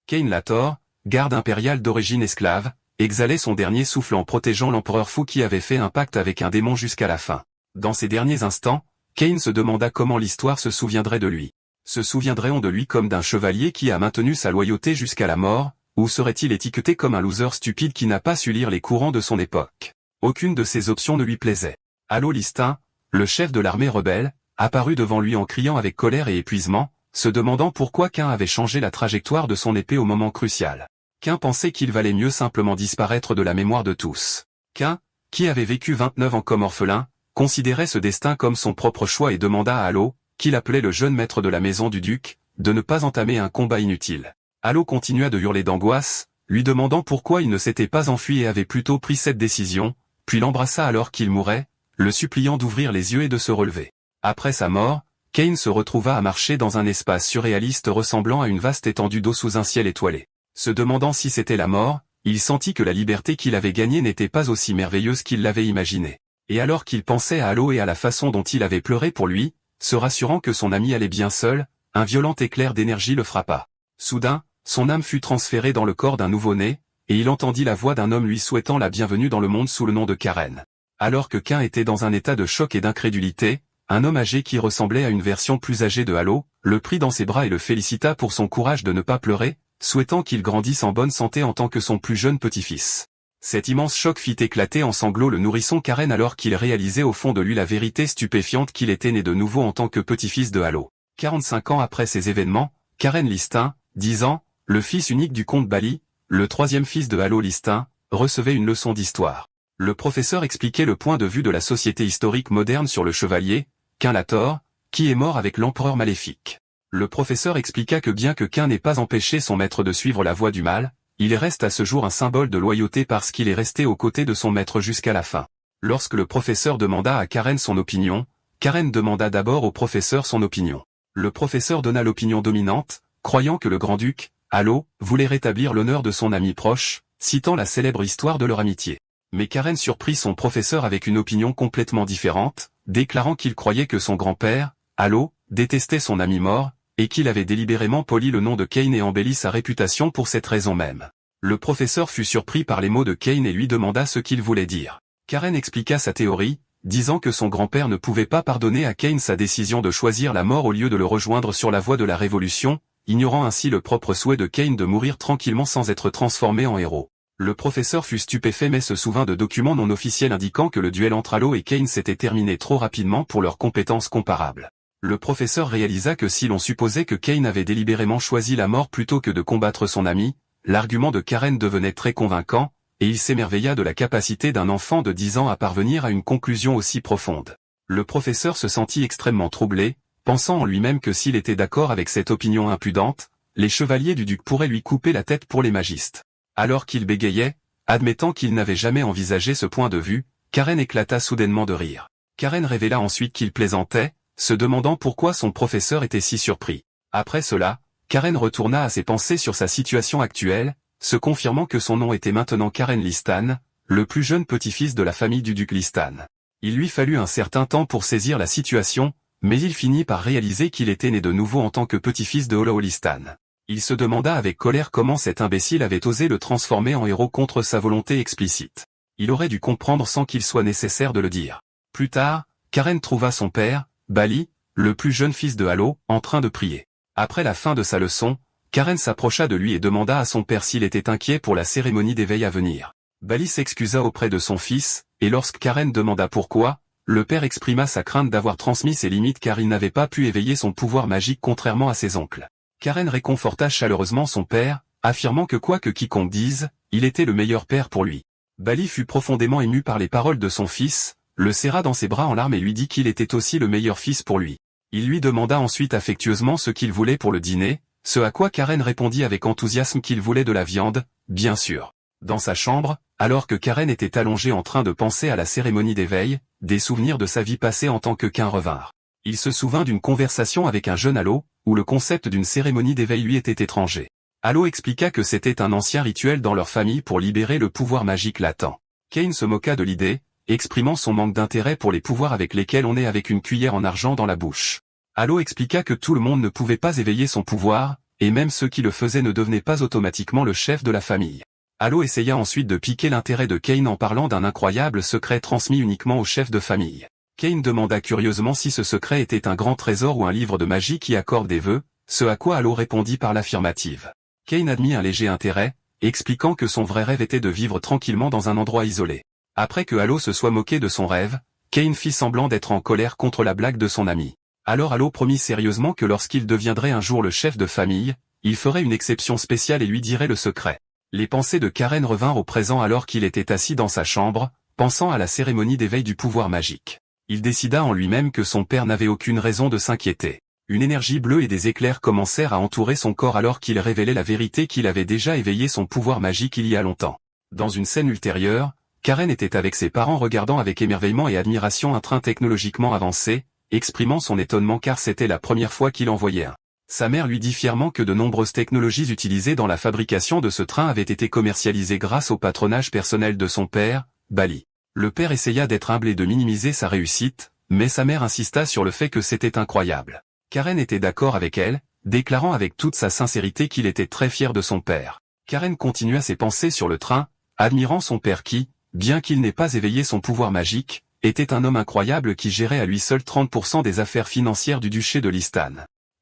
Cain Lator, garde impérial d'origine esclave, exhalait son dernier souffle en protégeant l'empereur fou qui avait fait un pacte avec un démon jusqu'à la fin. Dans ces derniers instants, Cain se demanda comment l'histoire se souviendrait de lui. Se souviendrait-on de lui comme d'un chevalier qui a maintenu sa loyauté jusqu'à la mort, ou serait-il étiqueté comme un loser stupide qui n'a pas su lire les courants de son époque? Aucune de ces options ne lui plaisait. Allo Listin, le chef de l'armée rebelle, apparut devant lui en criant avec colère et épuisement, se demandant pourquoi Cain avait changé la trajectoire de son épée au moment crucial. Cain pensait qu'il valait mieux simplement disparaître de la mémoire de tous. Cain, qui avait vécu 29 ans comme orphelin, considérait ce destin comme son propre choix et demanda à Allo, qu'il appelait le jeune maître de la maison du duc, de ne pas entamer un combat inutile. Allo continua de hurler d'angoisse, lui demandant pourquoi il ne s'était pas enfui et avait plutôt pris cette décision, puis l'embrassa alors qu'il mourait, le suppliant d'ouvrir les yeux et de se relever. Après sa mort, Cain se retrouva à marcher dans un espace surréaliste ressemblant à une vaste étendue d'eau sous un ciel étoilé. Se demandant si c'était la mort, il sentit que la liberté qu'il avait gagnée n'était pas aussi merveilleuse qu'il l'avait imaginée. Et alors qu'il pensait à Allo et à la façon dont il avait pleuré pour lui, se rassurant que son ami allait bien seul, un violent éclair d'énergie le frappa. Soudain, son âme fut transférée dans le corps d'un nouveau-né, et il entendit la voix d'un homme lui souhaitant la bienvenue dans le monde sous le nom de Karen. Alors que Cain était dans un état de choc et d'incrédulité, un homme âgé qui ressemblait à une version plus âgée de Allo, le prit dans ses bras et le félicita pour son courage de ne pas pleurer, souhaitant qu'il grandisse en bonne santé en tant que son plus jeune petit-fils. Cet immense choc fit éclater en sanglots le nourrisson Karen alors qu'il réalisait au fond de lui la vérité stupéfiante qu'il était né de nouveau en tant que petit-fils de Allo. 45 ans après ces événements, Karen Listin, 10 ans, le fils unique du comte Bali, le troisième fils de Allo Listin, recevait une leçon d'histoire. Le professeur expliquait le point de vue de la société historique moderne sur le chevalier, Cain Lator, qui est mort avec l'empereur maléfique. Le professeur expliqua que bien que Cain n'ait pas empêché son maître de suivre la voie du mal, il reste à ce jour un symbole de loyauté parce qu'il est resté aux côtés de son maître jusqu'à la fin. Lorsque le professeur demanda à Karen son opinion, Karen demanda d'abord au professeur son opinion. Le professeur donna l'opinion dominante, croyant que le grand-duc, Allo, voulait rétablir l'honneur de son ami proche, citant la célèbre histoire de leur amitié. Mais Karen surprit son professeur avec une opinion complètement différente, déclarant qu'il croyait que son grand-père, Allo, détestait son ami mort, et qu'il avait délibérément poli le nom de Cain et embelli sa réputation pour cette raison même. Le professeur fut surpris par les mots de Cain et lui demanda ce qu'il voulait dire. Karen expliqua sa théorie, disant que son grand-père ne pouvait pas pardonner à Cain sa décision de choisir la mort au lieu de le rejoindre sur la voie de la révolution, ignorant ainsi le propre souhait de Cain de mourir tranquillement sans être transformé en héros. Le professeur fut stupéfait mais se souvint de documents non officiels indiquant que le duel entre Allo et Cain s'était terminé trop rapidement pour leurs compétences comparables. Le professeur réalisa que si l'on supposait que Cain avait délibérément choisi la mort plutôt que de combattre son ami, l'argument de Karen devenait très convaincant, et il s'émerveilla de la capacité d'un enfant de 10 ans à parvenir à une conclusion aussi profonde. Le professeur se sentit extrêmement troublé, pensant en lui-même que s'il était d'accord avec cette opinion impudente, les chevaliers du duc pourraient lui couper la tête pour les magistes. Alors qu'il bégayait, admettant qu'il n'avait jamais envisagé ce point de vue, Karen éclata soudainement de rire. Karen révéla ensuite qu'il plaisantait, se demandant pourquoi son professeur était si surpris. Après cela, Karen retourna à ses pensées sur sa situation actuelle, se confirmant que son nom était maintenant Karen Listan, le plus jeune petit-fils de la famille du duc Listan. Il lui fallut un certain temps pour saisir la situation, mais il finit par réaliser qu'il était né de nouveau en tant que petit-fils de Allo Listan. Il se demanda avec colère comment cet imbécile avait osé le transformer en héros contre sa volonté explicite. Il aurait dû comprendre sans qu'il soit nécessaire de le dire. Plus tard, Karen trouva son père, Bali, le plus jeune fils de Allo, en train de prier. Après la fin de sa leçon, Karen s'approcha de lui et demanda à son père s'il était inquiet pour la cérémonie d'éveil à venir. Bali s'excusa auprès de son fils, et lorsque Karen demanda pourquoi, le père exprima sa crainte d'avoir transmis ses limites car il n'avait pas pu éveiller son pouvoir magique contrairement à ses oncles. Karen réconforta chaleureusement son père, affirmant que quoi que quiconque dise, il était le meilleur père pour lui. Bali fut profondément ému par les paroles de son fils, le serra dans ses bras en larmes et lui dit qu'il était aussi le meilleur fils pour lui. Il lui demanda ensuite affectueusement ce qu'il voulait pour le dîner, ce à quoi Karen répondit avec enthousiasme qu'il voulait de la viande, bien sûr. Dans sa chambre, alors que Karen était allongée en train de penser à la cérémonie d'éveil, des souvenirs de sa vie passée en tant que Cain revinrent. Il se souvint d'une conversation avec un jeune Allo, où le concept d'une cérémonie d'éveil lui était étranger. Allo expliqua que c'était un ancien rituel dans leur famille pour libérer le pouvoir magique latent. Cain se moqua de l'idée, exprimant son manque d'intérêt pour les pouvoirs avec lesquels on est avec une cuillère en argent dans la bouche. Allo expliqua que tout le monde ne pouvait pas éveiller son pouvoir, et même ceux qui le faisaient ne devenaient pas automatiquement le chef de la famille. Halo essaya ensuite de piquer l'intérêt de Kane en parlant d'un incroyable secret transmis uniquement au chef de famille. Kane demanda curieusement si ce secret était un grand trésor ou un livre de magie qui accorde des vœux, ce à quoi Halo répondit par l'affirmative. Kane admit un léger intérêt, expliquant que son vrai rêve était de vivre tranquillement dans un endroit isolé. Après que Halo se soit moqué de son rêve, Kane fit semblant d'être en colère contre la blague de son ami. Alors Halo promit sérieusement que lorsqu'il deviendrait un jour le chef de famille, il ferait une exception spéciale et lui dirait le secret. Les pensées de Karen revinrent au présent alors qu'il était assis dans sa chambre, pensant à la cérémonie d'éveil du pouvoir magique. Il décida en lui-même que son père n'avait aucune raison de s'inquiéter. Une énergie bleue et des éclairs commencèrent à entourer son corps alors qu'il révélait la vérité qu'il avait déjà éveillé son pouvoir magique il y a longtemps. Dans une scène ultérieure, Karen était avec ses parents regardant avec émerveillement et admiration un train technologiquement avancé, exprimant son étonnement car c'était la première fois qu'il en voyait un. Sa mère lui dit fièrement que de nombreuses technologies utilisées dans la fabrication de ce train avaient été commercialisées grâce au patronage personnel de son père, Bali. Le père essaya d'être humble et de minimiser sa réussite, mais sa mère insista sur le fait que c'était incroyable. Karen était d'accord avec elle, déclarant avec toute sa sincérité qu'il était très fier de son père. Karen continua ses pensées sur le train, admirant son père qui, bien qu'il n'ait pas éveillé son pouvoir magique, était un homme incroyable qui gérait à lui seul 30% des affaires financières du duché de Listan.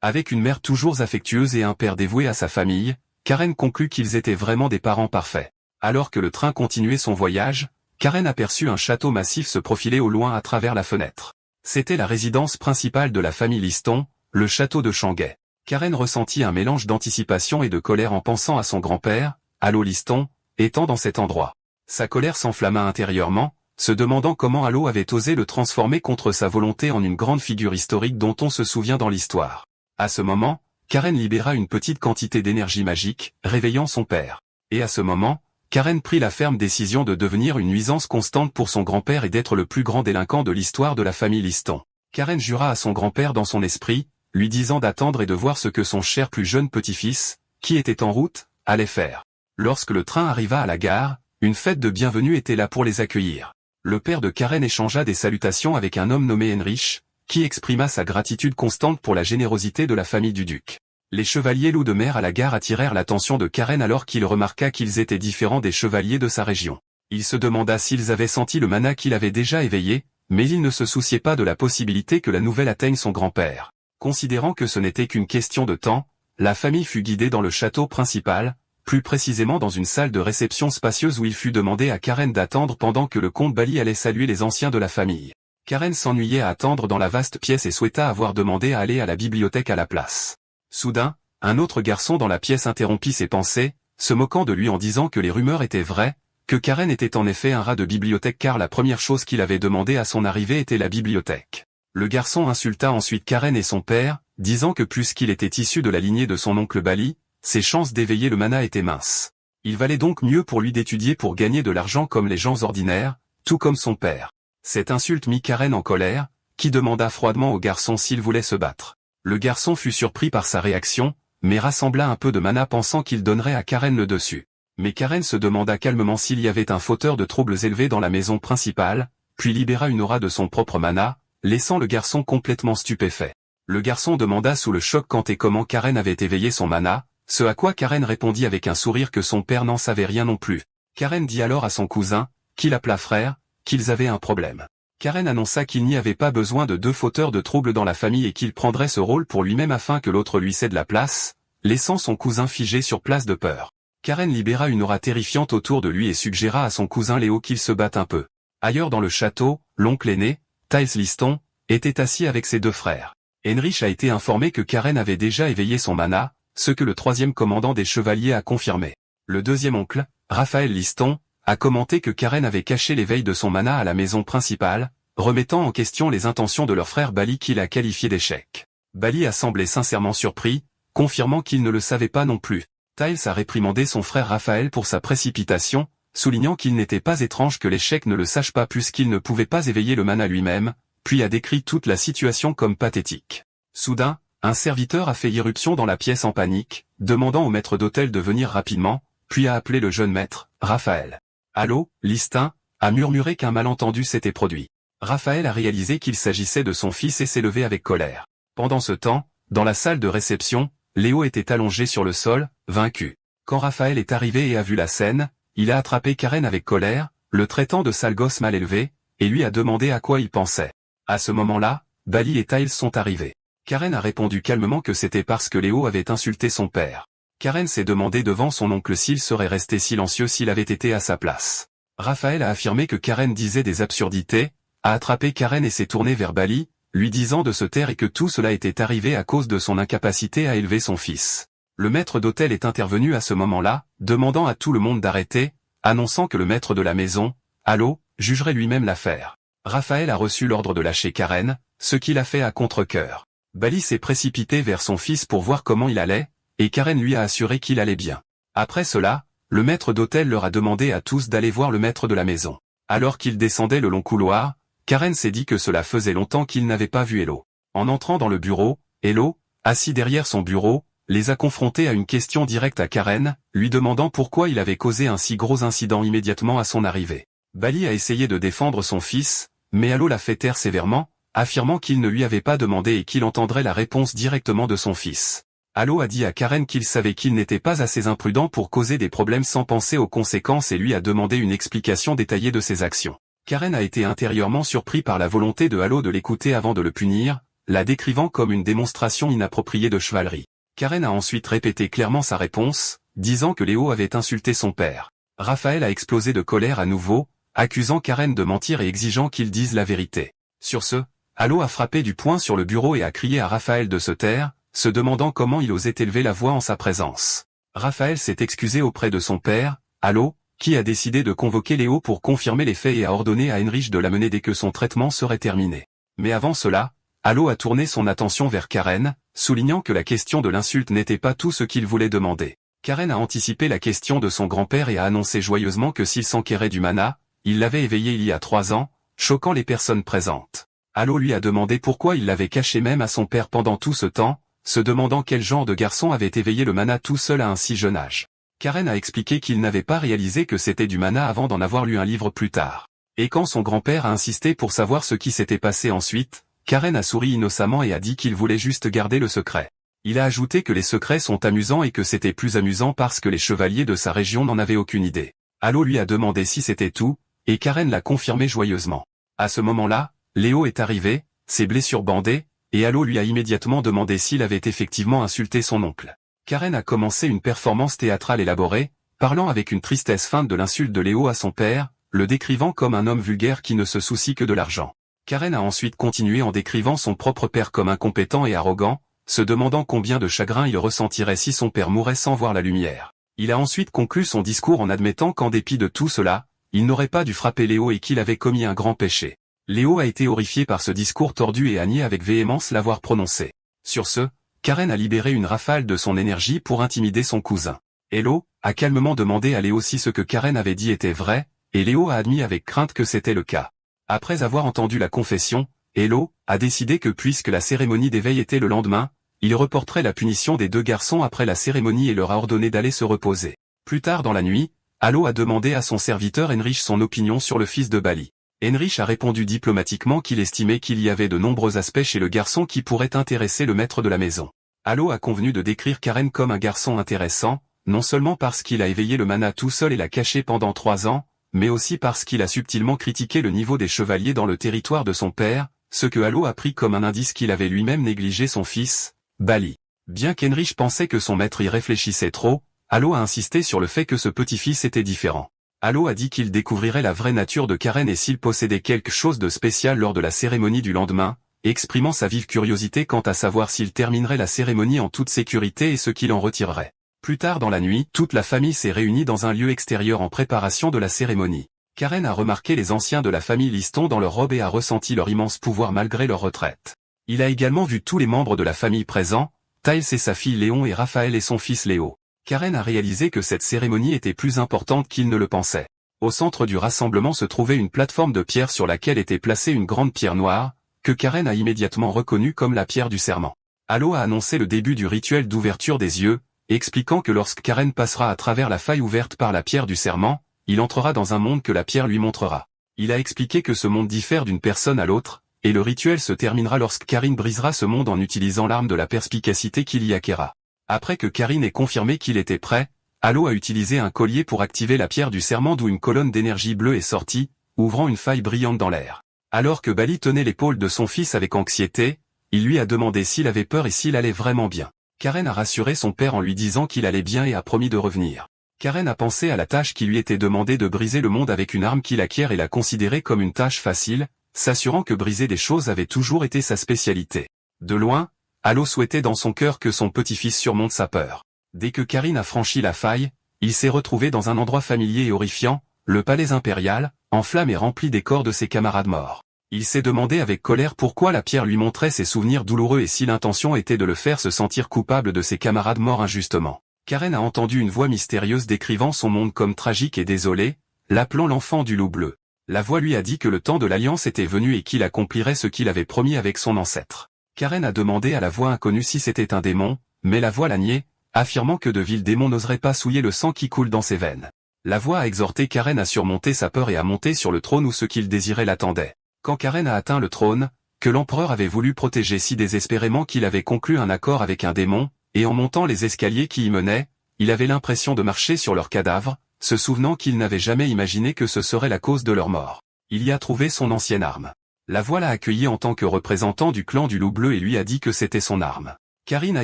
Avec une mère toujours affectueuse et un père dévoué à sa famille, Karen conclut qu'ils étaient vraiment des parents parfaits. Alors que le train continuait son voyage, Karen aperçut un château massif se profiler au loin à travers la fenêtre. C'était la résidence principale de la famille Liston, le château de Shanghai. Karen ressentit un mélange d'anticipation et de colère en pensant à son grand-père, Halo Liston, étant dans cet endroit. Sa colère s'enflamma intérieurement, se demandant comment Halo avait osé le transformer contre sa volonté en une grande figure historique dont on se souvient dans l'histoire. À ce moment, Karen libéra une petite quantité d'énergie magique, réveillant son père. Et à ce moment, Karen prit la ferme décision de devenir une nuisance constante pour son grand-père et d'être le plus grand délinquant de l'histoire de la famille Liston. Karen jura à son grand-père dans son esprit, lui disant d'attendre et de voir ce que son cher plus jeune petit-fils, qui était en route, allait faire. Lorsque le train arriva à la gare, une fête de bienvenue était là pour les accueillir. Le père de Karen échangea des salutations avec un homme nommé Heinrich, qui exprima sa gratitude constante pour la générosité de la famille du duc. Les chevaliers loups de mer à la gare attirèrent l'attention de Karen alors qu'il remarqua qu'ils étaient différents des chevaliers de sa région. Il se demanda s'ils avaient senti le mana qu'il avait déjà éveillé, mais il ne se souciait pas de la possibilité que la nouvelle atteigne son grand-père. Considérant que ce n'était qu'une question de temps, la famille fut guidée dans le château principal, plus précisément dans une salle de réception spacieuse où il fut demandé à Karen d'attendre pendant que le comte Bali allait saluer les anciens de la famille. Karen s'ennuyait à attendre dans la vaste pièce et souhaita avoir demandé à aller à la bibliothèque à la place. Soudain, un autre garçon dans la pièce interrompit ses pensées, se moquant de lui en disant que les rumeurs étaient vraies, que Karen était en effet un rat de bibliothèque car la première chose qu'il avait demandé à son arrivée était la bibliothèque. Le garçon insulta ensuite Karen et son père, disant que puisqu'il était issu de la lignée de son oncle Bali, ses chances d'éveiller le mana étaient minces. Il valait donc mieux pour lui d'étudier pour gagner de l'argent comme les gens ordinaires, tout comme son père. Cette insulte mit Karen en colère, qui demanda froidement au garçon s'il voulait se battre. Le garçon fut surpris par sa réaction, mais rassembla un peu de mana pensant qu'il donnerait à Karen le dessus. Mais Karen se demanda calmement s'il y avait un fauteur de troubles élevés dans la maison principale, puis libéra une aura de son propre mana, laissant le garçon complètement stupéfait. Le garçon demanda sous le choc quand et comment Karen avait éveillé son mana, ce à quoi Karen répondit avec un sourire que son père n'en savait rien non plus. Karen dit alors à son cousin, qui l'appela frère, qu'ils avaient un problème. Karen annonça qu'il n'y avait pas besoin de deux fauteurs de troubles dans la famille et qu'il prendrait ce rôle pour lui-même afin que l'autre lui cède la place, laissant son cousin figé sur place de peur. Karen libéra une aura terrifiante autour de lui et suggéra à son cousin Léo qu'il se batte un peu. Ailleurs dans le château, l'oncle aîné, Tyles Liston, était assis avec ses deux frères. Heinrich a été informé que Karen avait déjà éveillé son mana, ce que le troisième commandant des chevaliers a confirmé. Le deuxième oncle, Raphaël Liston, a commenté que Karen avait caché l'éveil de son mana à la maison principale, remettant en question les intentions de leur frère Bali qu'il a qualifié d'échec. Bali a semblé sincèrement surpris, confirmant qu'il ne le savait pas non plus. Tyles a réprimandé son frère Raphaël pour sa précipitation, soulignant qu'il n'était pas étrange que l'échec ne le sache pas puisqu'il ne pouvait pas éveiller le mana lui-même, puis a décrit toute la situation comme pathétique. Soudain, un serviteur a fait irruption dans la pièce en panique, demandant au maître d'hôtel de venir rapidement, puis a appelé le jeune maître, Raphaël. Allô, Listin, a murmuré qu'un malentendu s'était produit. Raphaël a réalisé qu'il s'agissait de son fils et s'est levé avec colère. Pendant ce temps, dans la salle de réception, Léo était allongé sur le sol, vaincu. Quand Raphaël est arrivé et a vu la scène, il a attrapé Karen avec colère, le traitant de sale gosse mal élevé, et lui a demandé à quoi il pensait. À ce moment-là, Bali et Tyles sont arrivés. Karen a répondu calmement que c'était parce que Léo avait insulté son père. Karen s'est demandé devant son oncle s'il serait resté silencieux s'il avait été à sa place. Raphaël a affirmé que Karen disait des absurdités, a attrapé Karen et s'est tourné vers Bali, lui disant de se taire et que tout cela était arrivé à cause de son incapacité à élever son fils. Le maître d'hôtel est intervenu à ce moment-là, demandant à tout le monde d'arrêter, annonçant que le maître de la maison, Allo, jugerait lui-même l'affaire. Raphaël a reçu l'ordre de lâcher Karen, ce qu'il a fait à contre-cœur. Bali s'est précipité vers son fils pour voir comment il allait, et Karen lui a assuré qu'il allait bien. Après cela, le maître d'hôtel leur a demandé à tous d'aller voir le maître de la maison. Alors qu'ils descendaient le long couloir, Karen s'est dit que cela faisait longtemps qu'il n'avait pas vu Hello. En entrant dans le bureau, Hello, assis derrière son bureau, les a confrontés à une question directe à Karen, lui demandant pourquoi il avait causé un si gros incident immédiatement à son arrivée. Bali a essayé de défendre son fils, mais Hello l'a fait taire sévèrement, affirmant qu'il ne lui avait pas demandé et qu'il entendrait la réponse directement de son fils. Hello a dit à Karen qu'il savait qu'il n'était pas assez imprudent pour causer des problèmes sans penser aux conséquences et lui a demandé une explication détaillée de ses actions. Karen a été intérieurement surpris par la volonté de Hello de l'écouter avant de le punir, la décrivant comme une démonstration inappropriée de chevalerie. Karen a ensuite répété clairement sa réponse, disant que Léo avait insulté son père. Raphaël a explosé de colère à nouveau, accusant Karen de mentir et exigeant qu'il dise la vérité. Sur ce, Hello a frappé du poing sur le bureau et a crié à Raphaël de se taire, se demandant comment il osait élever la voix en sa présence. Raphaël s'est excusé auprès de son père, Hello, qui a décidé de convoquer Léo pour confirmer les faits et a ordonné à Heinrich de l'amener dès que son traitement serait terminé. Mais avant cela, Hello a tourné son attention vers Karen, soulignant que la question de l'insulte n'était pas tout ce qu'il voulait demander. Karen a anticipé la question de son grand-père et a annoncé joyeusement que s'il s'enquérait du mana, il l'avait éveillé il y a 3 ans, choquant les personnes présentes. Hello lui a demandé pourquoi il l'avait caché même à son père pendant tout ce temps, se demandant quel genre de garçon avait éveillé le mana tout seul à un si jeune âge. Karen a expliqué qu'il n'avait pas réalisé que c'était du mana avant d'en avoir lu un livre plus tard. Et quand son grand-père a insisté pour savoir ce qui s'était passé ensuite, Karen a souri innocemment et a dit qu'il voulait juste garder le secret. Il a ajouté que les secrets sont amusants et que c'était plus amusant parce que les chevaliers de sa région n'en avaient aucune idée. Hello lui a demandé si c'était tout, et Karen l'a confirmé joyeusement. À ce moment-là, Léo est arrivé, ses blessures bandées, et Hello lui a immédiatement demandé s'il avait effectivement insulté son oncle. Karen a commencé une performance théâtrale élaborée, parlant avec une tristesse feinte de l'insulte de Léo à son père, le décrivant comme un homme vulgaire qui ne se soucie que de l'argent. Karen a ensuite continué en décrivant son propre père comme incompétent et arrogant, se demandant combien de chagrin il ressentirait si son père mourait sans voir la lumière. Il a ensuite conclu son discours en admettant qu'en dépit de tout cela, il n'aurait pas dû frapper Léo et qu'il avait commis un grand péché. Léo a été horrifié par ce discours tordu et a nié avec véhémence l'avoir prononcé. Sur ce, Karen a libéré une rafale de son énergie pour intimider son cousin. Hello a calmement demandé à Léo si ce que Karen avait dit était vrai, et Léo a admis avec crainte que c'était le cas. Après avoir entendu la confession, Hello a décidé que puisque la cérémonie d'éveil était le lendemain, il reporterait la punition des 2 garçons après la cérémonie et leur a ordonné d'aller se reposer. Plus tard dans la nuit, Hello a demandé à son serviteur Heinrich son opinion sur le fils de Bali. Heinrich a répondu diplomatiquement qu'il estimait qu'il y avait de nombreux aspects chez le garçon qui pourraient intéresser le maître de la maison. Hello a convenu de décrire Karen comme un garçon intéressant, non seulement parce qu'il a éveillé le mana tout seul et l'a caché pendant 3 ans, mais aussi parce qu'il a subtilement critiqué le niveau des chevaliers dans le territoire de son père, ce que Hello a pris comme un indice qu'il avait lui-même négligé son fils, Bali. Bien qu'Heinrich pensait que son maître y réfléchissait trop, Hello a insisté sur le fait que ce petit-fils était différent. Hello a dit qu'il découvrirait la vraie nature de Karen et s'il possédait quelque chose de spécial lors de la cérémonie du lendemain, exprimant sa vive curiosité quant à savoir s'il terminerait la cérémonie en toute sécurité et ce qu'il en retirerait. Plus tard dans la nuit, toute la famille s'est réunie dans un lieu extérieur en préparation de la cérémonie. Karen a remarqué les anciens de la famille Liston dans leurs robes et a ressenti leur immense pouvoir malgré leur retraite. Il a également vu tous les membres de la famille présents, Tyles et sa fille Léon et Raphaël et son fils Léo. Karen a réalisé que cette cérémonie était plus importante qu'il ne le pensait. Au centre du rassemblement se trouvait une plateforme de pierre sur laquelle était placée une grande pierre noire, que Karen a immédiatement reconnue comme la pierre du serment. Hello a annoncé le début du rituel d'ouverture des yeux, expliquant que lorsque Karen passera à travers la faille ouverte par la pierre du serment, il entrera dans un monde que la pierre lui montrera. Il a expliqué que ce monde diffère d'une personne à l'autre, et le rituel se terminera lorsque Karen brisera ce monde en utilisant l'arme de la perspicacité qu'il y acquérera. Après que Karine ait confirmé qu'il était prêt, Halo a utilisé un collier pour activer la pierre du serment d'où une colonne d'énergie bleue est sortie, ouvrant une faille brillante dans l'air. Alors que Bali tenait l'épaule de son fils avec anxiété, il lui a demandé s'il avait peur et s'il allait vraiment bien. Karen a rassuré son père en lui disant qu'il allait bien et a promis de revenir. Karen a pensé à la tâche qui lui était demandée de briser le monde avec une arme qu'il acquiert et l'a considérée comme une tâche facile, s'assurant que briser des choses avait toujours été sa spécialité. De loin, Halo souhaitait dans son cœur que son petit-fils surmonte sa peur. Dès que Karine a franchi la faille, il s'est retrouvé dans un endroit familier et horrifiant, le palais impérial, en flammes et rempli des corps de ses camarades morts. Il s'est demandé avec colère pourquoi la pierre lui montrait ses souvenirs douloureux et si l'intention était de le faire se sentir coupable de ses camarades morts injustement. Karen a entendu une voix mystérieuse décrivant son monde comme tragique et désolé, l'appelant l'enfant du loup bleu. La voix lui a dit que le temps de l'alliance était venu et qu'il accomplirait ce qu'il avait promis avec son ancêtre. Karen a demandé à la voix inconnue si c'était un démon, mais la voix l'a nié, affirmant que de vils démons n'oseraient pas souiller le sang qui coule dans ses veines. La voix a exhorté Karen à surmonter sa peur et à monter sur le trône où ce qu'il désirait l'attendait. Quand Karen a atteint le trône, que l'empereur avait voulu protéger si désespérément qu'il avait conclu un accord avec un démon, et en montant les escaliers qui y menaient, il avait l'impression de marcher sur leurs cadavres, se souvenant qu'il n'avait jamais imaginé que ce serait la cause de leur mort. Il y a trouvé son ancienne arme. La voix l'a accueilli en tant que représentant du clan du loup bleu et lui a dit que c'était son arme. Karine a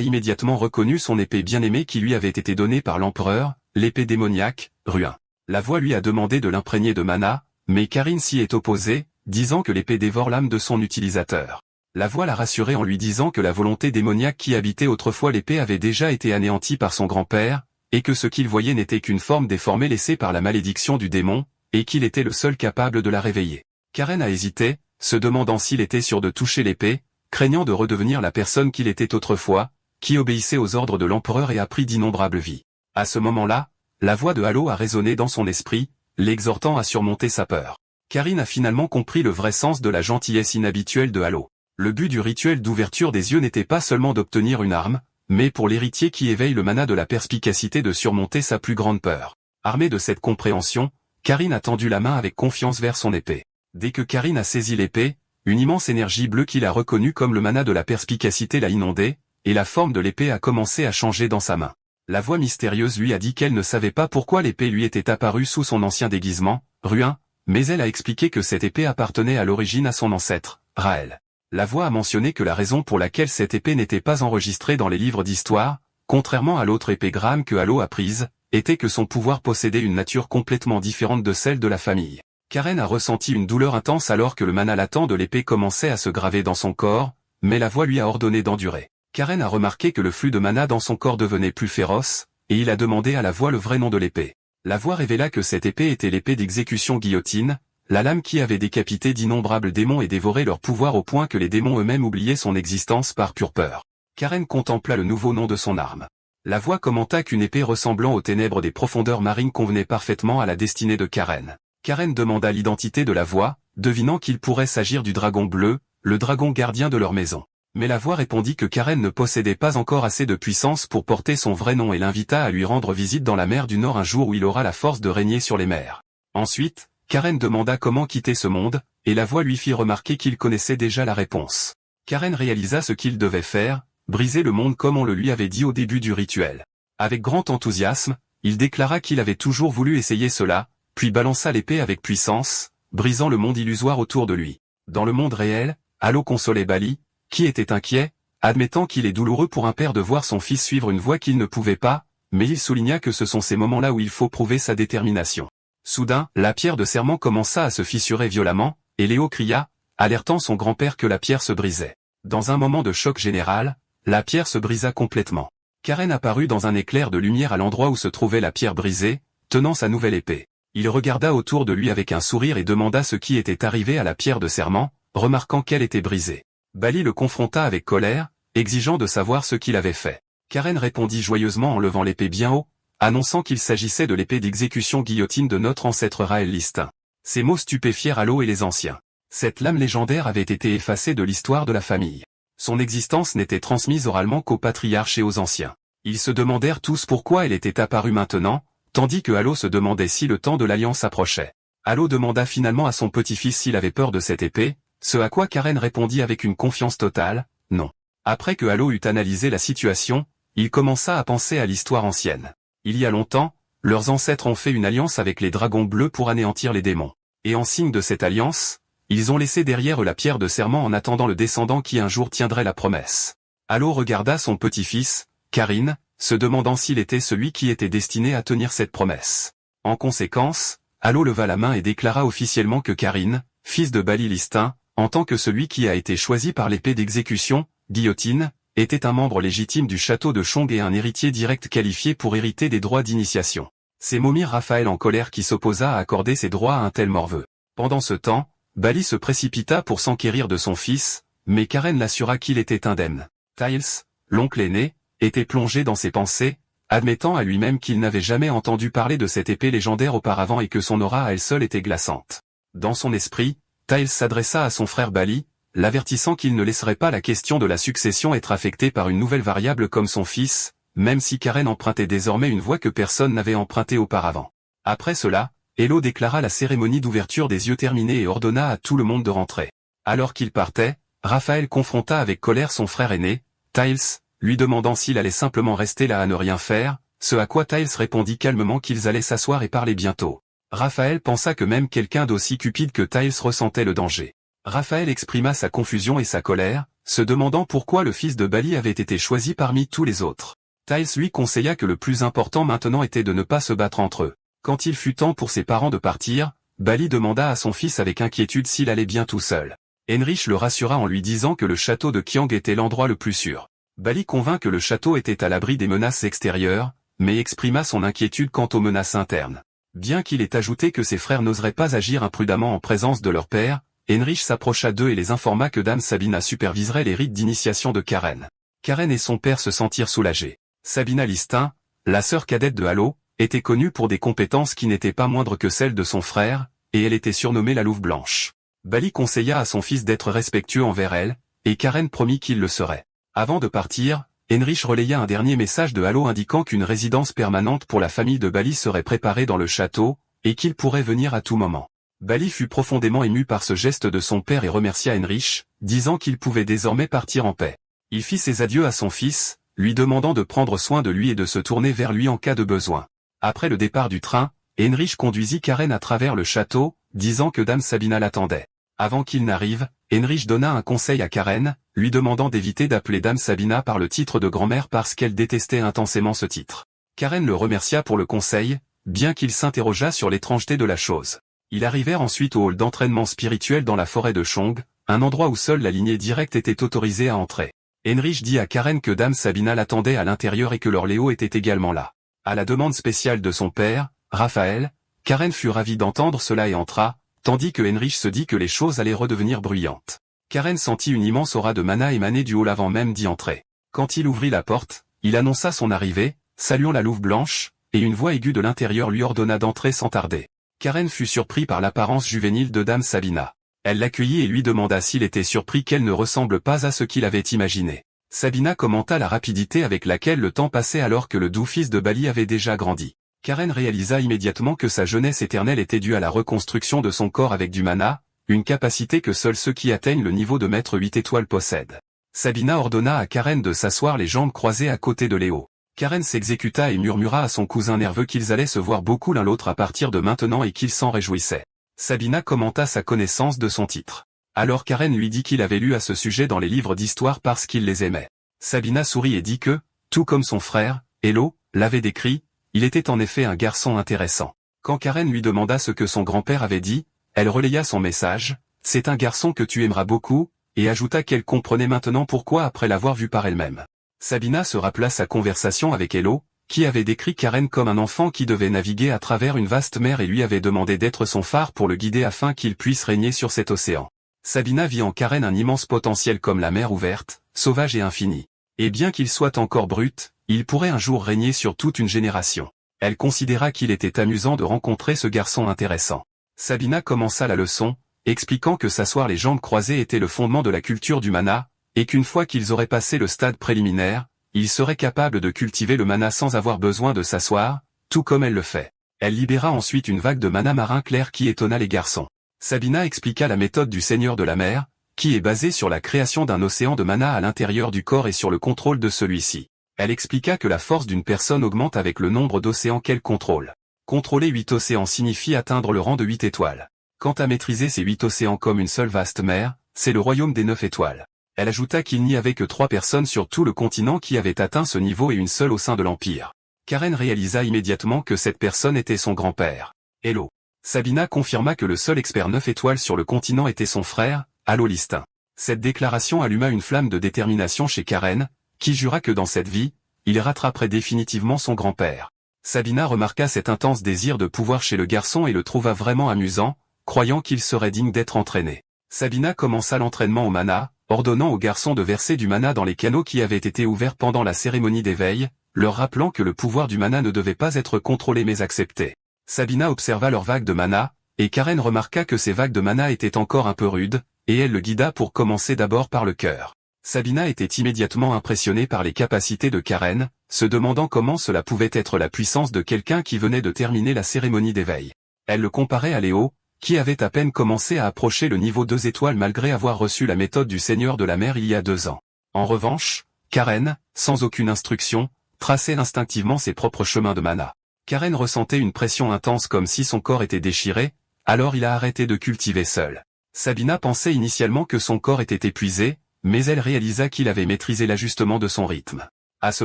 immédiatement reconnu son épée bien-aimée qui lui avait été donnée par l'empereur, l'épée démoniaque, Ruin. La voix lui a demandé de l'imprégner de mana, mais Karine s'y est opposée, disant que l'épée dévore l'âme de son utilisateur. La voix l'a rassuré en lui disant que la volonté démoniaque qui habitait autrefois l'épée avait déjà été anéantie par son grand-père, et que ce qu'il voyait n'était qu'une forme déformée laissée par la malédiction du démon, et qu'il était le seul capable de la réveiller. Karen a hésité, se demandant s'il était sûr de toucher l'épée, craignant de redevenir la personne qu'il était autrefois, qui obéissait aux ordres de l'empereur et a pris d'innombrables vies. À ce moment-là, la voix de Halo a résonné dans son esprit, l'exhortant à surmonter sa peur. Karine a finalement compris le vrai sens de la gentillesse inhabituelle de Halo. Le but du rituel d'ouverture des yeux n'était pas seulement d'obtenir une arme, mais pour l'héritier qui éveille le mana de la perspicacité de surmonter sa plus grande peur. Armée de cette compréhension, Karine a tendu la main avec confiance vers son épée. Dès que Karine a saisi l'épée, une immense énergie bleue qu'il a reconnue comme le mana de la perspicacité l'a inondée, et la forme de l'épée a commencé à changer dans sa main. La voix mystérieuse lui a dit qu'elle ne savait pas pourquoi l'épée lui était apparue sous son ancien déguisement, Ruin, mais elle a expliqué que cette épée appartenait à l'origine à son ancêtre, Raël. La voix a mentionné que la raison pour laquelle cette épée n'était pas enregistrée dans les livres d'histoire, contrairement à l'autre épigramme que Halo a prise, était que son pouvoir possédait une nature complètement différente de celle de la famille. Karen a ressenti une douleur intense alors que le mana latent de l'épée commençait à se graver dans son corps, mais la voix lui a ordonné d'endurer. Karen a remarqué que le flux de mana dans son corps devenait plus féroce, et il a demandé à la voix le vrai nom de l'épée. La voix révéla que cette épée était l'épée d'exécution guillotine, la lame qui avait décapité d'innombrables démons et dévoré leur pouvoir au point que les démons eux-mêmes oubliaient son existence par pure peur. Karen contempla le nouveau nom de son arme. La voix commenta qu'une épée ressemblant aux ténèbres des profondeurs marines convenait parfaitement à la destinée de Karen. Karen demanda l'identité de la voix, devinant qu'il pourrait s'agir du dragon bleu, le dragon gardien de leur maison. Mais la voix répondit que Karen ne possédait pas encore assez de puissance pour porter son vrai nom et l'invita à lui rendre visite dans la mer du Nord un jour où il aura la force de régner sur les mers. Ensuite, Karen demanda comment quitter ce monde, et la voix lui fit remarquer qu'il connaissait déjà la réponse. Karen réalisa ce qu'il devait faire, briser le monde comme on le lui avait dit au début du rituel. Avec grand enthousiasme, il déclara qu'il avait toujours voulu essayer cela, puis balança l'épée avec puissance, brisant le monde illusoire autour de lui. Dans le monde réel, Halo consolait Bali, qui était inquiet, admettant qu'il est douloureux pour un père de voir son fils suivre une voie qu'il ne pouvait pas, mais il souligna que ce sont ces moments-là où il faut prouver sa détermination. Soudain, la pierre de serment commença à se fissurer violemment, et Léo cria, alertant son grand-père que la pierre se brisait. Dans un moment de choc général, la pierre se brisa complètement. Karen apparut dans un éclair de lumière à l'endroit où se trouvait la pierre brisée, tenant sa nouvelle épée. Il regarda autour de lui avec un sourire et demanda ce qui était arrivé à la pierre de serment, remarquant qu'elle était brisée. Bali le confronta avec colère, exigeant de savoir ce qu'il avait fait. Karen répondit joyeusement en levant l'épée bien haut, annonçant qu'il s'agissait de l'épée d'exécution guillotine de notre ancêtre Raël Listin. Ces mots stupéfièrent Halo et les anciens. Cette lame légendaire avait été effacée de l'histoire de la famille. Son existence n'était transmise oralement qu'aux patriarches et aux anciens. Ils se demandèrent tous pourquoi elle était apparue maintenant, tandis que Halo se demandait si le temps de l'alliance approchait. Halo demanda finalement à son petit-fils s'il avait peur de cette épée, ce à quoi Karen répondit avec une confiance totale, non. Après que Halo eut analysé la situation, il commença à penser à l'histoire ancienne. Il y a longtemps, leurs ancêtres ont fait une alliance avec les dragons bleus pour anéantir les démons. Et en signe de cette alliance, ils ont laissé derrière eux la pierre de serment en attendant le descendant qui un jour tiendrait la promesse. Halo regarda son petit-fils, Carin, se demandant s'il était celui qui était destiné à tenir cette promesse. En conséquence, Halo leva la main et déclara officiellement que Carin, fils de Bali Listin, en tant que celui qui a été choisi par l'épée d'exécution, guillotine, était un membre légitime du château de Chong et un héritier direct qualifié pour hériter des droits d'initiation. C'est Momir Raphaël en colère qui s'opposa à accorder ses droits à un tel morveux. Pendant ce temps, Bali se précipita pour s'enquérir de son fils, mais Karen l'assura qu'il était indemne. Tyles, l'oncle aîné, était plongé dans ses pensées, admettant à lui-même qu'il n'avait jamais entendu parler de cette épée légendaire auparavant et que son aura à elle seule était glaçante. Dans son esprit, Tyles s'adressa à son frère Bali, l'avertissant qu'il ne laisserait pas la question de la succession être affectée par une nouvelle variable comme son fils, même si Karen empruntait désormais une voie que personne n'avait empruntée auparavant. Après cela, Elo déclara la cérémonie d'ouverture des yeux terminée et ordonna à tout le monde de rentrer. Alors qu'il partait, Raphaël confronta avec colère son frère aîné, Tyles, lui demandant s'il allait simplement rester là à ne rien faire, ce à quoi Tyles répondit calmement qu'ils allaient s'asseoir et parler bientôt. Raphaël pensa que même quelqu'un d'aussi cupide que Tyles ressentait le danger. Raphaël exprima sa confusion et sa colère, se demandant pourquoi le fils de Bali avait été choisi parmi tous les autres. Tyles lui conseilla que le plus important maintenant était de ne pas se battre entre eux. Quand il fut temps pour ses parents de partir, Bali demanda à son fils avec inquiétude s'il allait bien tout seul. Henrich le rassura en lui disant que le château de Qiang était l'endroit le plus sûr. Bali convint que le château était à l'abri des menaces extérieures, mais exprima son inquiétude quant aux menaces internes. Bien qu'il ait ajouté que ses frères n'oseraient pas agir imprudemment en présence de leur père, Henrich s'approcha d'eux et les informa que Dame Sabina superviserait les rites d'initiation de Karen. Karen et son père se sentirent soulagés. Sabina Listin, la sœur cadette de Halo, était connue pour des compétences qui n'étaient pas moindres que celles de son frère, et elle était surnommée la Louve Blanche. Bali conseilla à son fils d'être respectueux envers elle, et Karen promit qu'il le serait. Avant de partir, Henrich relaya un dernier message de Halo indiquant qu'une résidence permanente pour la famille de Bali serait préparée dans le château, et qu'il pourrait venir à tout moment. Bali fut profondément ému par ce geste de son père et remercia Henrich, disant qu'il pouvait désormais partir en paix. Il fit ses adieux à son fils, lui demandant de prendre soin de lui et de se tourner vers lui en cas de besoin. Après le départ du train, Henrich conduisit Karen à travers le château, disant que Dame Sabina l'attendait. Avant qu'il n'arrive, Henrich donna un conseil à Karen, lui demandant d'éviter d'appeler Dame Sabina par le titre de grand-mère parce qu'elle détestait intensément ce titre. Karen le remercia pour le conseil, bien qu'il s'interrogeât sur l'étrangeté de la chose. Ils arrivèrent ensuite au hall d'entraînement spirituel dans la forêt de Chong, un endroit où seule la lignée directe était autorisée à entrer. Henrich dit à Karen que Dame Sabina l'attendait à l'intérieur et que leur Léo était également là. À la demande spéciale de son père, Raphaël, Karen fut ravie d'entendre cela et entra, tandis que Henrich se dit que les choses allaient redevenir bruyantes. Karen sentit une immense aura de mana émaner du hall avant même d'y entrer. Quand il ouvrit la porte, il annonça son arrivée, saluant la Louve Blanche, et une voix aiguë de l'intérieur lui ordonna d'entrer sans tarder. Karen fut surpris par l'apparence juvénile de Dame Sabina. Elle l'accueillit et lui demanda s'il était surpris qu'elle ne ressemble pas à ce qu'il avait imaginé. Sabina commenta la rapidité avec laquelle le temps passait alors que le doux fils de Bali avait déjà grandi. Karen réalisa immédiatement que sa jeunesse éternelle était due à la reconstruction de son corps avec du mana, une capacité que seuls ceux qui atteignent le niveau de maître 8 étoiles possèdent. Sabina ordonna à Karen de s'asseoir les jambes croisées à côté de Léo. Karen s'exécuta et murmura à son cousin nerveux qu'ils allaient se voir beaucoup l'un l'autre à partir de maintenant et qu'ils s'en réjouissaient. Sabina commenta sa connaissance de son titre. Alors Karen lui dit qu'il avait lu à ce sujet dans les livres d'histoire parce qu'il les aimait. Sabina sourit et dit que, tout comme son frère, Elo, l'avait décrit, il était en effet un garçon intéressant. Quand Karen lui demanda ce que son grand-père avait dit, elle relaya son message, « C'est un garçon que tu aimeras beaucoup », et ajouta qu'elle comprenait maintenant pourquoi après l'avoir vu par elle-même. Sabina se rappela sa conversation avec Elo, qui avait décrit Karen comme un enfant qui devait naviguer à travers une vaste mer et lui avait demandé d'être son phare pour le guider afin qu'il puisse régner sur cet océan. Sabina vit en Karen un immense potentiel comme la mer ouverte, sauvage et infinie. Et bien qu'il soit encore brut, il pourrait un jour régner sur toute une génération. Elle considéra qu'il était amusant de rencontrer ce garçon intéressant. Sabina commença la leçon, expliquant que s'asseoir les jambes croisées était le fondement de la culture du mana, et qu'une fois qu'ils auraient passé le stade préliminaire, ils seraient capables de cultiver le mana sans avoir besoin de s'asseoir, tout comme elle le fait. Elle libéra ensuite une vague de mana marin clair qui étonna les garçons. Sabina expliqua la méthode du Seigneur de la mer, qui est basée sur la création d'un océan de mana à l'intérieur du corps et sur le contrôle de celui-ci. Elle expliqua que la force d'une personne augmente avec le nombre d'océans qu'elle contrôle. Contrôler 8 océans signifie atteindre le rang de 8 étoiles. Quant à maîtriser ces 8 océans comme une seule vaste mer, c'est le royaume des 9 étoiles. Elle ajouta qu'il n'y avait que 3 personnes sur tout le continent qui avaient atteint ce niveau et une seule au sein de l'Empire. Karen réalisa immédiatement que cette personne était son grand-père. Hello. Sabina confirma que le seul expert 9 étoiles sur le continent était son frère, Halo Listin. Cette déclaration alluma une flamme de détermination chez Karen, qui jura que dans cette vie, il rattraperait définitivement son grand-père. Sabina remarqua cet intense désir de pouvoir chez le garçon et le trouva vraiment amusant, croyant qu'il serait digne d'être entraîné. Sabina commença l'entraînement au mana, ordonnant au garçon de verser du mana dans les canaux qui avaient été ouverts pendant la cérémonie d'éveil, leur rappelant que le pouvoir du mana ne devait pas être contrôlé mais accepté. Sabina observa leurs vagues de mana, et Karen remarqua que ces vagues de mana étaient encore un peu rudes, et elle le guida pour commencer d'abord par le cœur. Sabina était immédiatement impressionnée par les capacités de Karen, se demandant comment cela pouvait être la puissance de quelqu'un qui venait de terminer la cérémonie d'éveil. Elle le comparait à Léo, qui avait à peine commencé à approcher le niveau 2 étoiles malgré avoir reçu la méthode du Seigneur de la Mer il y a 2 ans. En revanche, Karen, sans aucune instruction, traçait instinctivement ses propres chemins de mana. Karen ressentait une pression intense comme si son corps était déchiré, alors il a arrêté de cultiver seul. Sabina pensait initialement que son corps était épuisé, mais elle réalisa qu'il avait maîtrisé l'ajustement de son rythme. À ce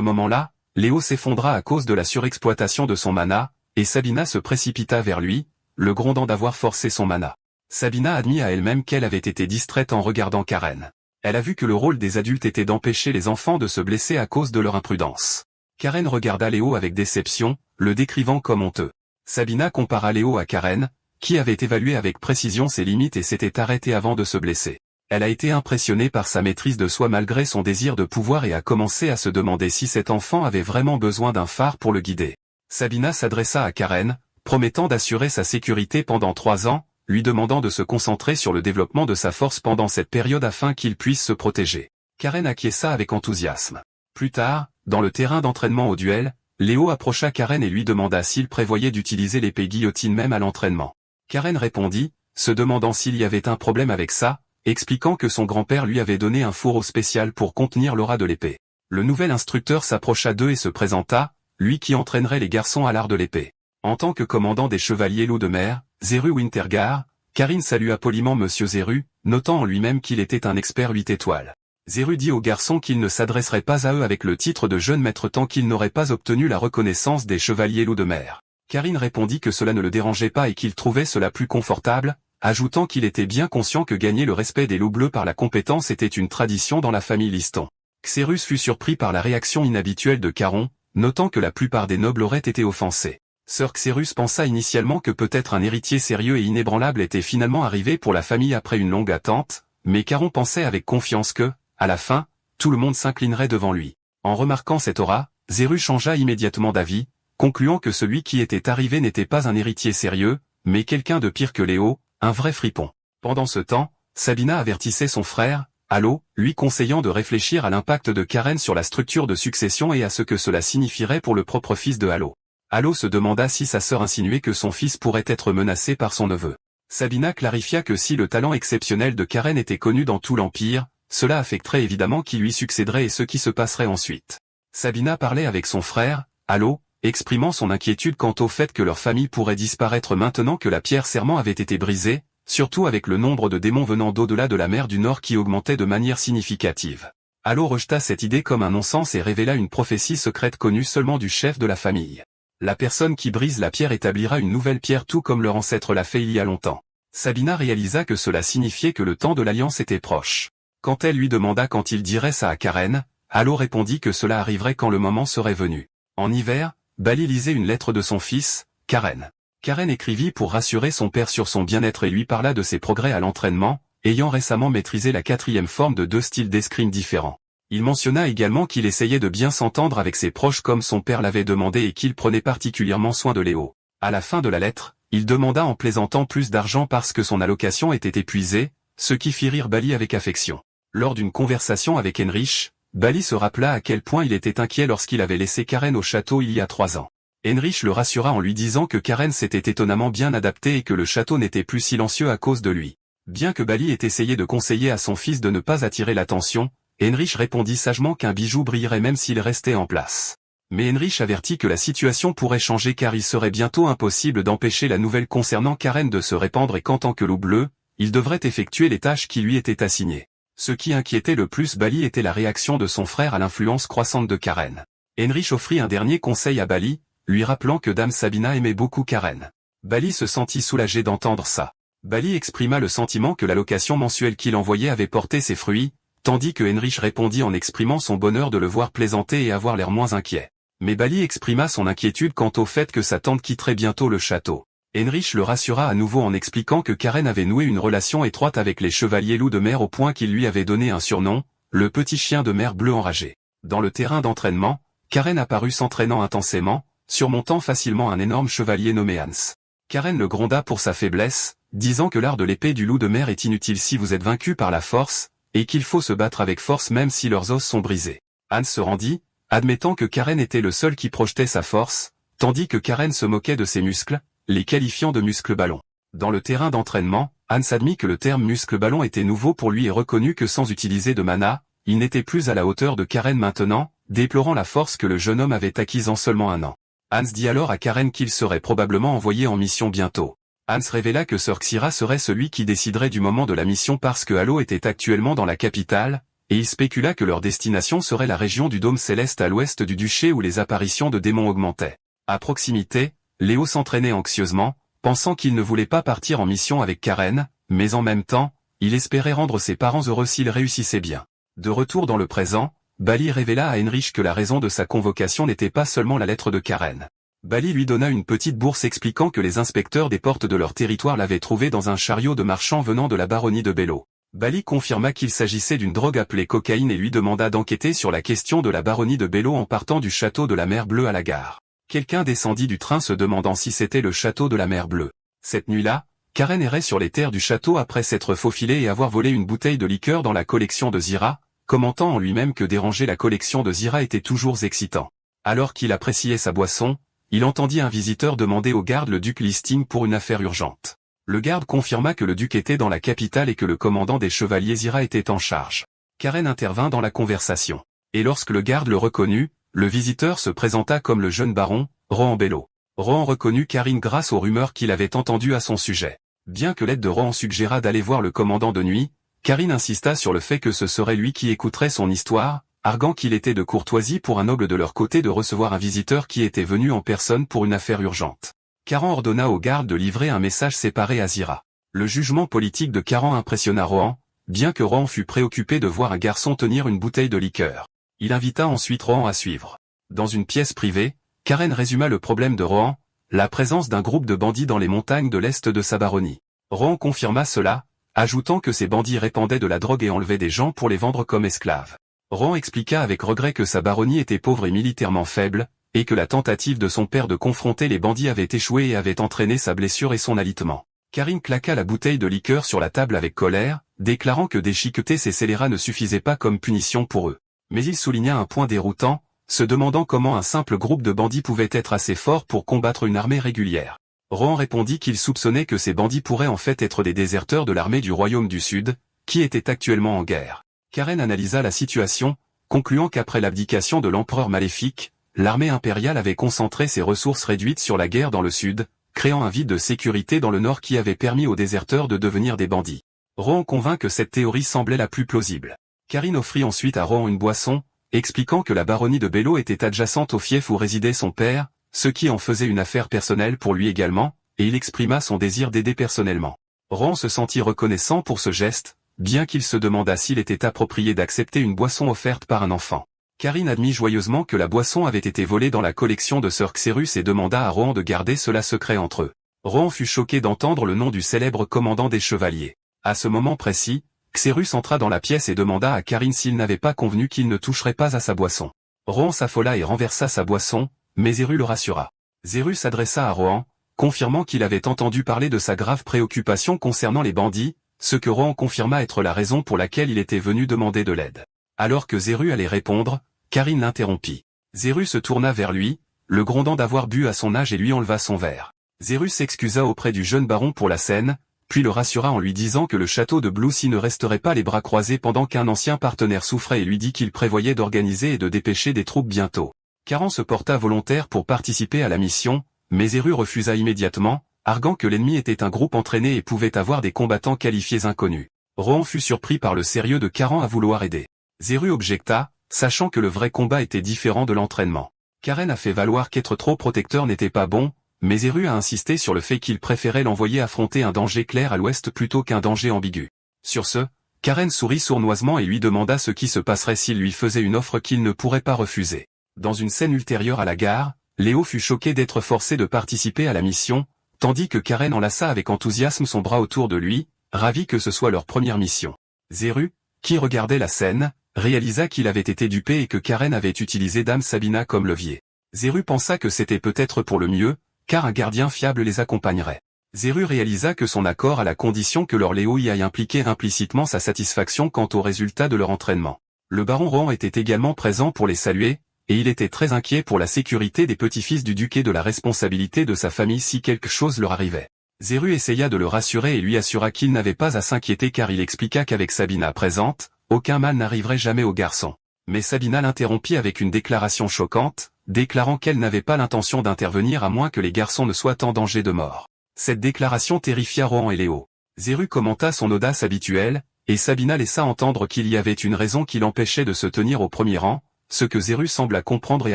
moment-là, Léo s'effondra à cause de la surexploitation de son mana, et Sabina se précipita vers lui, le grondant d'avoir forcé son mana. Sabina admit à elle-même qu'elle avait été distraite en regardant Karen. Elle a vu que le rôle des adultes était d'empêcher les enfants de se blesser à cause de leur imprudence. Karen regarda Léo avec déception, le décrivant comme honteux. Sabina compara Léo à Karen, qui avait évalué avec précision ses limites et s'était arrêté avant de se blesser. Elle a été impressionnée par sa maîtrise de soi malgré son désir de pouvoir et a commencé à se demander si cet enfant avait vraiment besoin d'un phare pour le guider. Sabina s'adressa à Karen, promettant d'assurer sa sécurité pendant 3 ans, lui demandant de se concentrer sur le développement de sa force pendant cette période afin qu'il puisse se protéger. Karen acquiesça avec enthousiasme. Plus tard, dans le terrain d'entraînement au duel, Léo approcha Karen et lui demanda s'il prévoyait d'utiliser l'épée guillotine même à l'entraînement. Karen répondit, se demandant s'il y avait un problème avec ça, expliquant que son grand-père lui avait donné un fourreau spécial pour contenir l'aura de l'épée. Le nouvel instructeur s'approcha d'eux et se présenta, lui qui entraînerait les garçons à l'art de l'épée. En tant que commandant des chevaliers loups de mer, Zeru Wintergar, Karine salua poliment Monsieur Zeru, notant en lui-même qu'il était un expert 8 étoiles. Zeru dit aux garçons qu'il ne s'adresserait pas à eux avec le titre de jeune maître tant qu'il n'aurait pas obtenu la reconnaissance des chevaliers loups de mer. Karine répondit que cela ne le dérangeait pas et qu'il trouvait cela plus confortable, ajoutant qu'il était bien conscient que gagner le respect des loups bleus par la compétence était une tradition dans la famille Liston. Xérus fut surpris par la réaction inhabituelle de Caron, notant que la plupart des nobles auraient été offensés. Sir Xérus pensa initialement que peut-être un héritier sérieux et inébranlable était finalement arrivé pour la famille après une longue attente, mais Caron pensait avec confiance que, à la fin, tout le monde s'inclinerait devant lui. En remarquant cette aura, Xérus changea immédiatement d'avis, concluant que celui qui était arrivé n'était pas un héritier sérieux, mais quelqu'un de pire que Léo, un vrai fripon. Pendant ce temps, Sabina avertissait son frère, Halo, lui conseillant de réfléchir à l'impact de Karen sur la structure de succession et à ce que cela signifierait pour le propre fils de Halo. Halo se demanda si sa sœur insinuait que son fils pourrait être menacé par son neveu. Sabina clarifia que si le talent exceptionnel de Karen était connu dans tout l'Empire, cela affecterait évidemment qui lui succéderait et ce qui se passerait ensuite. Sabina parlait avec son frère, Halo, exprimant son inquiétude quant au fait que leur famille pourrait disparaître maintenant que la pierre serment avait été brisée, surtout avec le nombre de démons venant d'au-delà de la mer du Nord qui augmentait de manière significative. Halo rejeta cette idée comme un non-sens et révéla une prophétie secrète connue seulement du chef de la famille. La personne qui brise la pierre établira une nouvelle pierre tout comme leur ancêtre l'a fait il y a longtemps. Sabina réalisa que cela signifiait que le temps de l'alliance était proche. Quand elle lui demanda quand il dirait ça à Karen, Halo répondit que cela arriverait quand le moment serait venu. En hiver, Bali lisait une lettre de son fils, Karen. Karen écrivit pour rassurer son père sur son bien-être et lui parla de ses progrès à l'entraînement, ayant récemment maîtrisé la 4e forme de 2 styles d'escrime différents. Il mentionna également qu'il essayait de bien s'entendre avec ses proches comme son père l'avait demandé et qu'il prenait particulièrement soin de Léo. À la fin de la lettre, il demanda en plaisantant plus d'argent parce que son allocation était épuisée, ce qui fit rire Bali avec affection. Lors d'une conversation avec Heinrich, Bali se rappela à quel point il était inquiet lorsqu'il avait laissé Karen au château il y a 3 ans. Heinrich le rassura en lui disant que Karen s'était étonnamment bien adaptée et que le château n'était plus silencieux à cause de lui. Bien que Bali ait essayé de conseiller à son fils de ne pas attirer l'attention, Heinrich répondit sagement qu'un bijou brillerait même s'il restait en place. Mais Heinrich avertit que la situation pourrait changer car il serait bientôt impossible d'empêcher la nouvelle concernant Karen de se répandre et qu'en tant que loup bleu, il devrait effectuer les tâches qui lui étaient assignées. Ce qui inquiétait le plus Bali était la réaction de son frère à l'influence croissante de Karen. Heinrich offrit un dernier conseil à Bali, lui rappelant que Dame Sabina aimait beaucoup Karen. Bali se sentit soulagé d'entendre ça. Bali exprima le sentiment que l'allocation mensuelle qu'il envoyait avait porté ses fruits, tandis que Heinrich répondit en exprimant son bonheur de le voir plaisanter et avoir l'air moins inquiet. Mais Bali exprima son inquiétude quant au fait que sa tante quitterait bientôt le château. Heinrich le rassura à nouveau en expliquant que Karen avait noué une relation étroite avec les chevaliers loups de mer au point qu'il lui avait donné un surnom, le petit chien de mer bleu enragé. Dans le terrain d'entraînement, Karen apparut s'entraînant intensément, surmontant facilement un énorme chevalier nommé Hans. Karen le gronda pour sa faiblesse, disant que l'art de l'épée du loup de mer est inutile si vous êtes vaincu par la force, et qu'il faut se battre avec force même si leurs os sont brisés. Hans se rendit, admettant que Karen était le seul qui projetait sa force, tandis que Karen se moquait de ses muscles, les qualifiant de muscles-ballons. Dans le terrain d'entraînement, Hans admit que le terme muscle-ballon était nouveau pour lui et reconnut que sans utiliser de mana, il n'était plus à la hauteur de Karen maintenant, déplorant la force que le jeune homme avait acquise en seulement un an. Hans dit alors à Karen qu'il serait probablement envoyé en mission bientôt. Hans révéla que Sir Xira serait celui qui déciderait du moment de la mission parce que Halo était actuellement dans la capitale, et il spécula que leur destination serait la région du Dôme Céleste à l'ouest du duché où les apparitions de démons augmentaient. À proximité, Léo s'entraînait anxieusement, pensant qu'il ne voulait pas partir en mission avec Karen, mais en même temps, il espérait rendre ses parents heureux s'il réussissait bien. De retour dans le présent, Bali révéla à Heinrich que la raison de sa convocation n'était pas seulement la lettre de Karen. Bali lui donna une petite bourse expliquant que les inspecteurs des portes de leur territoire l'avaient trouvé dans un chariot de marchands venant de la baronnie de Bello. Bali confirma qu'il s'agissait d'une drogue appelée cocaïne et lui demanda d'enquêter sur la question de la baronnie de Bello en partant du château de la Mer Bleue à la gare. Quelqu'un descendit du train se demandant si c'était le château de la Mer Bleue. Cette nuit-là, Karen errait sur les terres du château après s'être faufilé et avoir volé une bouteille de liqueur dans la collection de Zira, commentant en lui-même que déranger la collection de Zira était toujours excitant. Alors qu'il appréciait sa boisson, il entendit un visiteur demander au garde le duc Listing pour une affaire urgente. Le garde confirma que le duc était dans la capitale et que le commandant des chevaliers Zira était en charge. Karen intervint dans la conversation. Et lorsque le garde le reconnut, le visiteur se présenta comme le jeune baron, Rohan Bello. Rohan reconnut Karine grâce aux rumeurs qu'il avait entendues à son sujet. Bien que l'aide de Rohan suggéra d'aller voir le commandant de nuit, Karine insista sur le fait que ce serait lui qui écouterait son histoire, arguant qu'il était de courtoisie pour un noble de leur côté de recevoir un visiteur qui était venu en personne pour une affaire urgente. Caran ordonna au garde de livrer un message séparé à Zira. Le jugement politique de Caran impressionna Rohan, bien que Rohan fût préoccupé de voir un garçon tenir une bouteille de liqueur. Il invita ensuite Rohan à suivre. Dans une pièce privée, Karen résuma le problème de Rohan, la présence d'un groupe de bandits dans les montagnes de l'est de sa baronnie. Rohan confirma cela, ajoutant que ces bandits répandaient de la drogue et enlevaient des gens pour les vendre comme esclaves. Rohan expliqua avec regret que sa baronnie était pauvre et militairement faible, et que la tentative de son père de confronter les bandits avait échoué et avait entraîné sa blessure et son alitement. Karine claqua la bouteille de liqueur sur la table avec colère, déclarant que déchiqueter ces scélérats ne suffisait pas comme punition pour eux. Mais il souligna un point déroutant, se demandant comment un simple groupe de bandits pouvait être assez fort pour combattre une armée régulière. Rohan répondit qu'il soupçonnait que ces bandits pourraient en fait être des déserteurs de l'armée du Royaume du Sud, qui était actuellement en guerre. Karen analysa la situation, concluant qu'après l'abdication de l'empereur maléfique, l'armée impériale avait concentré ses ressources réduites sur la guerre dans le sud, créant un vide de sécurité dans le nord qui avait permis aux déserteurs de devenir des bandits. Rohan convint que cette théorie semblait la plus plausible. Karine offrit ensuite à Rohan une boisson, expliquant que la baronnie de Bello était adjacente au fief où résidait son père, ce qui en faisait une affaire personnelle pour lui également, et il exprima son désir d'aider personnellement. Rohan se sentit reconnaissant pour ce geste, bien qu'il se demandât s'il était approprié d'accepter une boisson offerte par un enfant. Karine admit joyeusement que la boisson avait été volée dans la collection de Sir Xerus et demanda à Rohan de garder cela secret entre eux. Rohan fut choqué d'entendre le nom du célèbre commandant des chevaliers. À ce moment précis, Xerus entra dans la pièce et demanda à Karine s'il n'avait pas convenu qu'il ne toucherait pas à sa boisson. Rohan s'affola et renversa sa boisson, mais Zéru le rassura. Zéru s'adressa à Rohan, confirmant qu'il avait entendu parler de sa grave préoccupation concernant les bandits, ce que Rohan confirma être la raison pour laquelle il était venu demander de l'aide. Alors que Zéru allait répondre, Karine l'interrompit. Zéru se tourna vers lui, le grondant d'avoir bu à son âge et lui enleva son verre. Zéru s'excusa auprès du jeune baron pour la scène, puis le rassura en lui disant que le château de Blue Sea ne resterait pas les bras croisés pendant qu'un ancien partenaire souffrait et lui dit qu'il prévoyait d'organiser et de dépêcher des troupes bientôt. Karen se porta volontaire pour participer à la mission, mais Zeru refusa immédiatement, arguant que l'ennemi était un groupe entraîné et pouvait avoir des combattants qualifiés inconnus. Rohan fut surpris par le sérieux de Karen à vouloir aider. Zeru objecta, sachant que le vrai combat était différent de l'entraînement. Karen a fait valoir qu'être trop protecteur n'était pas bon, mais Zeru a insisté sur le fait qu'il préférait l'envoyer affronter un danger clair à l'ouest plutôt qu'un danger ambigu. Sur ce, Karen sourit sournoisement et lui demanda ce qui se passerait s'il lui faisait une offre qu'il ne pourrait pas refuser. Dans une scène ultérieure à la gare, Léo fut choqué d'être forcé de participer à la mission, tandis que Karen enlaça avec enthousiasme son bras autour de lui, ravi que ce soit leur première mission. Zeru, qui regardait la scène, réalisa qu'il avait été dupé et que Karen avait utilisé Dame Sabina comme levier. Zeru pensa que c'était peut-être pour le mieux, car un gardien fiable les accompagnerait. Zeru réalisa que son accord à la condition que leur Léo y aille impliquait implicitement sa satisfaction quant au résultat de leur entraînement. Le baron Rohan était également présent pour les saluer, et il était très inquiet pour la sécurité des petits-fils du duc et de la responsabilité de sa famille si quelque chose leur arrivait. Zeru essaya de le rassurer et lui assura qu'il n'avait pas à s'inquiéter car il expliqua qu'avec Sabina présente, aucun mal n'arriverait jamais au garçon. Mais Sabina l'interrompit avec une déclaration choquante, déclarant qu'elle n'avait pas l'intention d'intervenir à moins que les garçons ne soient en danger de mort. Cette déclaration terrifia Rohan et Léo. Zeru commenta son audace habituelle, et Sabina laissa entendre qu'il y avait une raison qui l'empêchait de se tenir au premier rang, ce que Zeru sembla comprendre et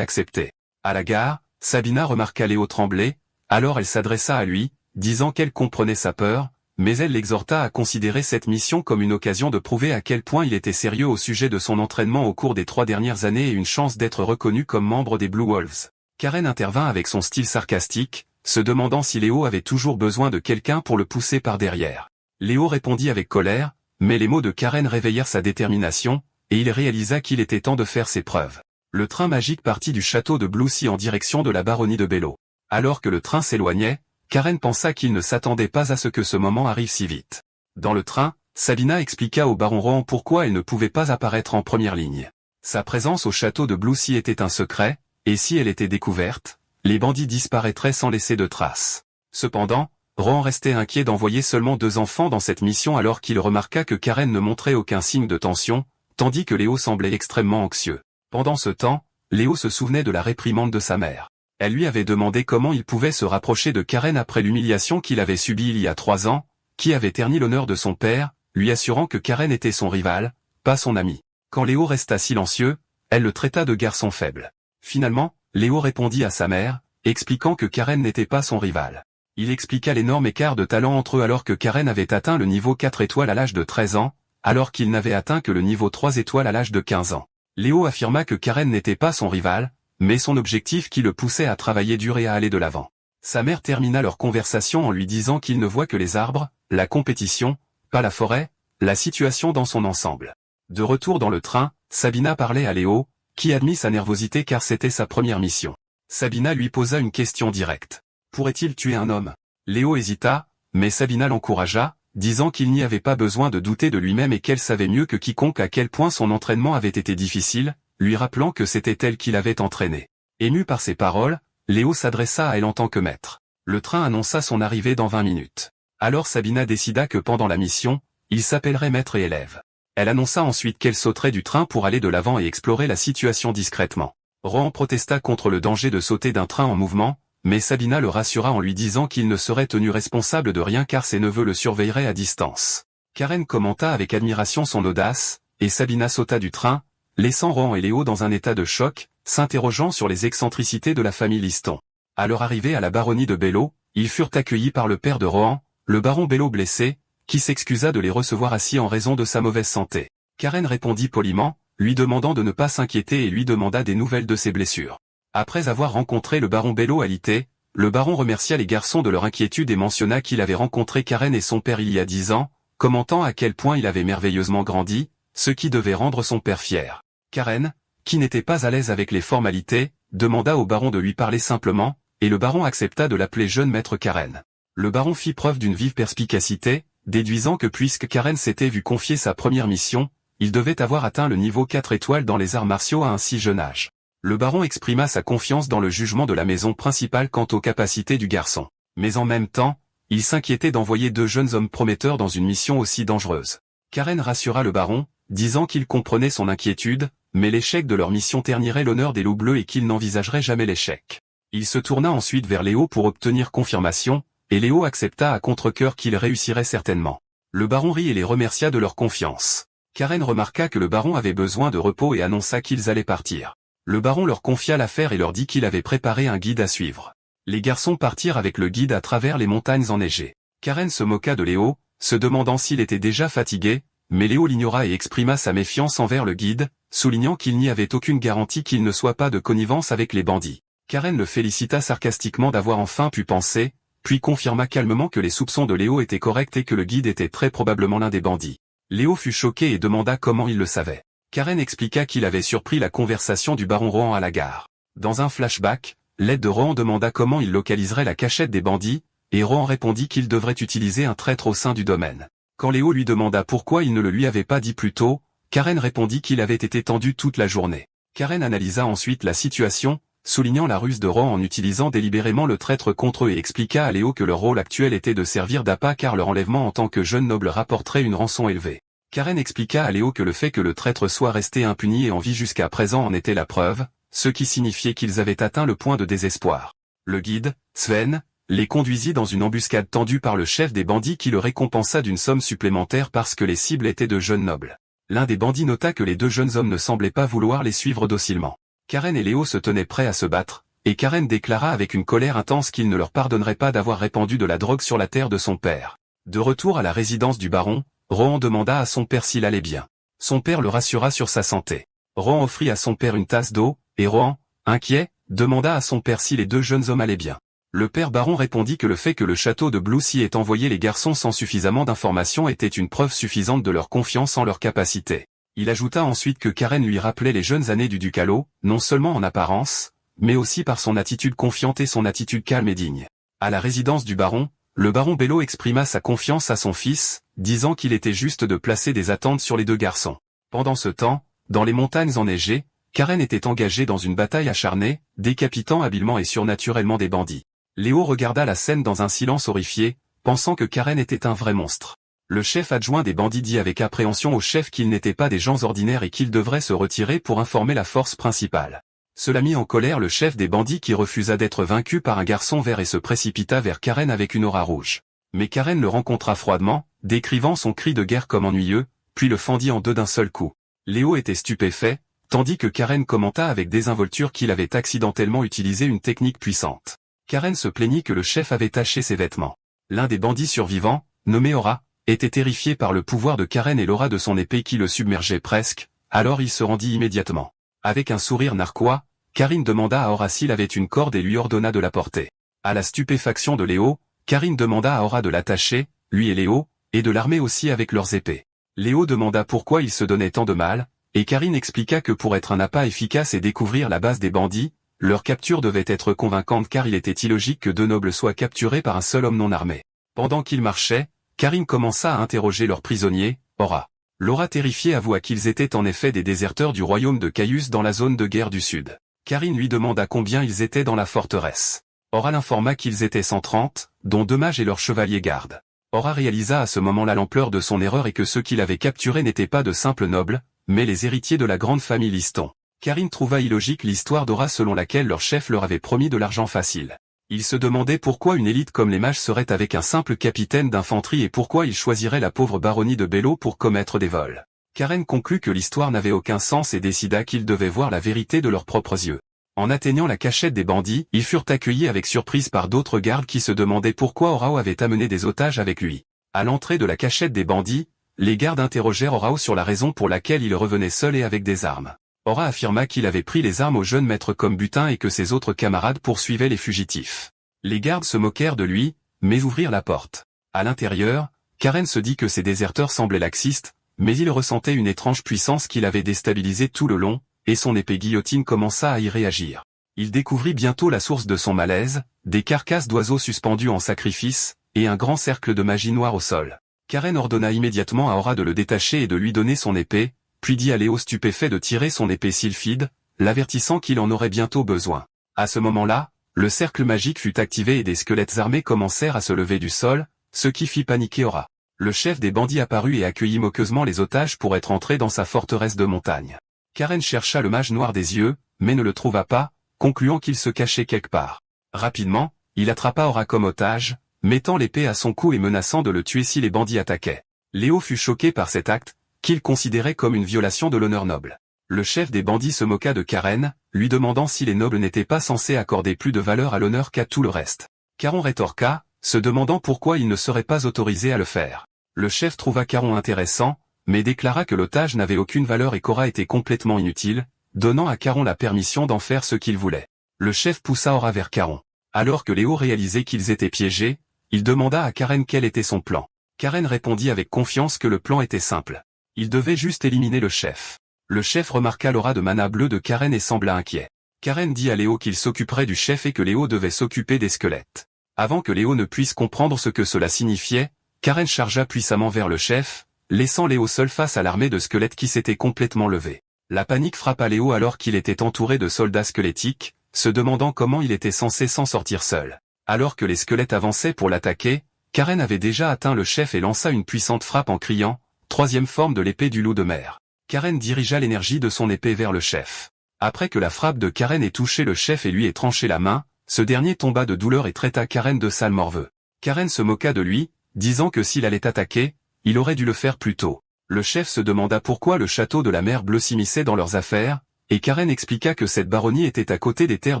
accepter. À la gare, Sabina remarqua Léo trembler, alors elle s'adressa à lui, disant qu'elle comprenait sa peur, mais elle l'exhorta à considérer cette mission comme une occasion de prouver à quel point il était sérieux au sujet de son entraînement au cours des 3 dernières années et une chance d'être reconnu comme membre des Blue Wolves. Karen intervint avec son style sarcastique, se demandant si Léo avait toujours besoin de quelqu'un pour le pousser par derrière. Léo répondit avec colère, mais les mots de Karen réveillèrent sa détermination, et il réalisa qu'il était temps de faire ses preuves. Le train magique partit du château de Blue Sea en direction de la baronnie de Bello. Alors que le train s'éloignait, Karen pensa qu'il ne s'attendait pas à ce que ce moment arrive si vite. Dans le train, Sabina expliqua au baron Rohan pourquoi elle ne pouvait pas apparaître en première ligne. Sa présence au château de Blue Sea était un secret, et si elle était découverte, les bandits disparaîtraient sans laisser de traces. Cependant, Rohan restait inquiet d'envoyer seulement 2 enfants dans cette mission alors qu'il remarqua que Karen ne montrait aucun signe de tension, tandis que Léo semblait extrêmement anxieux. Pendant ce temps, Léo se souvenait de la réprimande de sa mère. Elle lui avait demandé comment il pouvait se rapprocher de Karen après l'humiliation qu'il avait subie il y a 3 ans, qui avait terni l'honneur de son père, lui assurant que Karen était son rival, pas son ami. Quand Léo resta silencieux, elle le traita de garçon faible. Finalement, Léo répondit à sa mère, expliquant que Karen n'était pas son rival. Il expliqua l'énorme écart de talent entre eux alors que Karen avait atteint le niveau 4 étoiles à l'âge de 13 ans, alors qu'il n'avait atteint que le niveau 3 étoiles à l'âge de 15 ans. Léo affirma que Karen n'était pas son rival, mais son objectif qui le poussait à travailler dur et à aller de l'avant. Sa mère termina leur conversation en lui disant qu'il ne voit que les arbres, la compétition, pas la forêt, la situation dans son ensemble. De retour dans le train, Sabina parlait à Léo, qui admit sa nervosité car c'était sa première mission. Sabina lui posa une question directe. Pourrait-il tuer un homme? Léo hésita, mais Sabina l'encouragea, disant qu'il n'y avait pas besoin de douter de lui-même et qu'elle savait mieux que quiconque à quel point son entraînement avait été difficile, lui rappelant que c'était elle qui l'avait entraîné. Ému par ces paroles, Léo s'adressa à elle en tant que maître. Le train annonça son arrivée dans 20 minutes. Alors Sabina décida que pendant la mission, il s'appellerait maître et élève. Elle annonça ensuite qu'elle sauterait du train pour aller de l'avant et explorer la situation discrètement. Rohan protesta contre le danger de sauter d'un train en mouvement, mais Sabina le rassura en lui disant qu'il ne serait tenu responsable de rien car ses neveux le surveilleraient à distance. Karen commenta avec admiration son audace, et Sabina sauta du train, laissant Rohan et Léo dans un état de choc, s'interrogeant sur les excentricités de la famille Liston. À leur arrivée à la baronnie de Bello, ils furent accueillis par le père de Rohan, le baron Bello blessé, qui s'excusa de les recevoir assis en raison de sa mauvaise santé. Karen répondit poliment, lui demandant de ne pas s'inquiéter et lui demanda des nouvelles de ses blessures. Après avoir rencontré le baron Bello à Lité, le baron remercia les garçons de leur inquiétude et mentionna qu'il avait rencontré Karen et son père il y a 10 ans, commentant à quel point il avait merveilleusement grandi, ce qui devait rendre son père fier. Karen, qui n'était pas à l'aise avec les formalités, demanda au baron de lui parler simplement, et le baron accepta de l'appeler jeune maître Karen. Le baron fit preuve d'une vive perspicacité, déduisant que puisque Karen s'était vu confier sa première mission, il devait avoir atteint le niveau 4 étoiles dans les arts martiaux à un si jeune âge. Le baron exprima sa confiance dans le jugement de la maison principale quant aux capacités du garçon. Mais en même temps, Il s'inquiétait d'envoyer 2 jeunes hommes prometteurs dans une mission aussi dangereuse. Karen rassura le baron, disant qu'il comprenait son inquiétude, mais l'échec de leur mission ternirait l'honneur des loups bleus et qu'il n'envisagerait jamais l'échec. Il se tourna ensuite vers Léo pour obtenir confirmation, et Léo accepta à contre-cœur qu'il réussirait certainement. Le baron rit et les remercia de leur confiance. Karen remarqua que le baron avait besoin de repos et annonça qu'ils allaient partir. Le baron leur confia l'affaire et leur dit qu'il avait préparé un guide à suivre. Les garçons partirent avec le guide à travers les montagnes enneigées. Karen se moqua de Léo, se demandant s'il était déjà fatigué, mais Léo l'ignora et exprima sa méfiance envers le guide, soulignant qu'il n'y avait aucune garantie qu'il ne soit pas de connivence avec les bandits. Karen le félicita sarcastiquement d'avoir enfin pu penser, puis confirma calmement que les soupçons de Léo étaient corrects et que le guide était très probablement l'un des bandits. Léo fut choqué et demanda comment il le savait. Karen expliqua qu'il avait surpris la conversation du baron Rohan à la gare. Dans un flashback, l'aide de Rohan demanda comment il localiserait la cachette des bandits, et Rohan répondit qu'il devrait utiliser un traître au sein du domaine. Quand Léo lui demanda pourquoi il ne le lui avait pas dit plus tôt, Karen répondit qu'il avait été tendu toute la journée. Karen analysa ensuite la situation, soulignant la ruse de Rohan en utilisant délibérément le traître contre eux et expliqua à Léo que leur rôle actuel était de servir d'appât car leur enlèvement en tant que jeune noble rapporterait une rançon élevée. Karen expliqua à Léo que le fait que le traître soit resté impuni et en vie jusqu'à présent en était la preuve, ce qui signifiait qu'ils avaient atteint le point de désespoir. Le guide, Sven, les conduisit dans une embuscade tendue par le chef des bandits qui le récompensa d'une somme supplémentaire parce que les cibles étaient de jeunes nobles. L'un des bandits nota que les 2 jeunes hommes ne semblaient pas vouloir les suivre docilement. Karen et Léo se tenaient prêts à se battre, et Karen déclara avec une colère intense qu'il ne leur pardonnerait pas d'avoir répandu de la drogue sur la terre de son père. De retour à la résidence du baron, Rohan demanda à son père s'il allait bien. Son père le rassura sur sa santé. Rohan offrit à son père une tasse d'eau, et Rohan, inquiet, demanda à son père si les 2 jeunes hommes allaient bien. Le père baron répondit que le fait que le château de Blue Sea ait envoyé les garçons sans suffisamment d'informations était une preuve suffisante de leur confiance en leur capacité. Il ajouta ensuite que Karen lui rappelait les jeunes années du Ducalo, non seulement en apparence, mais aussi par son attitude confiante et son attitude calme et digne. À la résidence du baron, le baron Bello exprima sa confiance à son fils, disant qu'il était juste de placer des attentes sur les 2 garçons. Pendant ce temps, dans les montagnes enneigées, Karen était engagée dans une bataille acharnée, décapitant habilement et surnaturellement des bandits. Léo regarda la scène dans un silence horrifié, pensant que Karen était un vrai monstre. Le chef adjoint des bandits dit avec appréhension au chef qu'ils n'étaient pas des gens ordinaires et qu'ils devraient se retirer pour informer la force principale. Cela mit en colère le chef des bandits qui refusa d'être vaincu par un garçon vert et se précipita vers Karen avec une aura rouge. Mais Karen le rencontra froidement, décrivant son cri de guerre comme ennuyeux, puis le fendit en 2 d'un seul coup. Léo était stupéfait, tandis que Karen commenta avec désinvolture qu'il avait accidentellement utilisé une technique puissante. Karen se plaignit que le chef avait taché ses vêtements. L'un des bandits survivants, nommé Aura, était terrifié par le pouvoir de Karen et l'aura de son épée qui le submergeait presque, alors il se rendit immédiatement. Avec un sourire narquois, Karine demanda à Aura s'il avait une corde et lui ordonna de la porter. À la stupéfaction de Léo, Karine demanda à Aura de l'attacher, lui et Léo, et de l'armer aussi avec leurs épées. Léo demanda pourquoi il se donnait tant de mal, et Karine expliqua que pour être un appât efficace et découvrir la base des bandits, leur capture devait être convaincante car il était illogique que 2 nobles soient capturés par un seul homme non armé. Pendant qu'ils marchaient, Karine commença à interroger leurs prisonniers, Aura. Laura terrifiée avoua qu'ils étaient en effet des déserteurs du royaume de Caius dans la zone de guerre du Sud. Karine lui demanda combien ils étaient dans la forteresse. Aura l'informa qu'ils étaient 130, dont 2 mages et leurs chevaliers gardes. Aura réalisa à ce moment-là l'ampleur de son erreur et que ceux qui l'avaient capturé n'étaient pas de simples nobles, mais les héritiers de la grande famille Liston. Karine trouva illogique l'histoire d'Aura selon laquelle leur chef leur avait promis de l'argent facile. Il se demandait pourquoi une élite comme les mages serait avec un simple capitaine d'infanterie et pourquoi il choisirait la pauvre baronnie de Bello pour commettre des vols. Karen conclut que l'histoire n'avait aucun sens et décida qu'ils devaient voir la vérité de leurs propres yeux. En atteignant la cachette des bandits, ils furent accueillis avec surprise par d'autres gardes qui se demandaient pourquoi Orao avait amené des otages avec lui. À l'entrée de la cachette des bandits, les gardes interrogèrent Orao sur la raison pour laquelle il revenait seul et avec des armes. Ora affirma qu'il avait pris les armes au jeune maître comme butin et que ses autres camarades poursuivaient les fugitifs. Les gardes se moquèrent de lui, mais ouvrirent la porte. À l'intérieur, Karen se dit que ces déserteurs semblaient laxistes, mais il ressentait une étrange puissance qui l'avait déstabilisé tout le long, et son épée guillotine commença à y réagir. Il découvrit bientôt la source de son malaise, des carcasses d'oiseaux suspendus en sacrifice, et un grand cercle de magie noire au sol. Karen ordonna immédiatement à Ora de le détacher et de lui donner son épée, puis dit à Léo stupéfait de tirer son épée sylphide, l'avertissant qu'il en aurait bientôt besoin. À ce moment-là, le cercle magique fut activé et des squelettes armés commencèrent à se lever du sol, ce qui fit paniquer Aura. Le chef des bandits apparut et accueillit moqueusement les otages pour être entrés dans sa forteresse de montagne. Karen chercha le mage noir des yeux, mais ne le trouva pas, concluant qu'il se cachait quelque part. Rapidement, il attrapa Aura comme otage, mettant l'épée à son cou et menaçant de le tuer si les bandits attaquaient. Léo fut choqué par cet acte, qu'il considérait comme une violation de l'honneur noble. Le chef des bandits se moqua de Karen, lui demandant si les nobles n'étaient pas censés accorder plus de valeur à l'honneur qu'à tout le reste. Caron rétorqua, se demandant pourquoi il ne serait pas autorisé à le faire. Le chef trouva Caron intéressant, mais déclara que l'otage n'avait aucune valeur et qu'Aura était complètement inutile, donnant à Caron la permission d'en faire ce qu'il voulait. Le chef poussa Aura vers Caron. Alors que Léo réalisait qu'ils étaient piégés, il demanda à Karen quel était son plan. Karen répondit avec confiance que le plan était simple. Il devait juste éliminer le chef. Le chef remarqua l'aura de mana bleue de Karen et sembla inquiet. Karen dit à Léo qu'il s'occuperait du chef et que Léo devait s'occuper des squelettes. Avant que Léo ne puisse comprendre ce que cela signifiait, Karen chargea puissamment vers le chef, laissant Léo seul face à l'armée de squelettes qui s'était complètement levée. La panique frappa Léo alors qu'il était entouré de soldats squelettiques, se demandant comment il était censé s'en sortir seul. Alors que les squelettes avançaient pour l'attaquer, Karen avait déjà atteint le chef et lança une puissante frappe en criant « Troisième forme de l'épée du loup de mer ». Karen dirigea l'énergie de son épée vers le chef. Après que la frappe de Karen ait touché le chef et lui ait tranché la main, ce dernier tomba de douleur et traita Karen de sale morveux. Karen se moqua de lui, disant que s'il allait attaquer, il aurait dû le faire plus tôt. Le chef se demanda pourquoi le château de la mer Bleue s'immisçait dans leurs affaires, et Karen expliqua que cette baronnie était à côté des terres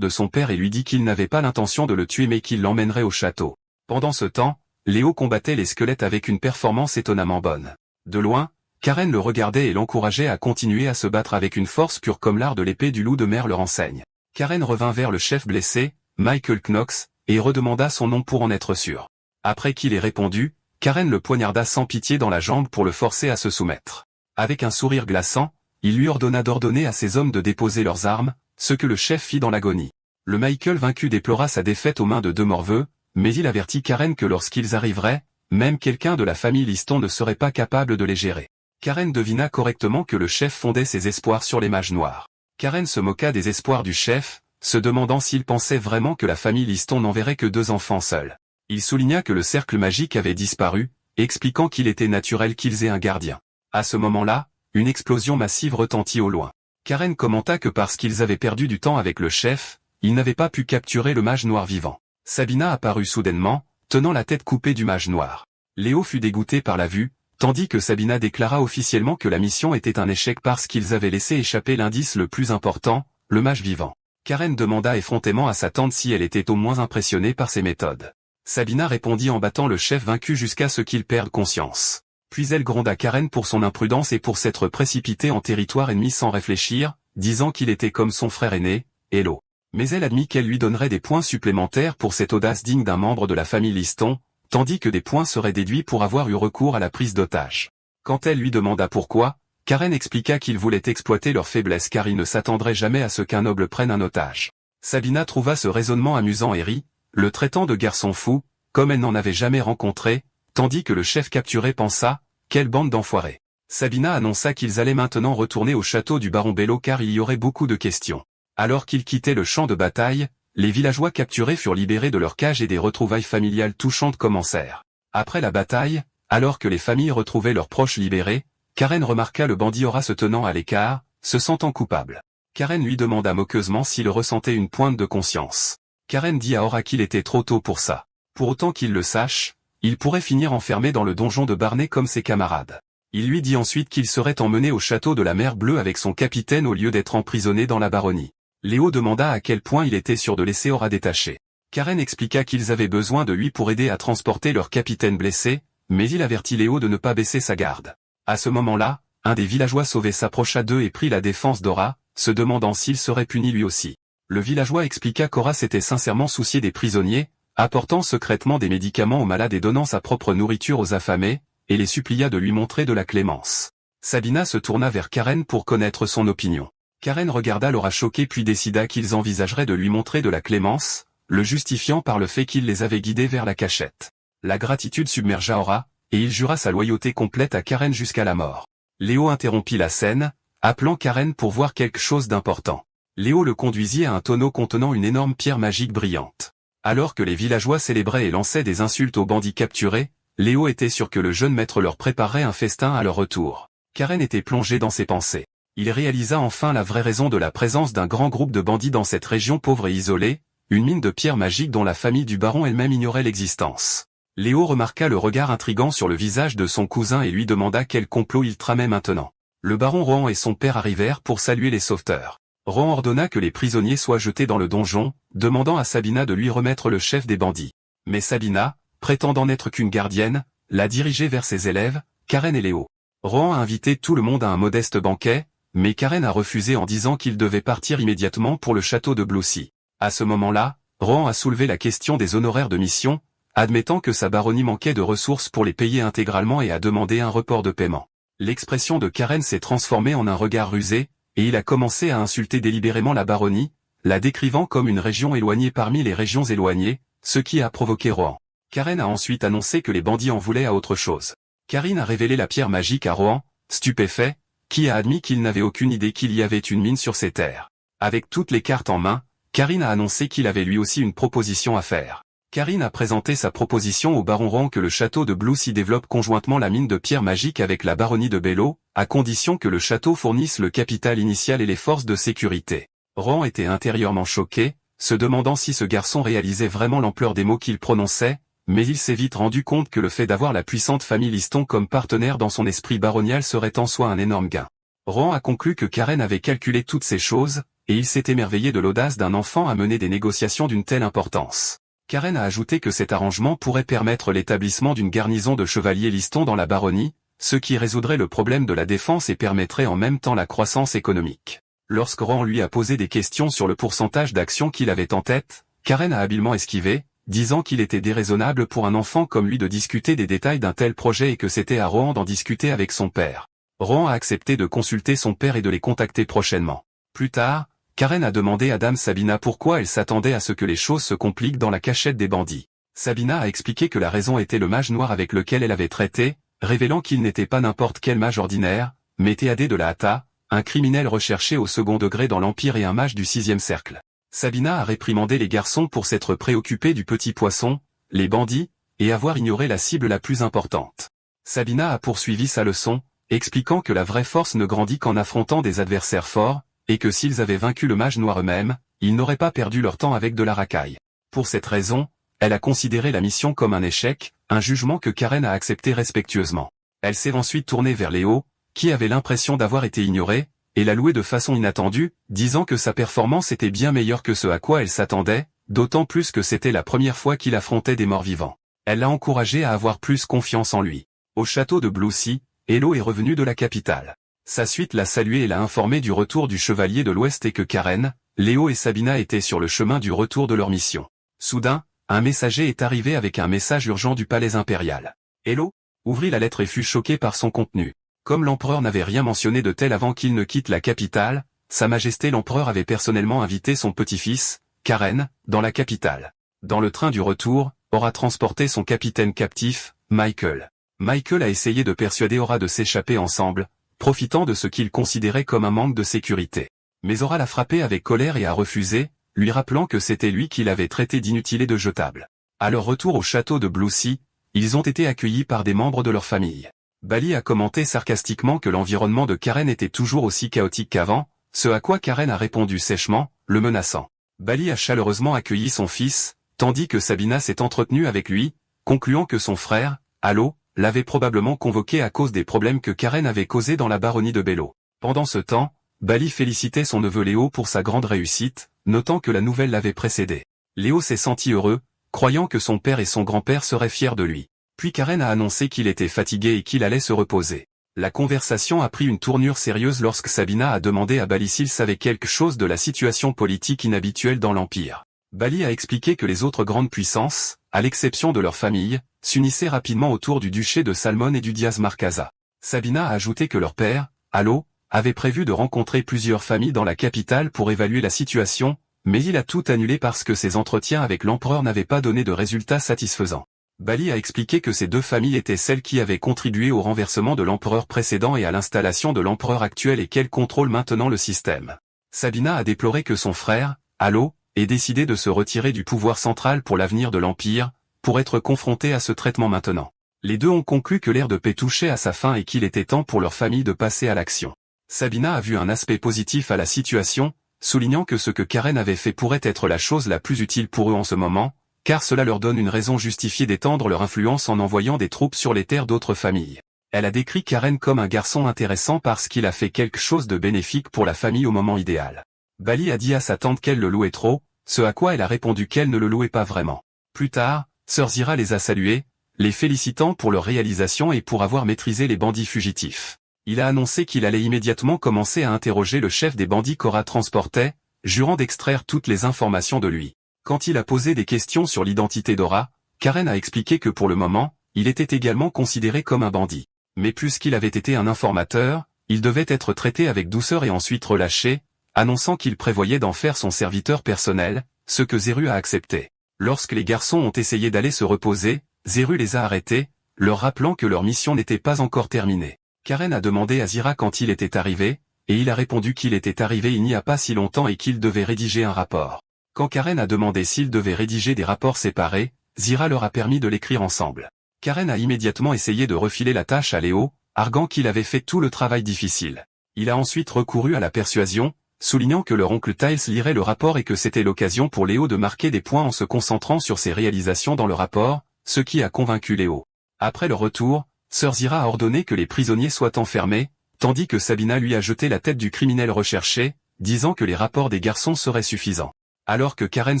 de son père et lui dit qu'il n'avait pas l'intention de le tuer mais qu'il l'emmènerait au château. Pendant ce temps, Léo combattait les squelettes avec une performance étonnamment bonne. De loin, Karen le regardait et l'encourageait à continuer à se battre avec une force pure comme l'art de l'épée du loup de mer le renseigne. Karen revint vers le chef blessé, Michael Knox, et redemanda son nom pour en être sûr. Après qu'il ait répondu, Karen le poignarda sans pitié dans la jambe pour le forcer à se soumettre. Avec un sourire glaçant, il lui ordonna d'ordonner à ses hommes de déposer leurs armes, ce que le chef fit dans l'agonie. Le Michael vaincu déplora sa défaite aux mains de deux morveux, mais il avertit Karen que lorsqu'ils arriveraient, même quelqu'un de la famille Liston ne serait pas capable de les gérer. Karen devina correctement que le chef fondait ses espoirs sur les mages noirs. Karen se moqua des espoirs du chef, se demandant s'il pensait vraiment que la famille Liston n'enverrait que deux enfants seuls. Il souligna que le cercle magique avait disparu, expliquant qu'il était naturel qu'ils aient un gardien. À ce moment-là, une explosion massive retentit au loin. Karen commenta que parce qu'ils avaient perdu du temps avec le chef, ils n'avaient pas pu capturer le mage noir vivant. Sabina apparut soudainement, tenant la tête coupée du mage noir. Léo fut dégoûté par la vue, tandis que Sabina déclara officiellement que la mission était un échec parce qu'ils avaient laissé échapper l'indice le plus important, le mage vivant. Karen demanda effrontément à sa tante si elle était au moins impressionnée par ses méthodes. Sabina répondit en battant le chef vaincu jusqu'à ce qu'il perde conscience. Puis elle gronda Karen pour son imprudence et pour s'être précipitée en territoire ennemi sans réfléchir, disant qu'il était comme son frère aîné, Hello. Mais elle admit qu'elle lui donnerait des points supplémentaires pour cette audace digne d'un membre de la famille Liston, tandis que des points seraient déduits pour avoir eu recours à la prise d'otage. Quand elle lui demanda pourquoi, Karen expliqua qu'il voulait exploiter leur faiblesse car il ne s'attendrait jamais à ce qu'un noble prenne un otage. Sabina trouva ce raisonnement amusant et rit, le traitant de garçon fou, comme elle n'en avait jamais rencontré, tandis que le chef capturé pensa, quelle bande d'enfoirés. Sabina annonça qu'ils allaient maintenant retourner au château du baron Bello car il y aurait beaucoup de questions. Alors qu'ils quittaient le champ de bataille, les villageois capturés furent libérés de leur cage et des retrouvailles familiales touchantes commencèrent. Après la bataille, alors que les familles retrouvaient leurs proches libérés, Karen remarqua le bandit Aura se tenant à l'écart, se sentant coupable. Karen lui demanda moqueusement s'il ressentait une pointe de conscience. Karen dit à Aura qu'il était trop tôt pour ça. Pour autant qu'il le sache, il pourrait finir enfermé dans le donjon de Barney comme ses camarades. Il lui dit ensuite qu'il serait emmené au château de la mer Bleue avec son capitaine au lieu d'être emprisonné dans la baronnie. Léo demanda à quel point il était sûr de laisser Aura détaché. Karen expliqua qu'ils avaient besoin de lui pour aider à transporter leur capitaine blessé, mais il avertit Léo de ne pas baisser sa garde. À ce moment-là, un des villageois sauvés s'approcha d'eux et prit la défense d'Aura, se demandant s'il serait puni lui aussi. Le villageois expliqua qu'Aura s'était sincèrement soucié des prisonniers, apportant secrètement des médicaments aux malades et donnant sa propre nourriture aux affamés, et les supplia de lui montrer de la clémence. Sabina se tourna vers Karen pour connaître son opinion. Karen regarda Laura choquée puis décida qu'ils envisageraient de lui montrer de la clémence, le justifiant par le fait qu'il les avait guidés vers la cachette. La gratitude submergea Aura, et il jura sa loyauté complète à Karen jusqu'à la mort. Léo interrompit la scène, appelant Karen pour voir quelque chose d'important. Léo le conduisit à un tonneau contenant une énorme pierre magique brillante. Alors que les villageois célébraient et lançaient des insultes aux bandits capturés, Léo était sûr que le jeune maître leur préparait un festin à leur retour. Karen était plongé dans ses pensées. Il réalisa enfin la vraie raison de la présence d'un grand groupe de bandits dans cette région pauvre et isolée, une mine de pierre magique dont la famille du baron elle-même ignorait l'existence. Léo remarqua le regard intrigant sur le visage de son cousin et lui demanda quel complot il tramait maintenant. Le baron Rohan et son père arrivèrent pour saluer les sauveteurs. Rohan ordonna que les prisonniers soient jetés dans le donjon, demandant à Sabina de lui remettre le chef des bandits. Mais Sabina, prétendant n'être qu'une gardienne, la dirigeait vers ses élèves, Karen et Léo. Rohan a invité tout le monde à un modeste banquet, mais Karen a refusé en disant qu'il devait partir immédiatement pour le château de Bloussy. À ce moment-là, Rohan a soulevé la question des honoraires de mission, admettant que sa baronnie manquait de ressources pour les payer intégralement et a demandé un report de paiement. L'expression de Karen s'est transformée en un regard rusé, et il a commencé à insulter délibérément la baronnie, la décrivant comme une région éloignée parmi les régions éloignées, ce qui a provoqué Rohan. Karen a ensuite annoncé que les bandits en voulaient à autre chose. Karine a révélé la pierre magique à Rohan, stupéfait, qui a admis qu'il n'avait aucune idée qu'il y avait une mine sur ces terres. Avec toutes les cartes en main, Karine a annoncé qu'il avait lui aussi une proposition à faire. Karine a présenté sa proposition au baron Rohan que le château de Bloussy développe conjointement la mine de pierre magique avec la baronnie de Bello, à condition que le château fournisse le capital initial et les forces de sécurité. Rohan était intérieurement choqué, se demandant si ce garçon réalisait vraiment l'ampleur des mots qu'il prononçait, mais il s'est vite rendu compte que le fait d'avoir la puissante famille Liston comme partenaire dans son esprit baronial serait en soi un énorme gain. Rohan a conclu que Karen avait calculé toutes ces choses, et il s'est émerveillé de l'audace d'un enfant à mener des négociations d'une telle importance. Karen a ajouté que cet arrangement pourrait permettre l'établissement d'une garnison de chevaliers Liston dans la baronnie, ce qui résoudrait le problème de la défense et permettrait en même temps la croissance économique. Lorsque Rohan lui a posé des questions sur le pourcentage d'actions qu'il avait en tête, Karen a habilement esquivé, disant qu'il était déraisonnable pour un enfant comme lui de discuter des détails d'un tel projet et que c'était à Rohan d'en discuter avec son père. Rohan a accepté de consulter son père et de les contacter prochainement. Plus tard, Karen a demandé à Dame Sabina pourquoi elle s'attendait à ce que les choses se compliquent dans la cachette des bandits. Sabina a expliqué que la raison était le mage noir avec lequel elle avait traité, révélant qu'il n'était pas n'importe quel mage ordinaire, mais Théadé de la Hata, un criminel recherché au second degré dans l'Empire et un mage du 6e cercle. Sabina a réprimandé les garçons pour s'être préoccupés du petit poisson, les bandits, et avoir ignoré la cible la plus importante. Sabina a poursuivi sa leçon, expliquant que la vraie force ne grandit qu'en affrontant des adversaires forts, et que s'ils avaient vaincu le mage noir eux-mêmes, ils n'auraient pas perdu leur temps avec de la racaille. Pour cette raison, elle a considéré la mission comme un échec, un jugement que Karen a accepté respectueusement. Elle s'est ensuite tournée vers Léo, qui avait l'impression d'avoir été ignoré, et l'a loué de façon inattendue, disant que sa performance était bien meilleure que ce à quoi elle s'attendait, d'autant plus que c'était la première fois qu'il affrontait des morts vivants. Elle l'a encouragé à avoir plus confiance en lui. Au château de Bloussy, Elo est revenu de la capitale. Sa suite l'a salué et l'a informé du retour du chevalier de l'Ouest et que Karen, Léo et Sabina étaient sur le chemin du retour de leur mission. Soudain, un messager est arrivé avec un message urgent du palais impérial. Elo ouvrit la lettre et fut choqué par son contenu. Comme l'empereur n'avait rien mentionné de tel avant qu'il ne quitte la capitale, Sa Majesté l'empereur avait personnellement invité son petit-fils, Karen, dans la capitale. Dans le train du retour, Aura transporté son capitaine captif, Michael. Michael a essayé de persuader Aura de s'échapper ensemble, profitant de ce qu'il considérait comme un manque de sécurité. Mais Aura l'a frappé avec colère et a refusé, lui rappelant que c'était lui qui l'avait traité d'inutile et de jetable. À leur retour au château de Bloussy, ils ont été accueillis par des membres de leur famille. Bali a commenté sarcastiquement que l'environnement de Karen était toujours aussi chaotique qu'avant, ce à quoi Karen a répondu sèchement, le menaçant. Bali a chaleureusement accueilli son fils, tandis que Sabina s'est entretenue avec lui, concluant que son frère, Allo, l'avait probablement convoqué à cause des problèmes que Karen avait causés dans la baronnie de Bello. Pendant ce temps, Bali félicitait son neveu Léo pour sa grande réussite, notant que la nouvelle l'avait précédé. Léo s'est senti heureux, croyant que son père et son grand-père seraient fiers de lui. Puis Karen a annoncé qu'il était fatigué et qu'il allait se reposer. La conversation a pris une tournure sérieuse lorsque Sabina a demandé à Bali s'il savait quelque chose de la situation politique inhabituelle dans l'Empire. Bali a expliqué que les autres grandes puissances, à l'exception de leur famille, s'unissaient rapidement autour du duché de Salmon et du Diaz Marcaza. Sabina a ajouté que leur père, Allo, avait prévu de rencontrer plusieurs familles dans la capitale pour évaluer la situation, mais il a tout annulé parce que ses entretiens avec l'empereur n'avaient pas donné de résultats satisfaisants. Bali a expliqué que ces deux familles étaient celles qui avaient contribué au renversement de l'empereur précédent et à l'installation de l'empereur actuel et qu'elles contrôlent maintenant le système. Sabina a déploré que son frère, Allo, ait décidé de se retirer du pouvoir central pour l'avenir de l'Empire, pour être confronté à ce traitement maintenant. Les deux ont conclu que l'ère de paix touchait à sa fin et qu'il était temps pour leur famille de passer à l'action. Sabina a vu un aspect positif à la situation, soulignant que ce que Karen avait fait pourrait être la chose la plus utile pour eux en ce moment, car cela leur donne une raison justifiée d'étendre leur influence en envoyant des troupes sur les terres d'autres familles. Elle a décrit Karen comme un garçon intéressant parce qu'il a fait quelque chose de bénéfique pour la famille au moment idéal. Bali a dit à sa tante qu'elle le louait trop, ce à quoi elle a répondu qu'elle ne le louait pas vraiment. Plus tard, Sœur Zira les a salués, les félicitant pour leur réalisation et pour avoir maîtrisé les bandits fugitifs. Il a annoncé qu'il allait immédiatement commencer à interroger le chef des bandits qu'Ora transportait, jurant d'extraire toutes les informations de lui. Quand il a posé des questions sur l'identité d'Ora, Karen a expliqué que pour le moment, il était également considéré comme un bandit. Mais puisqu'il avait été un informateur, il devait être traité avec douceur et ensuite relâché, annonçant qu'il prévoyait d'en faire son serviteur personnel, ce que Zéru a accepté. Lorsque les garçons ont essayé d'aller se reposer, Zéru les a arrêtés, leur rappelant que leur mission n'était pas encore terminée. Karen a demandé à Zira quand il était arrivé, et il a répondu qu'il était arrivé il n'y a pas si longtemps et qu'il devait rédiger un rapport. Quand Karen a demandé s'ils devaient rédiger des rapports séparés, Zira leur a permis de l'écrire ensemble. Karen a immédiatement essayé de refiler la tâche à Léo, arguant qu'il avait fait tout le travail difficile. Il a ensuite recouru à la persuasion, soulignant que leur oncle Tiles lirait le rapport et que c'était l'occasion pour Léo de marquer des points en se concentrant sur ses réalisations dans le rapport, ce qui a convaincu Léo. Après leur retour, Sœur Zira a ordonné que les prisonniers soient enfermés, tandis que Sabina lui a jeté la tête du criminel recherché, disant que les rapports des garçons seraient suffisants. Alors que Karen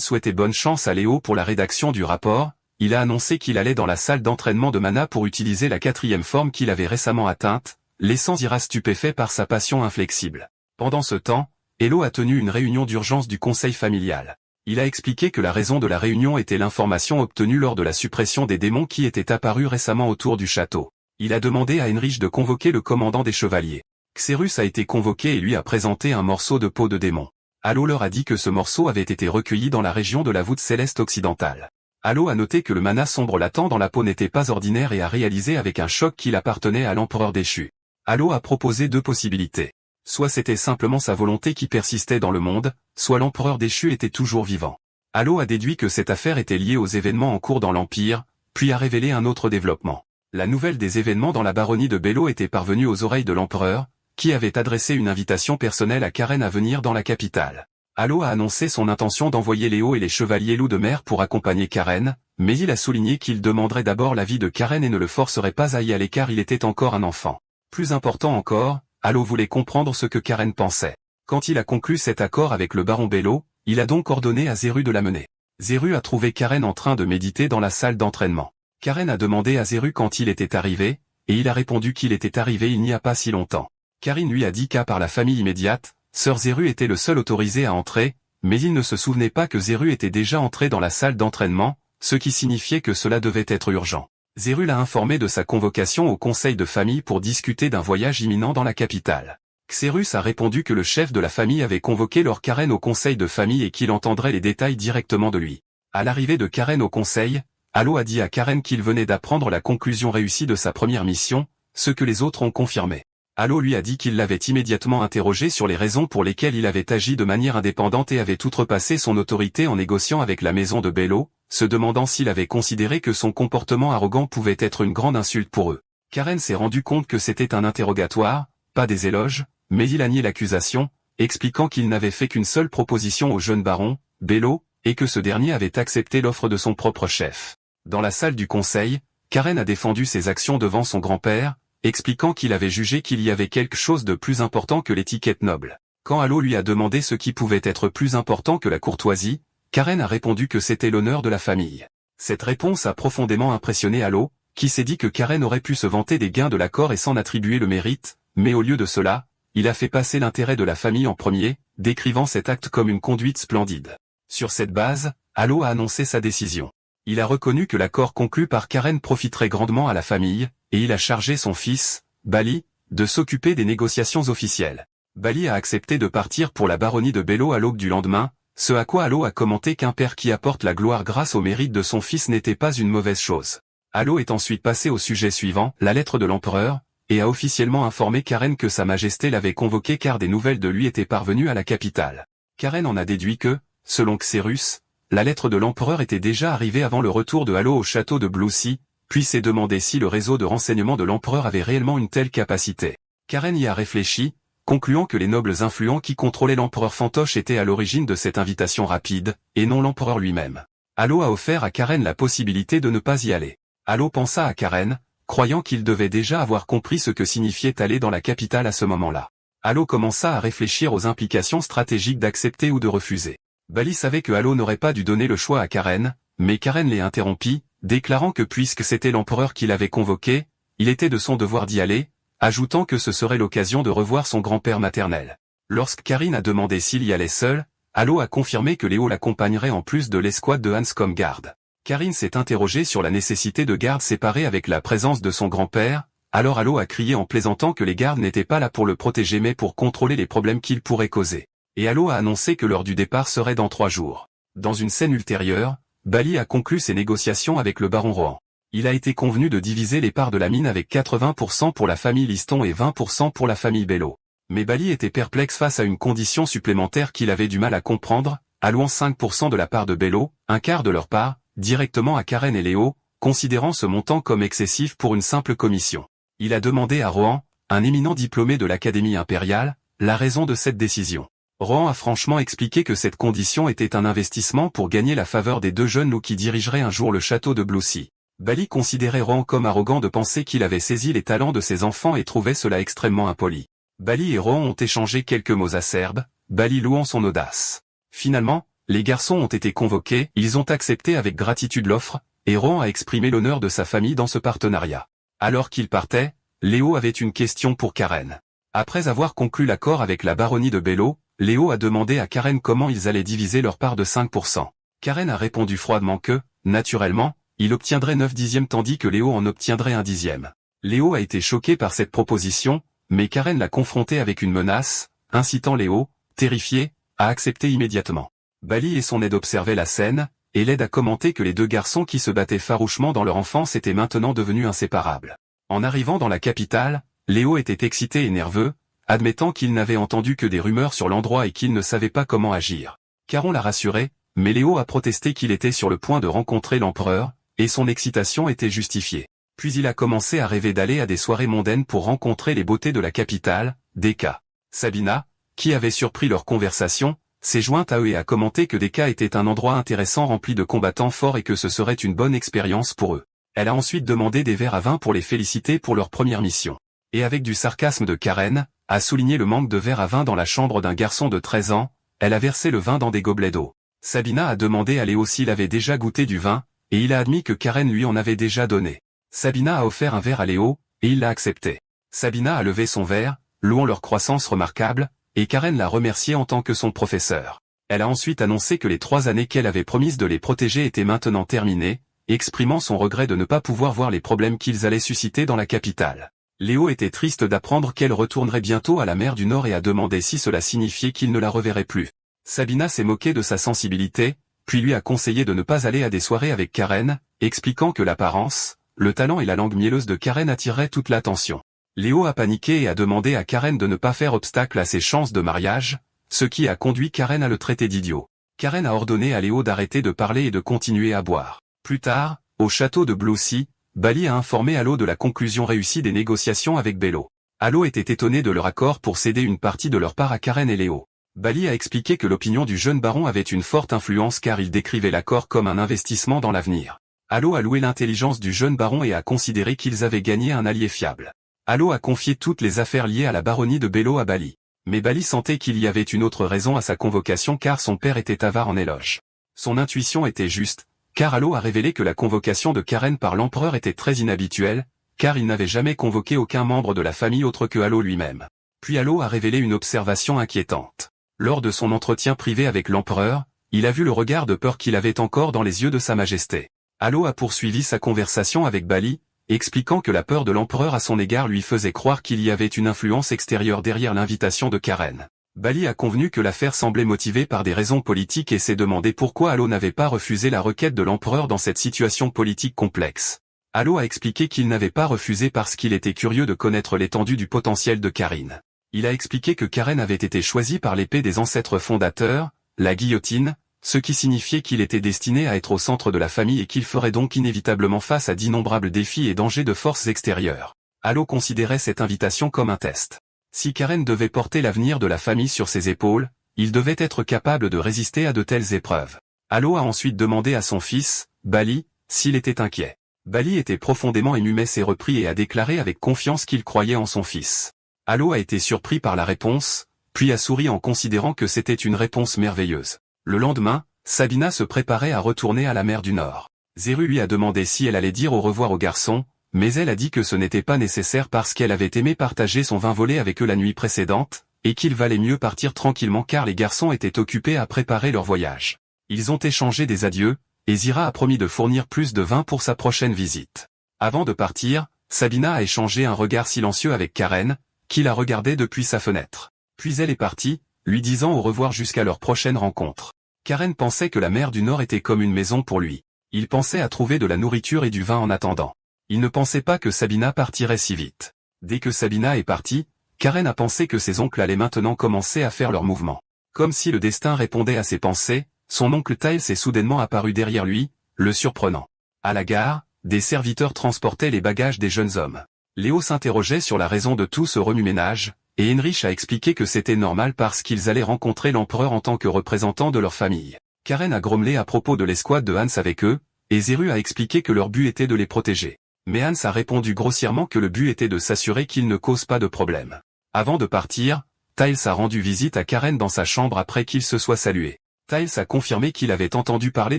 souhaitait bonne chance à Léo pour la rédaction du rapport, il a annoncé qu'il allait dans la salle d'entraînement de Mana pour utiliser la 4e forme qu'il avait récemment atteinte, laissant Zira stupéfait par sa passion inflexible. Pendant ce temps, Elo a tenu une réunion d'urgence du conseil familial. Il a expliqué que la raison de la réunion était l'information obtenue lors de la suppression des démons qui étaient apparus récemment autour du château. Il a demandé à Heinrich de convoquer le commandant des chevaliers. Xerus a été convoqué et lui a présenté un morceau de peau de démon. Allo leur a dit que ce morceau avait été recueilli dans la région de la voûte céleste occidentale. Allo a noté que le mana sombre latent dans la peau n'était pas ordinaire et a réalisé avec un choc qu'il appartenait à l'empereur déchu. Allo a proposé 2 possibilités. Soit c'était simplement sa volonté qui persistait dans le monde, soit l'empereur déchu était toujours vivant. Allo a déduit que cette affaire était liée aux événements en cours dans l'Empire, puis a révélé un autre développement. La nouvelle des événements dans la baronnie de Bello était parvenue aux oreilles de l'empereur, qui avait adressé une invitation personnelle à Karen à venir dans la capitale. Allo a annoncé son intention d'envoyer Léo et les chevaliers loups de mer pour accompagner Karen, mais il a souligné qu'il demanderait d'abord l'avis de Karen et ne le forcerait pas à y aller car il était encore un enfant. Plus important encore, Allo voulait comprendre ce que Karen pensait. Quand il a conclu cet accord avec le baron Bello, il a donc ordonné à Zéru de l'amener. Zéru a trouvé Karen en train de méditer dans la salle d'entraînement. Karen a demandé à Zéru quand il était arrivé, et il a répondu qu'il était arrivé il n'y a pas si longtemps. Karine lui a dit qu'à part la famille immédiate, Sœur Zéru était le seul autorisé à entrer, mais il ne se souvenait pas que Zéru était déjà entré dans la salle d'entraînement, ce qui signifiait que cela devait être urgent. Zéru l'a informé de sa convocation au conseil de famille pour discuter d'un voyage imminent dans la capitale. Xerus a répondu que le chef de la famille avait convoqué leur Karen au conseil de famille et qu'il entendrait les détails directement de lui. À l'arrivée de Karen au conseil, Allo a dit à Karen qu'il venait d'apprendre la conclusion réussie de sa première mission, ce que les autres ont confirmé. Allo lui a dit qu'il l'avait immédiatement interrogé sur les raisons pour lesquelles il avait agi de manière indépendante et avait outrepassé son autorité en négociant avec la maison de Bello, se demandant s'il avait considéré que son comportement arrogant pouvait être une grande insulte pour eux. Karen s'est rendu compte que c'était un interrogatoire, pas des éloges, mais il a nié l'accusation, expliquant qu'il n'avait fait qu'une seule proposition au jeune baron, Bello, et que ce dernier avait accepté l'offre de son propre chef. Dans la salle du conseil, Karen a défendu ses actions devant son grand-père, expliquant qu'il avait jugé qu'il y avait quelque chose de plus important que l'étiquette noble. Quand Allo lui a demandé ce qui pouvait être plus important que la courtoisie, Karen a répondu que c'était l'honneur de la famille. Cette réponse a profondément impressionné Allo, qui s'est dit que Karen aurait pu se vanter des gains de l'accord et s'en attribuer le mérite, mais au lieu de cela, il a fait passer l'intérêt de la famille en premier, décrivant cet acte comme une conduite splendide. Sur cette base, Allo a annoncé sa décision. Il a reconnu que l'accord conclu par Karen profiterait grandement à la famille, et il a chargé son fils, Bali, de s'occuper des négociations officielles. Bali a accepté de partir pour la baronnie de Bello à l'aube du lendemain, ce à quoi Allo a commenté qu'un père qui apporte la gloire grâce au mérite de son fils n'était pas une mauvaise chose. Allo est ensuite passé au sujet suivant, la lettre de l'empereur, et a officiellement informé Karen que Sa Majesté l'avait convoqué car des nouvelles de lui étaient parvenues à la capitale. Karen en a déduit que, selon Xerus, la lettre de l'empereur était déjà arrivée avant le retour de Halo au château de Blue Sea, puis s'est demandé si le réseau de renseignement de l'empereur avait réellement une telle capacité. Karen y a réfléchi, concluant que les nobles influents qui contrôlaient l'empereur fantoche étaient à l'origine de cette invitation rapide, et non l'empereur lui-même. Halo a offert à Karen la possibilité de ne pas y aller. Halo pensa à Karen, croyant qu'il devait déjà avoir compris ce que signifiait aller dans la capitale à ce moment-là. Halo commença à réfléchir aux implications stratégiques d'accepter ou de refuser. Bali savait que Halo n'aurait pas dû donner le choix à Karen, mais Karen les interrompit, déclarant que puisque c'était l'empereur qui l'avait convoqué, il était de son devoir d'y aller, ajoutant que ce serait l'occasion de revoir son grand-père maternel. Lorsque Karine a demandé s'il y allait seul, Halo a confirmé que Léo l'accompagnerait en plus de l'escouade de Hans comme garde. Karine s'est interrogée sur la nécessité de gardes séparés avec la présence de son grand-père, alors Halo a crié en plaisantant que les gardes n'étaient pas là pour le protéger mais pour contrôler les problèmes qu'il pourrait causer. Et Halo a annoncé que l'heure du départ serait dans 3 jours. Dans une scène ultérieure, Bali a conclu ses négociations avec le baron Rohan. Il a été convenu de diviser les parts de la mine avec 80% pour la famille Liston et 20% pour la famille Bello. Mais Bali était perplexe face à une condition supplémentaire qu'il avait du mal à comprendre, allouant 5% de la part de Bello, un quart de leur part, directement à Karen et Léo, considérant ce montant comme excessif pour une simple commission. Il a demandé à Rohan, un éminent diplômé de l'Académie impériale, la raison de cette décision. Rohan a franchement expliqué que cette condition était un investissement pour gagner la faveur des 2 jeunes loups qui dirigeraient un jour le château de Blue Sea. Bali considérait Rohan comme arrogant de penser qu'il avait saisi les talents de ses enfants et trouvait cela extrêmement impoli. Bali et Rohan ont échangé quelques mots acerbes, Bali louant son audace. Finalement, les garçons ont été convoqués, ils ont accepté avec gratitude l'offre, et Rohan a exprimé l'honneur de sa famille dans ce partenariat. Alors qu'il partait, Léo avait une question pour Karen. Après avoir conclu l'accord avec la baronnie de Bello, Léo a demandé à Karen comment ils allaient diviser leur part de 5%. Karen a répondu froidement que, naturellement, il obtiendrait 9/10 tandis que Léo en obtiendrait 1/10. Léo a été choqué par cette proposition, mais Karen l'a confronté avec une menace, incitant Léo, terrifié, à accepter immédiatement. Bali et son aide observaient la scène, et l'aide a commenté que les 2 garçons qui se battaient farouchement dans leur enfance étaient maintenant devenus inséparables. En arrivant dans la capitale, Léo était excité et nerveux, admettant qu'il n'avait entendu que des rumeurs sur l'endroit et qu'il ne savait pas comment agir. Caron l'a rassuré, mais Léo a protesté qu'il était sur le point de rencontrer l'empereur, et son excitation était justifiée. Puis il a commencé à rêver d'aller à des soirées mondaines pour rencontrer les beautés de la capitale, Deka. Sabina, qui avait surpris leur conversation, s'est jointe à eux et a commenté que Deka était un endroit intéressant rempli de combattants forts et que ce serait une bonne expérience pour eux. Elle a ensuite demandé des verres à vin pour les féliciter pour leur première mission. Et avec du sarcasme de Karen, a souligné le manque de verre à vin dans la chambre d'un garçon de 13 ans, elle a versé le vin dans des gobelets d'eau. Sabina a demandé à Léo s'il avait déjà goûté du vin, et il a admis que Karen lui en avait déjà donné. Sabina a offert un verre à Léo, et il l'a accepté. Sabina a levé son verre, louant leur croissance remarquable, et Karen l'a remercié en tant que son professeur. Elle a ensuite annoncé que les 3 années qu'elle avait promises de les protéger étaient maintenant terminées, exprimant son regret de ne pas pouvoir voir les problèmes qu'ils allaient susciter dans la capitale. Léo était triste d'apprendre qu'elle retournerait bientôt à la mer du Nord et a demandé si cela signifiait qu'il ne la reverrait plus. Sabina s'est moquée de sa sensibilité, puis lui a conseillé de ne pas aller à des soirées avec Karen, expliquant que l'apparence, le talent et la langue mielleuse de Karen attireraient toute l'attention. Léo a paniqué et a demandé à Karen de ne pas faire obstacle à ses chances de mariage, ce qui a conduit Karen à le traiter d'idiot. Karen a ordonné à Léo d'arrêter de parler et de continuer à boire. Plus tard, au château de Blue Sea, Bali a informé Halo de la conclusion réussie des négociations avec Bello. Halo était étonné de leur accord pour céder une partie de leur part à Karen et Léo. Bali a expliqué que l'opinion du jeune baron avait une forte influence car il décrivait l'accord comme un investissement dans l'avenir. Halo a loué l'intelligence du jeune baron et a considéré qu'ils avaient gagné un allié fiable. Halo a confié toutes les affaires liées à la baronnie de Bello à Bali. Mais Bali sentait qu'il y avait une autre raison à sa convocation car son père était avare en éloges. Son intuition était juste, car Halo a révélé que la convocation de Karen par l'empereur était très inhabituelle, car il n'avait jamais convoqué aucun membre de la famille autre que Halo lui-même. Puis Halo a révélé une observation inquiétante. Lors de son entretien privé avec l'empereur, il a vu le regard de peur qu'il avait encore dans les yeux de Sa Majesté. Halo a poursuivi sa conversation avec Bali, expliquant que la peur de l'empereur à son égard lui faisait croire qu'il y avait une influence extérieure derrière l'invitation de Karen. Bali a convenu que l'affaire semblait motivée par des raisons politiques et s'est demandé pourquoi Halo n'avait pas refusé la requête de l'empereur dans cette situation politique complexe. Halo a expliqué qu'il n'avait pas refusé parce qu'il était curieux de connaître l'étendue du potentiel de Karine. Il a expliqué que Karen avait été choisi par l'épée des ancêtres fondateurs, la guillotine, ce qui signifiait qu'il était destiné à être au centre de la famille et qu'il ferait donc inévitablement face à d'innombrables défis et dangers de forces extérieures. Halo considérait cette invitation comme un test. Si Karen devait porter l'avenir de la famille sur ses épaules, il devait être capable de résister à de telles épreuves. Halo a ensuite demandé à son fils, Bali, s'il était inquiet. Bali était profondément ému mais s'est repris et a déclaré avec confiance qu'il croyait en son fils. Halo a été surpris par la réponse, puis a souri en considérant que c'était une réponse merveilleuse. Le lendemain, Sabina se préparait à retourner à la mer du Nord. Zéru lui a demandé si elle allait dire au revoir aux garçons, mais elle a dit que ce n'était pas nécessaire parce qu'elle avait aimé partager son vin volé avec eux la nuit précédente, et qu'il valait mieux partir tranquillement car les garçons étaient occupés à préparer leur voyage. Ils ont échangé des adieux, et Zira a promis de fournir plus de vin pour sa prochaine visite. Avant de partir, Sabina a échangé un regard silencieux avec Karen, qui la regardait depuis sa fenêtre. Puis elle est partie, lui disant au revoir jusqu'à leur prochaine rencontre. Karen pensait que la mer du Nord était comme une maison pour lui. Il pensait à trouver de la nourriture et du vin en attendant. Il ne pensait pas que Sabina partirait si vite. Dès que Sabina est partie, Karen a pensé que ses oncles allaient maintenant commencer à faire leurs mouvements. Comme si le destin répondait à ses pensées, son oncle Tyles est soudainement apparu derrière lui, le surprenant. À la gare, des serviteurs transportaient les bagages des jeunes hommes. Léo s'interrogeait sur la raison de tout ce remue-ménage, et Heinrich a expliqué que c'était normal parce qu'ils allaient rencontrer l'empereur en tant que représentant de leur famille. Karen a grommelé à propos de l'escouade de Hans avec eux, et Zéru a expliqué que leur but était de les protéger. Mais Hans a répondu grossièrement que le but était de s'assurer qu'ils ne causent pas de problème. Avant de partir, Tyles a rendu visite à Karen dans sa chambre après qu'ils se soient salués. Tyles a confirmé qu'il avait entendu parler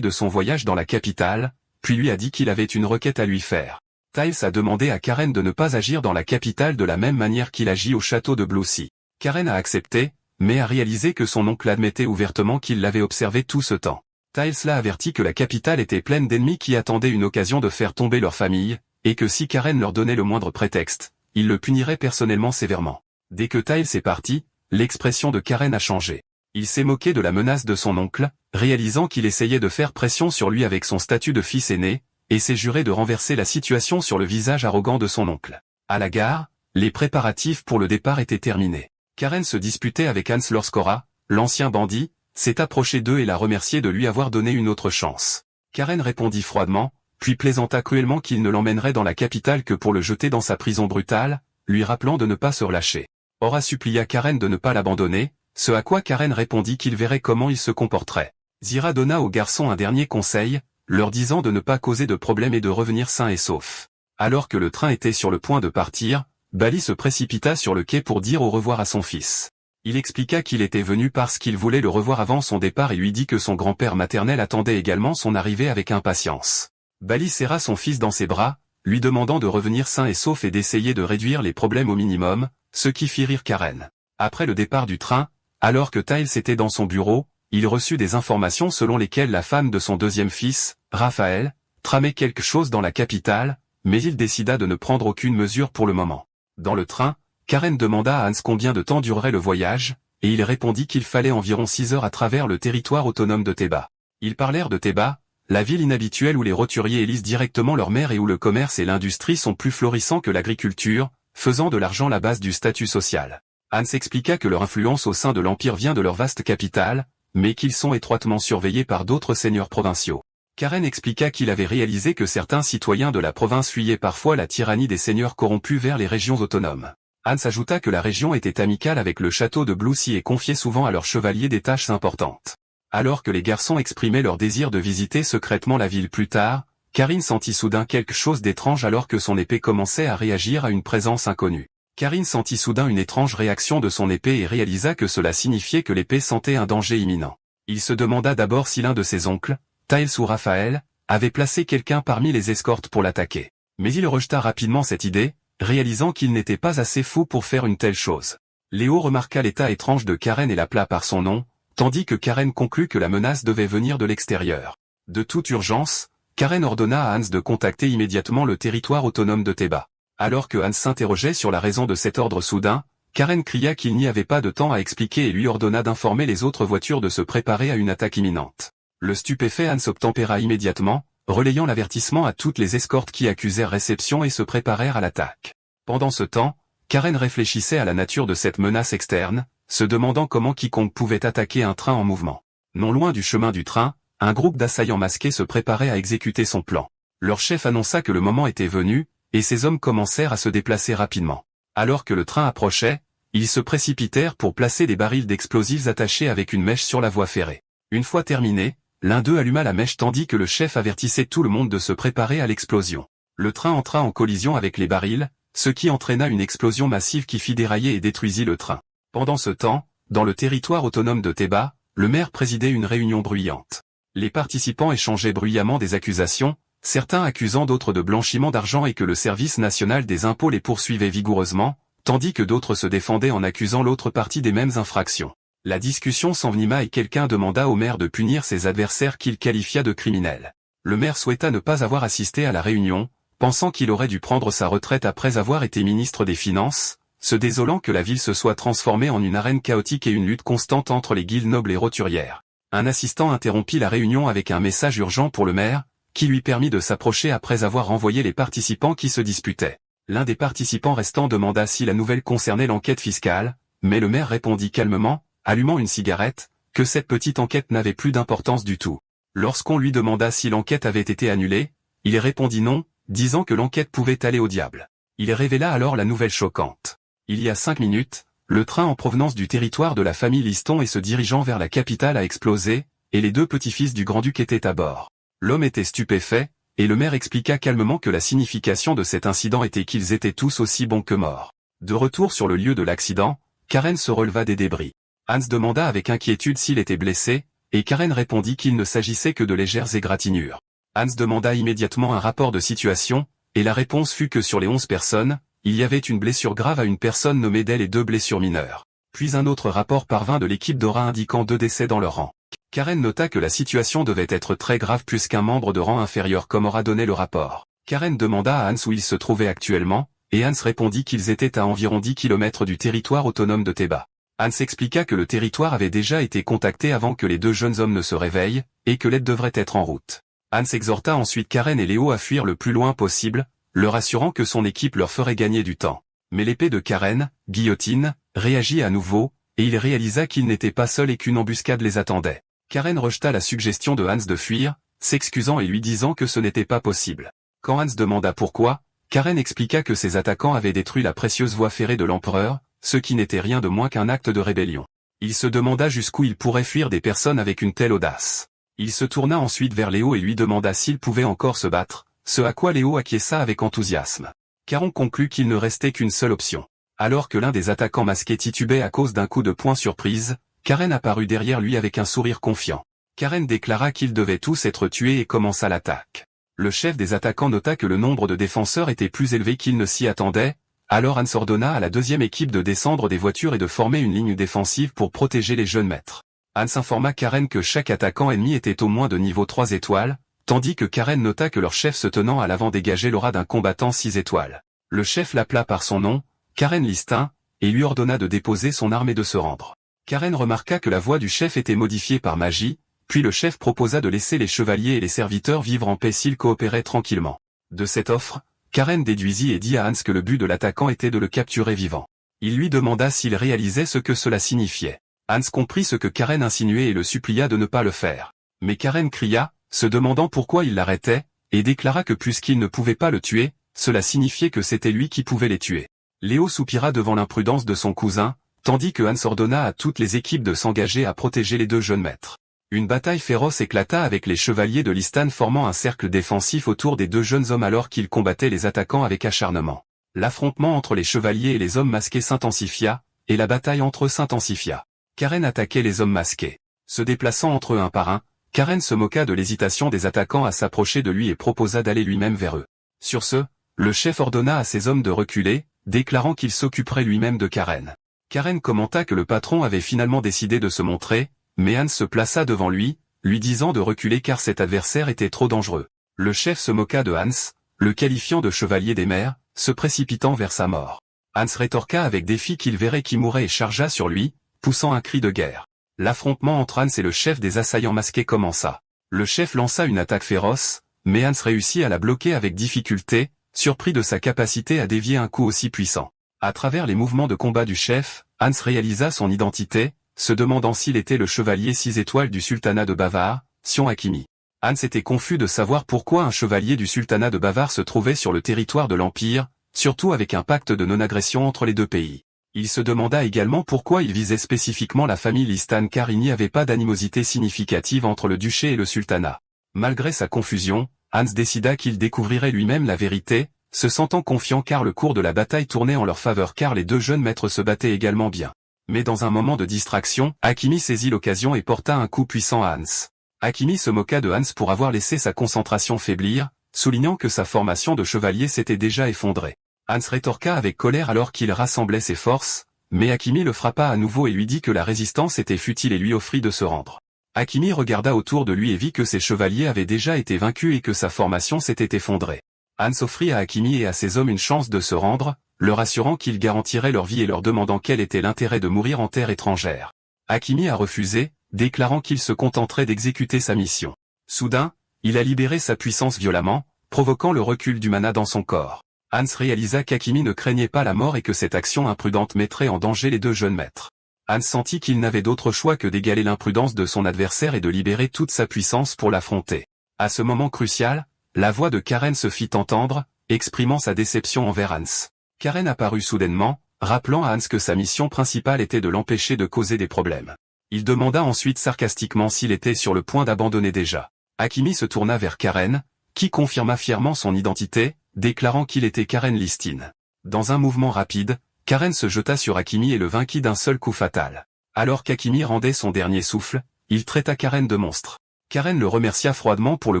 de son voyage dans la capitale, puis lui a dit qu'il avait une requête à lui faire. Tyles a demandé à Karen de ne pas agir dans la capitale de la même manière qu'il agit au château de Bluesea. Karen a accepté, mais a réalisé que son oncle admettait ouvertement qu'il l'avait observé tout ce temps. Tyles l'a averti que la capitale était pleine d'ennemis qui attendaient une occasion de faire tomber leur famille, et que si Karen leur donnait le moindre prétexte, il le punirait personnellement sévèrement. Dès que Tyles est parti, l'expression de Karen a changé. Il s'est moqué de la menace de son oncle, réalisant qu'il essayait de faire pression sur lui avec son statut de fils aîné, et s'est juré de renverser la situation sur le visage arrogant de son oncle. À la gare, les préparatifs pour le départ étaient terminés. Karen se disputait avec Hans Lorskora, l'ancien bandit, s'est approché d'eux et l'a remercié de lui avoir donné une autre chance. Karen répondit froidement, puis plaisanta cruellement qu'il ne l'emmènerait dans la capitale que pour le jeter dans sa prison brutale, lui rappelant de ne pas se relâcher. Ora supplia Karen de ne pas l'abandonner, ce à quoi Karen répondit qu'il verrait comment il se comporterait. Zira donna aux garçons un dernier conseil, leur disant de ne pas causer de problème et de revenir sains et saufs. Alors que le train était sur le point de partir, Bali se précipita sur le quai pour dire au revoir à son fils. Il expliqua qu'il était venu parce qu'il voulait le revoir avant son départ et lui dit que son grand-père maternel attendait également son arrivée avec impatience. Bali serra son fils dans ses bras, lui demandant de revenir sain et sauf et d'essayer de réduire les problèmes au minimum, ce qui fit rire Karen. Après le départ du train, alors que Tyles était dans son bureau, il reçut des informations selon lesquelles la femme de son deuxième fils, Raphaël, tramait quelque chose dans la capitale, mais il décida de ne prendre aucune mesure pour le moment. Dans le train, Karen demanda à Hans combien de temps durerait le voyage, et il répondit qu'il fallait environ 6 heures à travers le territoire autonome de Théba. Ils parlèrent de Théba, la ville inhabituelle où les roturiers élisent directement leur maire et où le commerce et l'industrie sont plus florissants que l'agriculture, faisant de l'argent la base du statut social. Hans expliqua que leur influence au sein de l'Empire vient de leur vaste capitale, mais qu'ils sont étroitement surveillés par d'autres seigneurs provinciaux. Karen expliqua qu'il avait réalisé que certains citoyens de la province fuyaient parfois la tyrannie des seigneurs corrompus vers les régions autonomes. Hans ajouta que la région était amicale avec le château de Bluesea et confiait souvent à leurs chevaliers des tâches importantes. Alors que les garçons exprimaient leur désir de visiter secrètement la ville plus tard, Karine sentit soudain quelque chose d'étrange alors que son épée commençait à réagir à une présence inconnue. Karine sentit soudain une étrange réaction de son épée et réalisa que cela signifiait que l'épée sentait un danger imminent. Il se demanda d'abord si l'un de ses oncles, Tyles ou Raphaël, avait placé quelqu'un parmi les escortes pour l'attaquer. Mais il rejeta rapidement cette idée, réalisant qu'il n'était pas assez fou pour faire une telle chose. Léo remarqua l'état étrange de Karen et l'appela par son nom, tandis que Karen conclut que la menace devait venir de l'extérieur. De toute urgence, Karen ordonna à Hans de contacter immédiatement le territoire autonome de Théba. Alors que Hans s'interrogeait sur la raison de cet ordre soudain, Karen cria qu'il n'y avait pas de temps à expliquer et lui ordonna d'informer les autres voitures de se préparer à une attaque imminente. Le stupéfait Hans obtempéra immédiatement, relayant l'avertissement à toutes les escortes qui accusèrent réception et se préparèrent à l'attaque. Pendant ce temps, Karen réfléchissait à la nature de cette menace externe, se demandant comment quiconque pouvait attaquer un train en mouvement. Non loin du chemin du train, un groupe d'assaillants masqués se préparait à exécuter son plan. Leur chef annonça que le moment était venu, et ces hommes commencèrent à se déplacer rapidement. Alors que le train approchait, ils se précipitèrent pour placer des barils d'explosifs attachés avec une mèche sur la voie ferrée. Une fois terminé, l'un d'eux alluma la mèche tandis que le chef avertissait tout le monde de se préparer à l'explosion. Le train entra en collision avec les barils, ce qui entraîna une explosion massive qui fit dérailler et détruisit le train. Pendant ce temps, dans le territoire autonome de Théba, le maire présidait une réunion bruyante. Les participants échangeaient bruyamment des accusations, certains accusant d'autres de blanchiment d'argent et que le service national des impôts les poursuivait vigoureusement, tandis que d'autres se défendaient en accusant l'autre partie des mêmes infractions. La discussion s'envenima et quelqu'un demanda au maire de punir ses adversaires qu'il qualifia de criminels. Le maire souhaita ne pas avoir assisté à la réunion, pensant qu'il aurait dû prendre sa retraite après avoir été ministre des Finances, se désolant que la ville se soit transformée en une arène chaotique et une lutte constante entre les guildes nobles et roturières. Un assistant interrompit la réunion avec un message urgent pour le maire, qui lui permit de s'approcher après avoir renvoyé les participants qui se disputaient. L'un des participants restants demanda si la nouvelle concernait l'enquête fiscale, mais le maire répondit calmement, allumant une cigarette, que cette petite enquête n'avait plus d'importance du tout. Lorsqu'on lui demanda si l'enquête avait été annulée, il répondit non, disant que l'enquête pouvait aller au diable. Il révéla alors la nouvelle choquante. Il y a 5 minutes, le train en provenance du territoire de la famille Liston et se dirigeant vers la capitale a explosé, et les 2 petits-fils du grand-duc étaient à bord. L'homme était stupéfait, et le maire expliqua calmement que la signification de cet incident était qu'ils étaient tous aussi bons que morts. De retour sur le lieu de l'accident, Karen se releva des débris. Hans demanda avec inquiétude s'il était blessé, et Karen répondit qu'il ne s'agissait que de légères égratignures. Hans demanda immédiatement un rapport de situation, et la réponse fut que sur les 11 personnes, il y avait une blessure grave à une personne nommée Dell et 2 blessures mineures. Puis un autre rapport parvint de l'équipe d'Aura indiquant 2 décès dans leur rang. Karen nota que la situation devait être très grave puisqu'un membre de rang inférieur comme Aura donnait le rapport. Karen demanda à Hans où il se trouvait actuellement, et Hans répondit qu'ils étaient à environ 10 km du territoire autonome de Théba. Hans expliqua que le territoire avait déjà été contacté avant que les 2 jeunes hommes ne se réveillent, et que l'aide devrait être en route. Hans exhorta ensuite Karen et Léo à fuir le plus loin possible, leur assurant que son équipe leur ferait gagner du temps. Mais l'épée de Karen, Guillotine, réagit à nouveau, et il réalisa qu'il n'était pas seul et qu'une embuscade les attendait. Karen rejeta la suggestion de Hans de fuir, s'excusant et lui disant que ce n'était pas possible. Quand Hans demanda pourquoi, Karen expliqua que ses attaquants avaient détruit la précieuse voie ferrée de l'empereur, ce qui n'était rien de moins qu'un acte de rébellion. Il se demanda jusqu'où il pourrait fuir des personnes avec une telle audace. Il se tourna ensuite vers Léo et lui demanda s'il pouvait encore se battre, ce à quoi Léo acquiesça avec enthousiasme. Car on conclut qu'il ne restait qu'une seule option. Alors que l'un des attaquants masqués titubait à cause d'un coup de poing surprise, Karen apparut derrière lui avec un sourire confiant. Karen déclara qu'ils devaient tous être tués et commença l'attaque. Le chef des attaquants nota que le nombre de défenseurs était plus élevé qu'il ne s'y attendait, alors Hans ordonna à la 2e équipe de descendre des voitures et de former une ligne défensive pour protéger les jeunes maîtres. Hans informa Karen que chaque attaquant ennemi était au moins de niveau 3 étoiles, tandis que Karen nota que leur chef se tenant à l'avant dégageait l'aura d'un combattant 6 étoiles. Le chef l'appela par son nom, Karen Listin, et lui ordonna de déposer son arme et de se rendre. Karen remarqua que la voix du chef était modifiée par magie, puis le chef proposa de laisser les chevaliers et les serviteurs vivre en paix s'ils coopéraient tranquillement. De cette offre, Karen déduisit et dit à Hans que le but de l'attaquant était de le capturer vivant. Il lui demanda s'il réalisait ce que cela signifiait. Hans comprit ce que Karen insinuait et le supplia de ne pas le faire. Mais Karen cria, se demandant pourquoi il l'arrêtait, et déclara que puisqu'il ne pouvait pas le tuer, cela signifiait que c'était lui qui pouvait les tuer. Léo soupira devant l'imprudence de son cousin, tandis que Hans ordonna à toutes les équipes de s'engager à protéger les 2 jeunes maîtres. Une bataille féroce éclata avec les chevaliers de Listan formant un cercle défensif autour des 2 jeunes hommes alors qu'ils combattaient les attaquants avec acharnement. L'affrontement entre les chevaliers et les hommes masqués s'intensifia, et la bataille entre eux s'intensifia. Karen attaquait les hommes masqués. Se déplaçant entre eux un par un, Karen se moqua de l'hésitation des attaquants à s'approcher de lui et proposa d'aller lui-même vers eux. Sur ce, le chef ordonna à ses hommes de reculer, déclarant qu'il s'occuperait lui-même de Karen. Karen commenta que le patron avait finalement décidé de se montrer, mais Hans se plaça devant lui, lui disant de reculer car cet adversaire était trop dangereux. Le chef se moqua de Hans, le qualifiant de chevalier des mers, se précipitant vers sa mort. Hans rétorqua avec défi qu'il verrait qui mourrait et chargea sur lui, poussant un cri de guerre. L'affrontement entre Hans et le chef des assaillants masqués commença. Le chef lança une attaque féroce, mais Hans réussit à la bloquer avec difficulté, surpris de sa capacité à dévier un coup aussi puissant. À travers les mouvements de combat du chef, Hans réalisa son identité, se demandant s'il était le chevalier 6 étoiles du sultanat de Bavar, Sion Hakimi. Hans était confus de savoir pourquoi un chevalier du sultanat de Bavar se trouvait sur le territoire de l'Empire, surtout avec un pacte de non-agression entre les deux pays. Il se demanda également pourquoi il visait spécifiquement la famille Listan car il n'y avait pas d'animosité significative entre le duché et le sultanat. Malgré sa confusion, Hans décida qu'il découvrirait lui-même la vérité, se sentant confiant car le cours de la bataille tournait en leur faveur car les deux jeunes maîtres se battaient également bien. Mais dans un moment de distraction, Hakimi saisit l'occasion et porta un coup puissant à Hans. Hakimi se moqua de Hans pour avoir laissé sa concentration faiblir, soulignant que sa formation de chevalier s'était déjà effondrée. Hans rétorqua avec colère alors qu'il rassemblait ses forces, mais Hakimi le frappa à nouveau et lui dit que la résistance était futile et lui offrit de se rendre. Hakimi regarda autour de lui et vit que ses chevaliers avaient déjà été vaincus et que sa formation s'était effondrée. Hans offrit à Hakimi et à ses hommes une chance de se rendre, leur assurant qu'il garantirait leur vie et leur demandant quel était l'intérêt de mourir en terre étrangère. Hakimi a refusé, déclarant qu'il se contenterait d'exécuter sa mission. Soudain, il a libéré sa puissance violemment, provoquant le recul du mana dans son corps. Hans réalisa qu'Hakimi ne craignait pas la mort et que cette action imprudente mettrait en danger les deux jeunes maîtres. Hans sentit qu'il n'avait d'autre choix que d'égaler l'imprudence de son adversaire et de libérer toute sa puissance pour l'affronter. À ce moment crucial, la voix de Karen se fit entendre, exprimant sa déception envers Hans. Karen apparut soudainement, rappelant à Hans que sa mission principale était de l'empêcher de causer des problèmes. Il demanda ensuite sarcastiquement s'il était sur le point d'abandonner déjà. Hakimi se tourna vers Karen, qui confirma fièrement son identité, déclarant qu'il était Karen Listin. Dans un mouvement rapide, Karen se jeta sur Hakimi et le vainquit d'un seul coup fatal. Alors qu'Hakimi rendait son dernier souffle, il traita Karen de monstre. Karen le remercia froidement pour le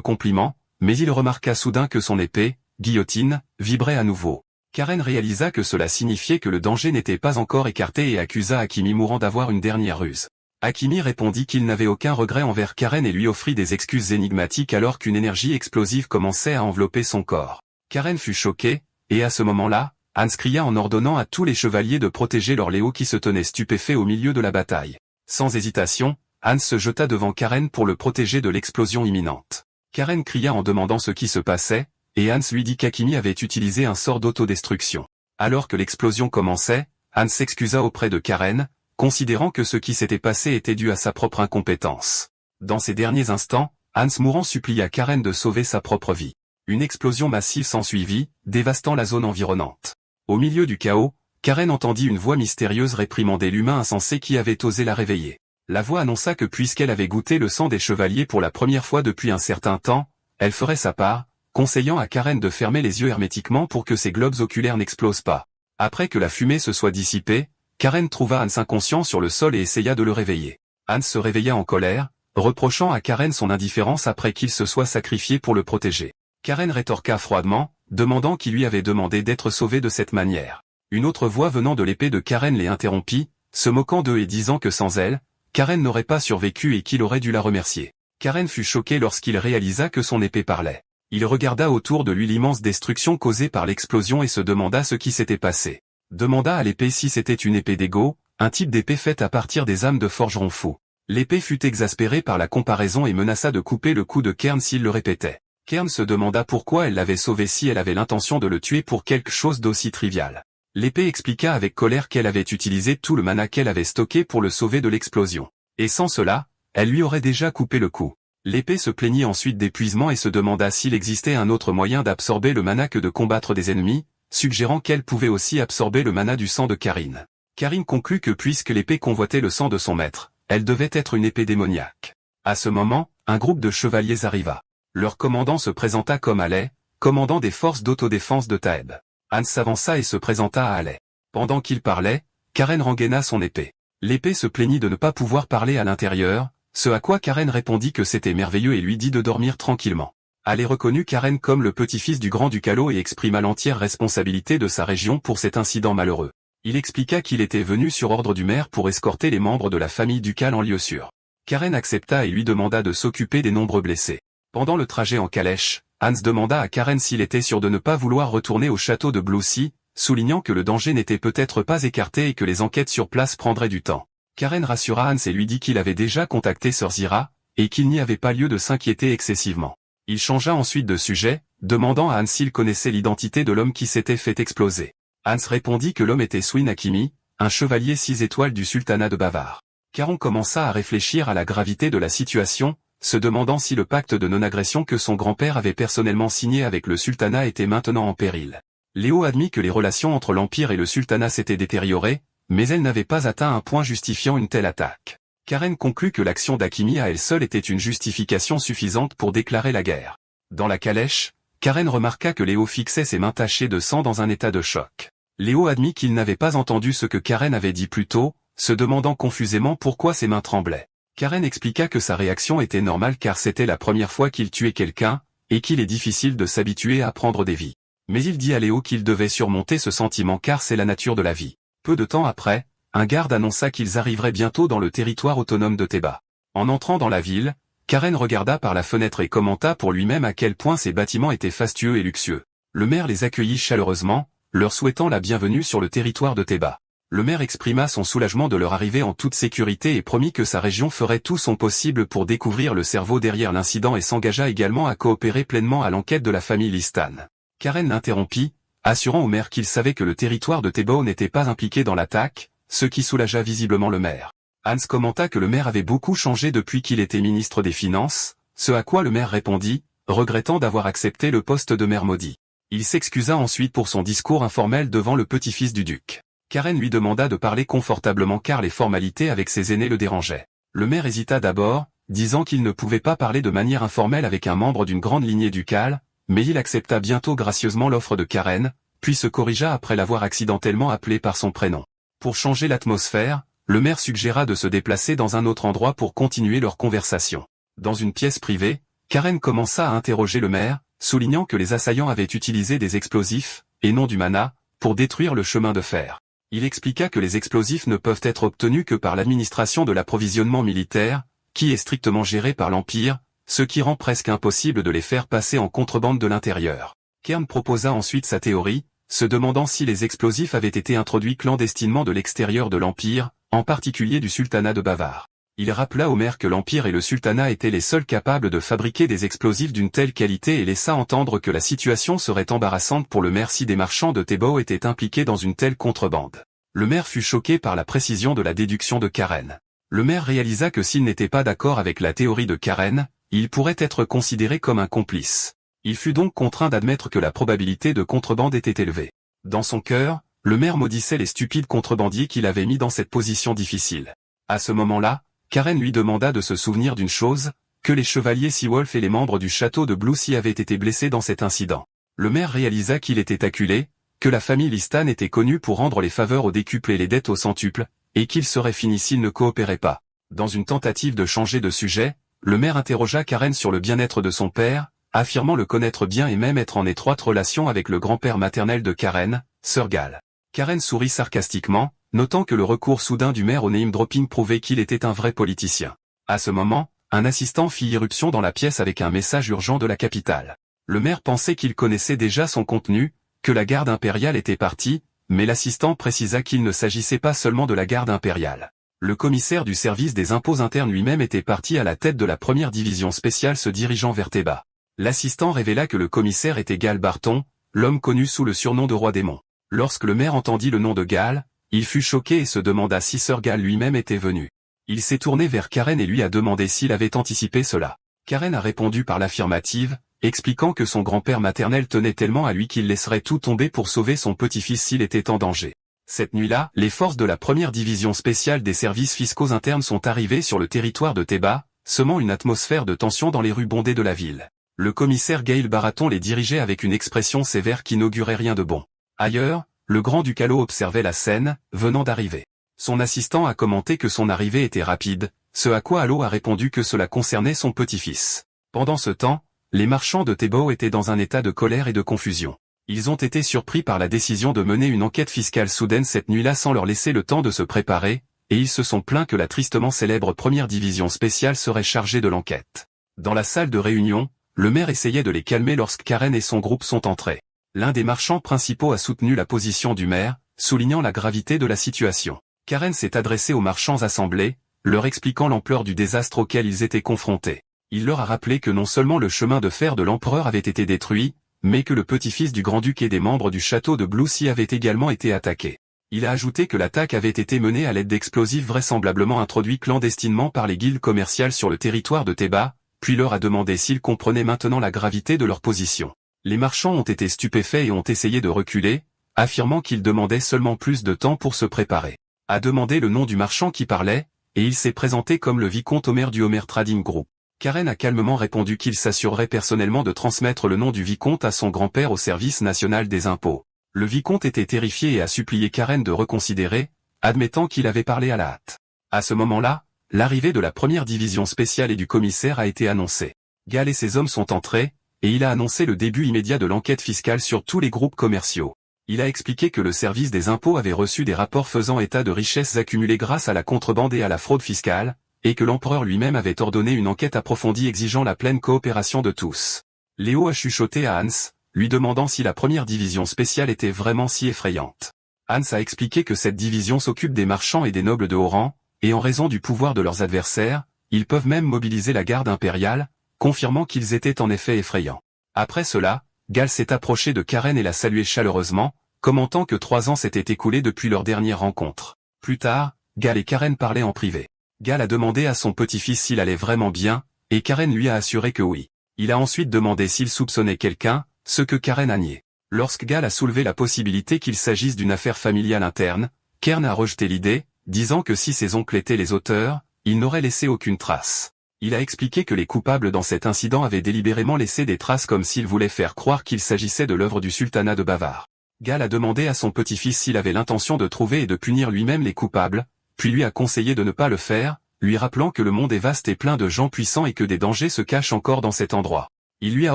compliment, mais il remarqua soudain que son épée, guillotine, vibrait à nouveau. Karen réalisa que cela signifiait que le danger n'était pas encore écarté et accusa Hakimi mourant d'avoir une dernière ruse. Hakimi répondit qu'il n'avait aucun regret envers Karen et lui offrit des excuses énigmatiques alors qu'une énergie explosive commençait à envelopper son corps. Karen fut choqué, et à ce moment-là, Hans cria en ordonnant à tous les chevaliers de protéger leur léo qui se tenait stupéfait au milieu de la bataille. Sans hésitation, Hans se jeta devant Karen pour le protéger de l'explosion imminente. Karen cria en demandant ce qui se passait, et Hans lui dit qu'Hakimi avait utilisé un sort d'autodestruction. Alors que l'explosion commençait, Hans s'excusa auprès de Karen, considérant que ce qui s'était passé était dû à sa propre incompétence. Dans ces derniers instants, Hans mourant supplia Karen de sauver sa propre vie. Une explosion massive s'ensuivit, dévastant la zone environnante. Au milieu du chaos, Karen entendit une voix mystérieuse réprimander l'humain insensé qui avait osé la réveiller. La voix annonça que puisqu'elle avait goûté le sang des chevaliers pour la première fois depuis un certain temps, elle ferait sa part, conseillant à Karen de fermer les yeux hermétiquement pour que ses globes oculaires n'explosent pas. Après que la fumée se soit dissipée, Karen trouva Hans inconscient sur le sol et essaya de le réveiller. Hans se réveilla en colère, reprochant à Karen son indifférence après qu'il se soit sacrifié pour le protéger. Karen rétorqua froidement, demandant qui lui avait demandé d'être sauvé de cette manière. Une autre voix venant de l'épée de Karen les interrompit, se moquant d'eux et disant que sans elle, Karen n'aurait pas survécu et qu'il aurait dû la remercier. Karen fut choqué lorsqu'il réalisa que son épée parlait. Il regarda autour de lui l'immense destruction causée par l'explosion et se demanda ce qui s'était passé. Demanda à l'épée si c'était une épée d'Ego, un type d'épée faite à partir des âmes de forgerons fous. L'épée fut exaspérée par la comparaison et menaça de couper le cou de Kern s'il le répétait. Kern se demanda pourquoi elle l'avait sauvé si elle avait l'intention de le tuer pour quelque chose d'aussi trivial. L'épée expliqua avec colère qu'elle avait utilisé tout le mana qu'elle avait stocké pour le sauver de l'explosion. Et sans cela, elle lui aurait déjà coupé le cou. L'épée se plaignit ensuite d'épuisement et se demanda s'il existait un autre moyen d'absorber le mana que de combattre des ennemis, suggérant qu'elle pouvait aussi absorber le mana du sang de Karine. Karine conclut que puisque l'épée convoitait le sang de son maître, elle devait être une épée démoniaque. À ce moment, un groupe de chevaliers arriva. Leur commandant se présenta comme Alais, commandant des forces d'autodéfense de Taeb. Hans s'avança et se présenta à Alais. Pendant qu'il parlait, Karen rengaina son épée. L'épée se plaignit de ne pas pouvoir parler à l'intérieur, ce à quoi Karen répondit que c'était merveilleux et lui dit de dormir tranquillement. Alais reconnut Karen comme le petit-fils du grand Ducalo et exprima l'entière responsabilité de sa région pour cet incident malheureux. Il expliqua qu'il était venu sur ordre du maire pour escorter les membres de la famille ducale en lieu sûr. Karen accepta et lui demanda de s'occuper des nombreux blessés. Pendant le trajet en calèche, Hans demanda à Karen s'il était sûr de ne pas vouloir retourner au château de Bloussy, soulignant que le danger n'était peut-être pas écarté et que les enquêtes sur place prendraient du temps. Karen rassura Hans et lui dit qu'il avait déjà contacté Sir Zira, et qu'il n'y avait pas lieu de s'inquiéter excessivement. Il changea ensuite de sujet, demandant à Hans s'il connaissait l'identité de l'homme qui s'était fait exploser. Hans répondit que l'homme était Swin Hakimi, un chevalier 6 étoiles du sultanat de Bavar. Caron commença à réfléchir à la gravité de la situation, se demandant si le pacte de non-agression que son grand-père avait personnellement signé avec le sultanat était maintenant en péril. Léo admit que les relations entre l'Empire et le sultanat s'étaient détériorées, mais elles n'avaient pas atteint un point justifiant une telle attaque. Karen conclut que l'action d'Hakimi à elle seule était une justification suffisante pour déclarer la guerre. Dans la calèche, Karen remarqua que Léo fixait ses mains tachées de sang dans un état de choc. Léo admit qu'il n'avait pas entendu ce que Karen avait dit plus tôt, se demandant confusément pourquoi ses mains tremblaient. Karen expliqua que sa réaction était normale car c'était la première fois qu'il tuait quelqu'un, et qu'il est difficile de s'habituer à prendre des vies. Mais il dit à Léo qu'il devait surmonter ce sentiment car c'est la nature de la vie. Peu de temps après, un garde annonça qu'ils arriveraient bientôt dans le territoire autonome de Théba. En entrant dans la ville, Karen regarda par la fenêtre et commenta pour lui-même à quel point ces bâtiments étaient fastueux et luxueux. Le maire les accueillit chaleureusement, leur souhaitant la bienvenue sur le territoire de Théba. Le maire exprima son soulagement de leur arrivée en toute sécurité et promit que sa région ferait tout son possible pour découvrir le cerveau derrière l'incident et s'engagea également à coopérer pleinement à l'enquête de la famille Listan. Karen l'interrompit, assurant au maire qu'il savait que le territoire de Théba n'était pas impliqué dans l'attaque, ce qui soulagea visiblement le maire. Hans commenta que le maire avait beaucoup changé depuis qu'il était ministre des Finances, ce à quoi le maire répondit, regrettant d'avoir accepté le poste de maire maudit. Il s'excusa ensuite pour son discours informel devant le petit-fils du duc. Karen lui demanda de parler confortablement car les formalités avec ses aînés le dérangeaient. Le maire hésita d'abord, disant qu'il ne pouvait pas parler de manière informelle avec un membre d'une grande lignée ducale, mais il accepta bientôt gracieusement l'offre de Karen, puis se corrigea après l'avoir accidentellement appelé par son prénom. Pour changer l'atmosphère, le maire suggéra de se déplacer dans un autre endroit pour continuer leur conversation. Dans une pièce privée, Karen commença à interroger le maire, soulignant que les assaillants avaient utilisé des explosifs, et non du mana, pour détruire le chemin de fer. Il expliqua que les explosifs ne peuvent être obtenus que par l'administration de l'approvisionnement militaire, qui est strictement gérée par l'Empire, ce qui rend presque impossible de les faire passer en contrebande de l'intérieur. Kern proposa ensuite sa théorie, se demandant si les explosifs avaient été introduits clandestinement de l'extérieur de l'Empire, en particulier du sultanat de Bavar. Il rappela au maire que l'Empire et le sultanat étaient les seuls capables de fabriquer des explosifs d'une telle qualité et laissa entendre que la situation serait embarrassante pour le maire si des marchands de Théba étaient impliqués dans une telle contrebande. Le maire fut choqué par la précision de la déduction de Karen. Le maire réalisa que s'il n'était pas d'accord avec la théorie de Karen, il pourrait être considéré comme un complice. Il fut donc contraint d'admettre que la probabilité de contrebande était élevée. Dans son cœur, le maire maudissait les stupides contrebandiers qu'il avait mis dans cette position difficile. À ce moment-là, Karen lui demanda de se souvenir d'une chose, que les chevaliers Seawolf et les membres du château de Blue Sea avaient été blessés dans cet incident. Le maire réalisa qu'il était acculé, que la famille Listan était connue pour rendre les faveurs au décuple et les dettes au centuple, et qu'il serait fini s'il ne coopérait pas. Dans une tentative de changer de sujet, le maire interrogea Karen sur le bien-être de son père, affirmant le connaître bien et même être en étroite relation avec le grand-père maternel de Karen, Sir Gal. Karen sourit sarcastiquement, notant que le recours soudain du maire au name-dropping prouvait qu'il était un vrai politicien. À ce moment, un assistant fit irruption dans la pièce avec un message urgent de la capitale. Le maire pensait qu'il connaissait déjà son contenu, que la garde impériale était partie, mais l'assistant précisa qu'il ne s'agissait pas seulement de la garde impériale. Le commissaire du service des impôts internes lui-même était parti à la tête de la première division spéciale se dirigeant vers Théba. L'assistant révéla que le commissaire était Gal Barton, l'homme connu sous le surnom de Roi Démon. Lorsque le maire entendit le nom de Gal, il fut choqué et se demanda si Sir Gal lui-même était venu. Il s'est tourné vers Karen et lui a demandé s'il avait anticipé cela. Karen a répondu par l'affirmative, expliquant que son grand-père maternel tenait tellement à lui qu'il laisserait tout tomber pour sauver son petit-fils s'il était en danger. Cette nuit-là, les forces de la première division spéciale des services fiscaux internes sont arrivées sur le territoire de Théba, semant une atmosphère de tension dans les rues bondées de la ville. Le commissaire Gail Baraton les dirigeait avec une expression sévère qui n'augurait rien de bon. Ailleurs, le grand-duc Allo observait la scène, venant d'arriver. Son assistant a commenté que son arrivée était rapide, ce à quoi Allo a répondu que cela concernait son petit-fils. Pendant ce temps, les marchands de Théba étaient dans un état de colère et de confusion. Ils ont été surpris par la décision de mener une enquête fiscale soudaine cette nuit-là sans leur laisser le temps de se préparer, et ils se sont plaints que la tristement célèbre première division spéciale serait chargée de l'enquête. Dans la salle de réunion, le maire essayait de les calmer lorsque Karen et son groupe sont entrés. L'un des marchands principaux a soutenu la position du maire, soulignant la gravité de la situation. Karen s'est adressée aux marchands assemblés, leur expliquant l'ampleur du désastre auquel ils étaient confrontés. Il leur a rappelé que non seulement le chemin de fer de l'empereur avait été détruit, mais que le petit-fils du grand-duc et des membres du château de Blue Sea avait également été attaqué. Il a ajouté que l'attaque avait été menée à l'aide d'explosifs vraisemblablement introduits clandestinement par les guildes commerciales sur le territoire de Théba, puis leur a demandé s'ils comprenaient maintenant la gravité de leur position. Les marchands ont été stupéfaits et ont essayé de reculer, affirmant qu'ils demandaient seulement plus de temps pour se préparer. A demandé le nom du marchand qui parlait, et il s'est présenté comme le vicomte Homer du Homer Trading Group. Karen a calmement répondu qu'il s'assurerait personnellement de transmettre le nom du vicomte à son grand-père au service national des impôts. Le vicomte était terrifié et a supplié Karen de reconsidérer, admettant qu'il avait parlé à la hâte. À ce moment-là, l'arrivée de la première division spéciale et du commissaire a été annoncée. Gall et ses hommes sont entrés, et il a annoncé le début immédiat de l'enquête fiscale sur tous les groupes commerciaux. Il a expliqué que le service des impôts avait reçu des rapports faisant état de richesses accumulées grâce à la contrebande et à la fraude fiscale, et que l'empereur lui-même avait ordonné une enquête approfondie exigeant la pleine coopération de tous. Léo a chuchoté à Hans, lui demandant si la première division spéciale était vraiment si effrayante. Hans a expliqué que cette division s'occupe des marchands et des nobles de haut rang, et en raison du pouvoir de leurs adversaires, ils peuvent même mobiliser la garde impériale, confirmant qu'ils étaient en effet effrayants. Après cela, Gall s'est approché de Karen et l'a salué chaleureusement, commentant que 3 ans s'étaient écoulés depuis leur dernière rencontre. Plus tard, Gall et Karen parlaient en privé. Gall a demandé à son petit-fils s'il allait vraiment bien, et Karen lui a assuré que oui. Il a ensuite demandé s'il soupçonnait quelqu'un, ce que Karen a nié. Lorsque Gall a soulevé la possibilité qu'il s'agisse d'une affaire familiale interne, Kern a rejeté l'idée, disant que si ses oncles étaient les auteurs, ils n'auraient laissé aucune trace. Il a expliqué que les coupables dans cet incident avaient délibérément laissé des traces comme s'ils voulaient faire croire qu'il s'agissait de l'œuvre du sultanat de Bavar. Gall a demandé à son petit-fils s'il avait l'intention de trouver et de punir lui-même les coupables, puis lui a conseillé de ne pas le faire, lui rappelant que le monde est vaste et plein de gens puissants et que des dangers se cachent encore dans cet endroit. Il lui a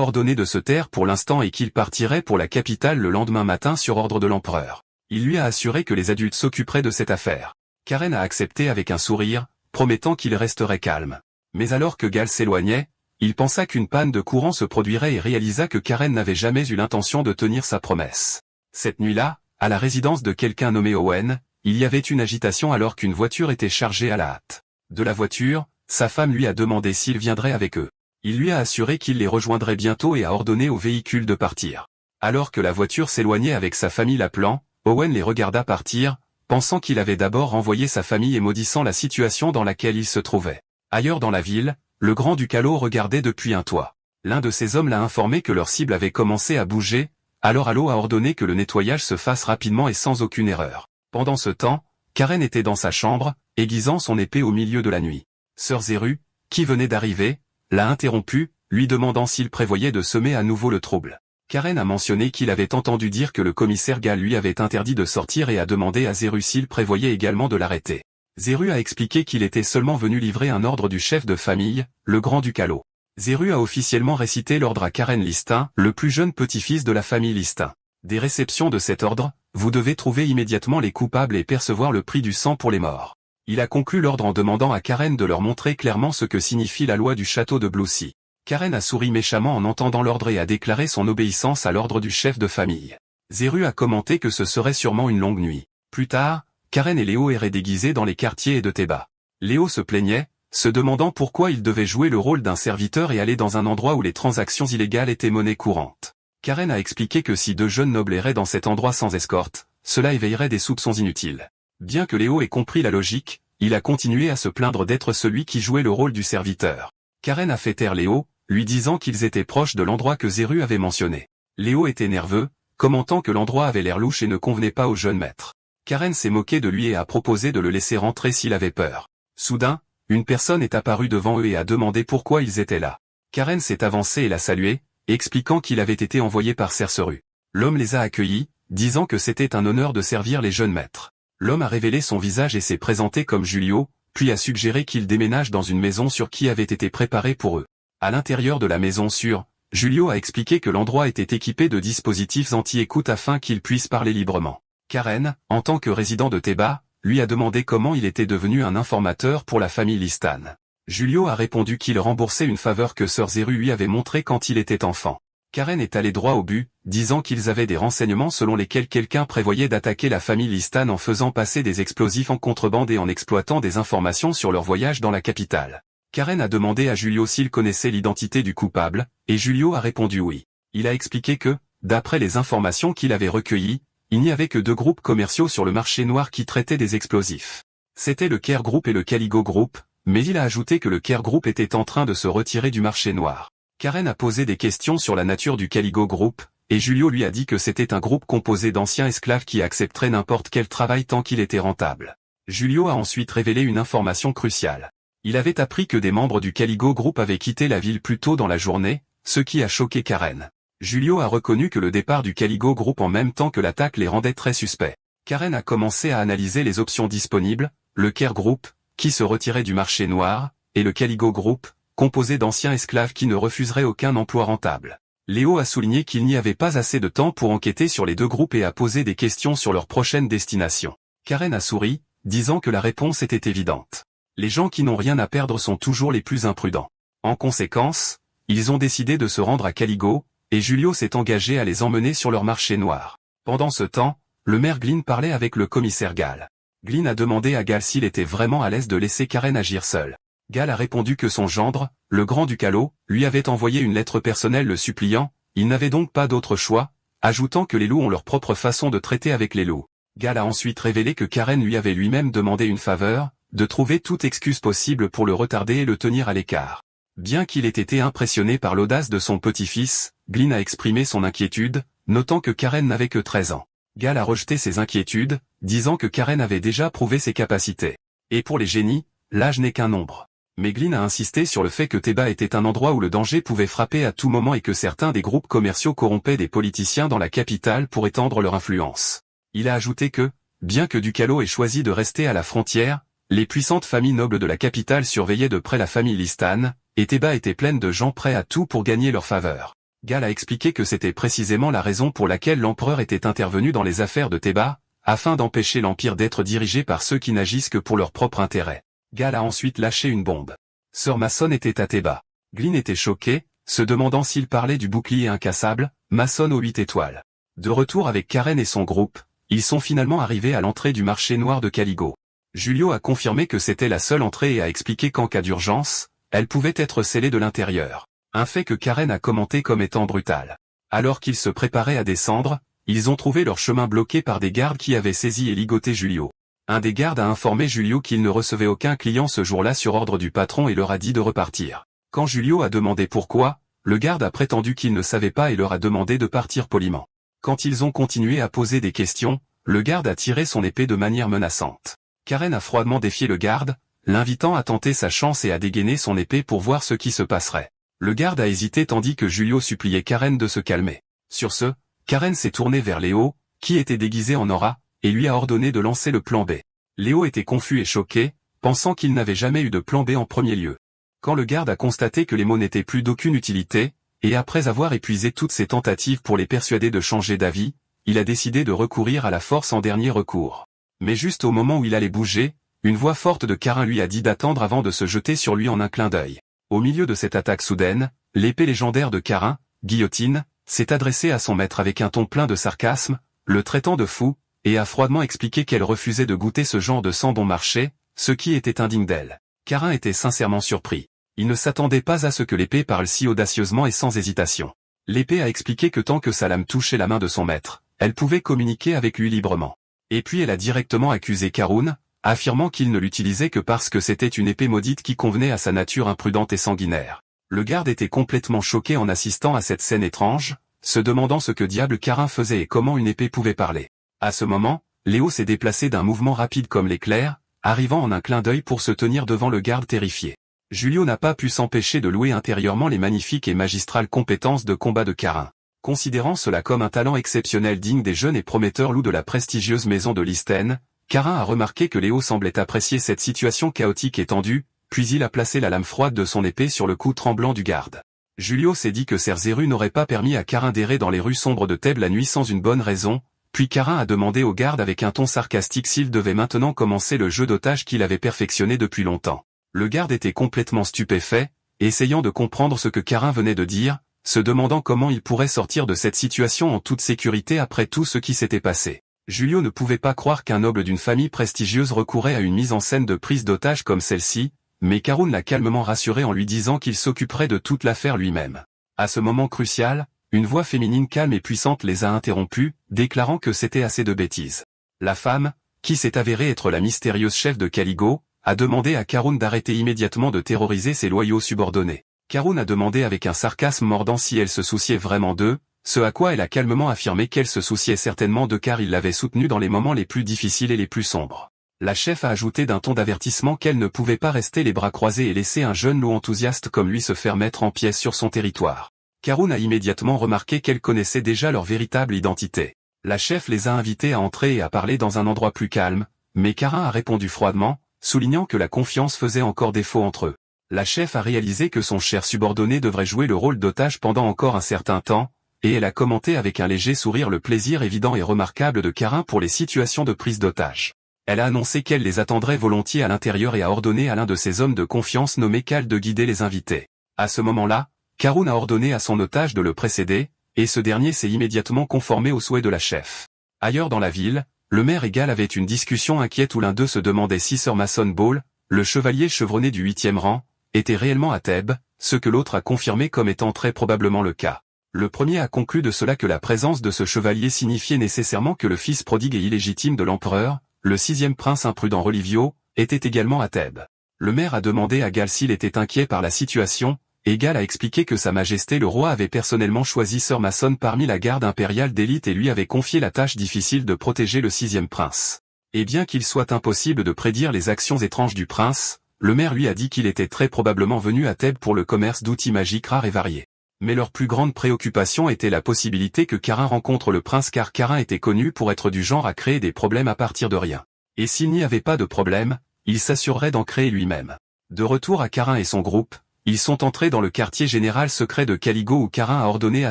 ordonné de se taire pour l'instant et qu'il partirait pour la capitale le lendemain matin sur ordre de l'empereur. Il lui a assuré que les adultes s'occuperaient de cette affaire. Karen a accepté avec un sourire, promettant qu'il resterait calme. Mais alors que Gall s'éloignait, il pensa qu'une panne de courant se produirait et réalisa que Karen n'avait jamais eu l'intention de tenir sa promesse. Cette nuit-là, à la résidence de quelqu'un nommé Owen, il y avait une agitation alors qu'une voiture était chargée à la hâte. De la voiture, sa femme lui a demandé s'il viendrait avec eux. Il lui a assuré qu'il les rejoindrait bientôt et a ordonné au véhicule de partir. Alors que la voiture s'éloignait avec sa famille l'appelant, Owen les regarda partir, pensant qu'il avait d'abord renvoyé sa famille et maudissant la situation dans laquelle il se trouvait. Ailleurs dans la ville, le grand-duc Allo regardait depuis un toit. L'un de ses hommes l'a informé que leur cible avait commencé à bouger, alors Allo a ordonné que le nettoyage se fasse rapidement et sans aucune erreur. Pendant ce temps, Karen était dans sa chambre, aiguisant son épée au milieu de la nuit. Sœur Zeru, qui venait d'arriver, l'a interrompu, lui demandant s'il prévoyait de semer à nouveau le trouble. Karen a mentionné qu'il avait entendu dire que le commissaire Gall lui avait interdit de sortir et a demandé à Zeru s'il prévoyait également de l'arrêter. Zeru a expliqué qu'il était seulement venu livrer un ordre du chef de famille, le grand-duc Allo. Zeru a officiellement récité l'ordre à Karen Listin, le plus jeune petit-fils de la famille Listin. Des réceptions de cet ordre, vous devez trouver immédiatement les coupables et percevoir le prix du sang pour les morts. Il a conclu l'ordre en demandant à Karen de leur montrer clairement ce que signifie la loi du château de Blue Sea. Karen a souri méchamment en entendant l'ordre et a déclaré son obéissance à l'ordre du chef de famille. Zeru a commenté que ce serait sûrement une longue nuit. Plus tard, Karen et Léo erraient déguisés dans les quartiers de Théba. Léo se plaignait, se demandant pourquoi il devait jouer le rôle d'un serviteur et aller dans un endroit où les transactions illégales étaient monnaie courante. Karen a expliqué que si 2 jeunes nobles erraient dans cet endroit sans escorte, cela éveillerait des soupçons inutiles. Bien que Léo ait compris la logique, il a continué à se plaindre d'être celui qui jouait le rôle du serviteur. Karen a fait taire Léo, lui disant qu'ils étaient proches de l'endroit que Zeru avait mentionné. Léo était nerveux, commentant que l'endroit avait l'air louche et ne convenait pas au jeune maître. Karen s'est moqué de lui et a proposé de le laisser rentrer s'il avait peur. Soudain, une personne est apparue devant eux et a demandé pourquoi ils étaient là. Karen s'est avancé et l'a salué, expliquant qu'il avait été envoyé par Cerceru. L'homme les a accueillis, disant que c'était un honneur de servir les jeunes maîtres. L'homme a révélé son visage et s'est présenté comme Julio, puis a suggéré qu'il déménage dans une maison sûre qui avait été préparée pour eux. À l'intérieur de la maison sûre, Julio a expliqué que l'endroit était équipé de dispositifs anti-écoute afin qu'ils puissent parler librement. Karen, en tant que résident de Théba, lui a demandé comment il était devenu un informateur pour la famille Listan. Julio a répondu qu'il remboursait une faveur que Sœur Zeru lui avait montrée quand il était enfant. Karen est allé droit au but, disant qu'ils avaient des renseignements selon lesquels quelqu'un prévoyait d'attaquer la famille Listan en faisant passer des explosifs en contrebande et en exploitant des informations sur leur voyage dans la capitale. Karen a demandé à Julio s'il connaissait l'identité du coupable, et Julio a répondu oui. Il a expliqué que, d'après les informations qu'il avait recueillies, il n'y avait que 2 groupes commerciaux sur le marché noir qui traitaient des explosifs. C'était le Care Group et le Caligo Group, mais il a ajouté que le Care Group était en train de se retirer du marché noir. Karen a posé des questions sur la nature du Caligo Group, et Julio lui a dit que c'était un groupe composé d'anciens esclaves qui accepteraient n'importe quel travail tant qu'il était rentable. Julio a ensuite révélé une information cruciale. Il avait appris que des membres du Caligo Group avaient quitté la ville plus tôt dans la journée, ce qui a choqué Karen. Julio a reconnu que le départ du Caligo Group en même temps que l'attaque les rendait très suspects. Karen a commencé à analyser les options disponibles, le Care Group, qui se retirait du marché noir, et le Caligo Group, composé d'anciens esclaves qui ne refuseraient aucun emploi rentable. Léo a souligné qu'il n'y avait pas assez de temps pour enquêter sur les 2 groupes et a posé des questions sur leur prochaine destination. Karen a souri, disant que la réponse était évidente. Les gens qui n'ont rien à perdre sont toujours les plus imprudents. En conséquence, ils ont décidé de se rendre à Caligo, et Julio s'est engagé à les emmener sur leur marché noir. Pendant ce temps, le maire Glynn parlait avec le commissaire Gall. Glynn a demandé à Gall s'il était vraiment à l'aise de laisser Karen agir seule. Gall a répondu que son gendre, le grand Ducalo, lui avait envoyé une lettre personnelle le suppliant, il n'avait donc pas d'autre choix, ajoutant que les loups ont leur propre façon de traiter avec les loups. Gall a ensuite révélé que Karen lui avait lui-même demandé une faveur, de trouver toute excuse possible pour le retarder et le tenir à l'écart. Bien qu'il ait été impressionné par l'audace de son petit-fils, Glynn a exprimé son inquiétude, notant que Karen n'avait que 13 ans. Gall a rejeté ses inquiétudes, disant que Karen avait déjà prouvé ses capacités. Et pour les génies, l'âge n'est qu'un nombre. Mais Glynn a insisté sur le fait que Teba était un endroit où le danger pouvait frapper à tout moment et que certains des groupes commerciaux corrompaient des politiciens dans la capitale pour étendre leur influence. Il a ajouté que, bien que Ducalo ait choisi de rester à la frontière, les puissantes familles nobles de la capitale surveillaient de près la famille Listan, et Teba était pleine de gens prêts à tout pour gagner leur faveur. Gall a expliqué que c'était précisément la raison pour laquelle l'empereur était intervenu dans les affaires de Teba, afin d'empêcher l'empire d'être dirigé par ceux qui n'agissent que pour leur propre intérêt. Gall a ensuite lâché une bombe. Sir Mason était à Teba. Glynn était choqué, se demandant s'il parlait du bouclier incassable, Mason aux 8 étoiles. De retour avec Karen et son groupe, ils sont finalement arrivés à l'entrée du marché noir de Caligo. Julio a confirmé que c'était la seule entrée et a expliqué qu'en cas d'urgence, elle pouvait être scellée de l'intérieur. Un fait que Karen a commenté comme étant brutal. Alors qu'ils se préparaient à descendre, ils ont trouvé leur chemin bloqué par des gardes qui avaient saisi et ligoté Julio. Un des gardes a informé Julio qu'il ne recevait aucun client ce jour-là sur ordre du patron et leur a dit de repartir. Quand Julio a demandé pourquoi, le garde a prétendu qu'il ne savait pas et leur a demandé de partir poliment. Quand ils ont continué à poser des questions, le garde a tiré son épée de manière menaçante. Karen a froidement défié le garde, l'invitant à tenter sa chance et à dégainer son épée pour voir ce qui se passerait. Le garde a hésité tandis que Julio suppliait Karen de se calmer. Sur ce, Karen s'est tournée vers Léo, qui était déguisé en aura, et lui a ordonné de lancer le plan B. Léo était confus et choqué, pensant qu'il n'avait jamais eu de plan B en premier lieu. Quand le garde a constaté que les mots n'étaient plus d'aucune utilité, et après avoir épuisé toutes ses tentatives pour les persuader de changer d'avis, il a décidé de recourir à la force en dernier recours. Mais juste au moment où il allait bouger, une voix forte de Karen lui a dit d'attendre avant de se jeter sur lui en un clin d'œil. Au milieu de cette attaque soudaine, l'épée légendaire de Karen, Guillotine, s'est adressée à son maître avec un ton plein de sarcasme, le traitant de fou, et a froidement expliqué qu'elle refusait de goûter ce genre de sang bon marché, ce qui était indigne d'elle. Karen était sincèrement surpris. Il ne s'attendait pas à ce que l'épée parle si audacieusement et sans hésitation. L'épée a expliqué que tant que sa lame touchait la main de son maître, elle pouvait communiquer avec lui librement. Et puis elle a directement accusé Karun, affirmant qu'il ne l'utilisait que parce que c'était une épée maudite qui convenait à sa nature imprudente et sanguinaire. Le garde était complètement choqué en assistant à cette scène étrange, se demandant ce que diable Karen faisait et comment une épée pouvait parler. À ce moment, Léo s'est déplacé d'un mouvement rapide comme l'éclair, arrivant en un clin d'œil pour se tenir devant le garde terrifié. Julio n'a pas pu s'empêcher de louer intérieurement les magnifiques et magistrales compétences de combat de Karen. Considérant cela comme un talent exceptionnel digne des jeunes et prometteurs loups de la prestigieuse maison de Listen, Karen a remarqué que Léo semblait apprécier cette situation chaotique et tendue, puis il a placé la lame froide de son épée sur le cou tremblant du garde. Julio s'est dit que Cerzeru n'aurait pas permis à Karen d'errer dans les rues sombres de Thèbes la nuit sans une bonne raison, puis Karen a demandé au garde avec un ton sarcastique s'il devait maintenant commencer le jeu d'otage qu'il avait perfectionné depuis longtemps. Le garde était complètement stupéfait, essayant de comprendre ce que Karen venait de dire, se demandant comment il pourrait sortir de cette situation en toute sécurité après tout ce qui s'était passé. Julio ne pouvait pas croire qu'un noble d'une famille prestigieuse recourait à une mise en scène de prise d'otage comme celle-ci, mais Karun l'a calmement rassuré en lui disant qu'il s'occuperait de toute l'affaire lui-même. À ce moment crucial, une voix féminine calme et puissante les a interrompus, déclarant que c'était assez de bêtises. La femme, qui s'est avérée être la mystérieuse chef de Caligo, a demandé à Karun d'arrêter immédiatement de terroriser ses loyaux subordonnés. Karun a demandé avec un sarcasme mordant si elle se souciait vraiment d'eux, ce à quoi elle a calmement affirmé qu'elle se souciait certainement d'eux car il l'avait soutenue dans les moments les plus difficiles et les plus sombres. La chef a ajouté d'un ton d'avertissement qu'elle ne pouvait pas rester les bras croisés et laisser un jeune loup enthousiaste comme lui se faire mettre en pièces sur son territoire. Karun a immédiatement remarqué qu'elle connaissait déjà leur véritable identité. La chef les a invités à entrer et à parler dans un endroit plus calme, mais Karin a répondu froidement, soulignant que la confiance faisait encore défaut entre eux. La chef a réalisé que son cher subordonné devrait jouer le rôle d'otage pendant encore un certain temps, et elle a commenté avec un léger sourire le plaisir évident et remarquable de Karin pour les situations de prise d'otage. Elle a annoncé qu'elle les attendrait volontiers à l'intérieur et a ordonné à l'un de ses hommes de confiance nommé Cal de guider les invités. À ce moment-là, Karun a ordonné à son otage de le précéder, et ce dernier s'est immédiatement conformé aux souhaits de la chef. Ailleurs dans la ville, le maire et Gal avaient une discussion inquiète où l'un d'eux se demandait si Sir Mason Ball, le chevalier chevronné du 8e rang, était réellement à Thèbes, ce que l'autre a confirmé comme étant très probablement le cas. Le premier a conclu de cela que la présence de ce chevalier signifiait nécessairement que le fils prodigue et illégitime de l'empereur, le 6e prince imprudent Rolivio, était également à Thèbes. Le maire a demandé à Gal s'il était inquiet par la situation, et Gal a expliqué que Sa Majesté le roi avait personnellement choisi Sir Mason parmi la garde impériale d'élite et lui avait confié la tâche difficile de protéger le 6e prince. Et bien qu'il soit impossible de prédire les actions étranges du prince, le maire lui a dit qu'il était très probablement venu à Thèbes pour le commerce d'outils magiques rares et variés. Mais leur plus grande préoccupation était la possibilité que Karin rencontre le prince car Karin était connu pour être du genre à créer des problèmes à partir de rien. Et s'il n'y avait pas de problème, il s'assurerait d'en créer lui-même. De retour à Karin et son groupe, ils sont entrés dans le quartier général secret de Caligo où Karin a ordonné à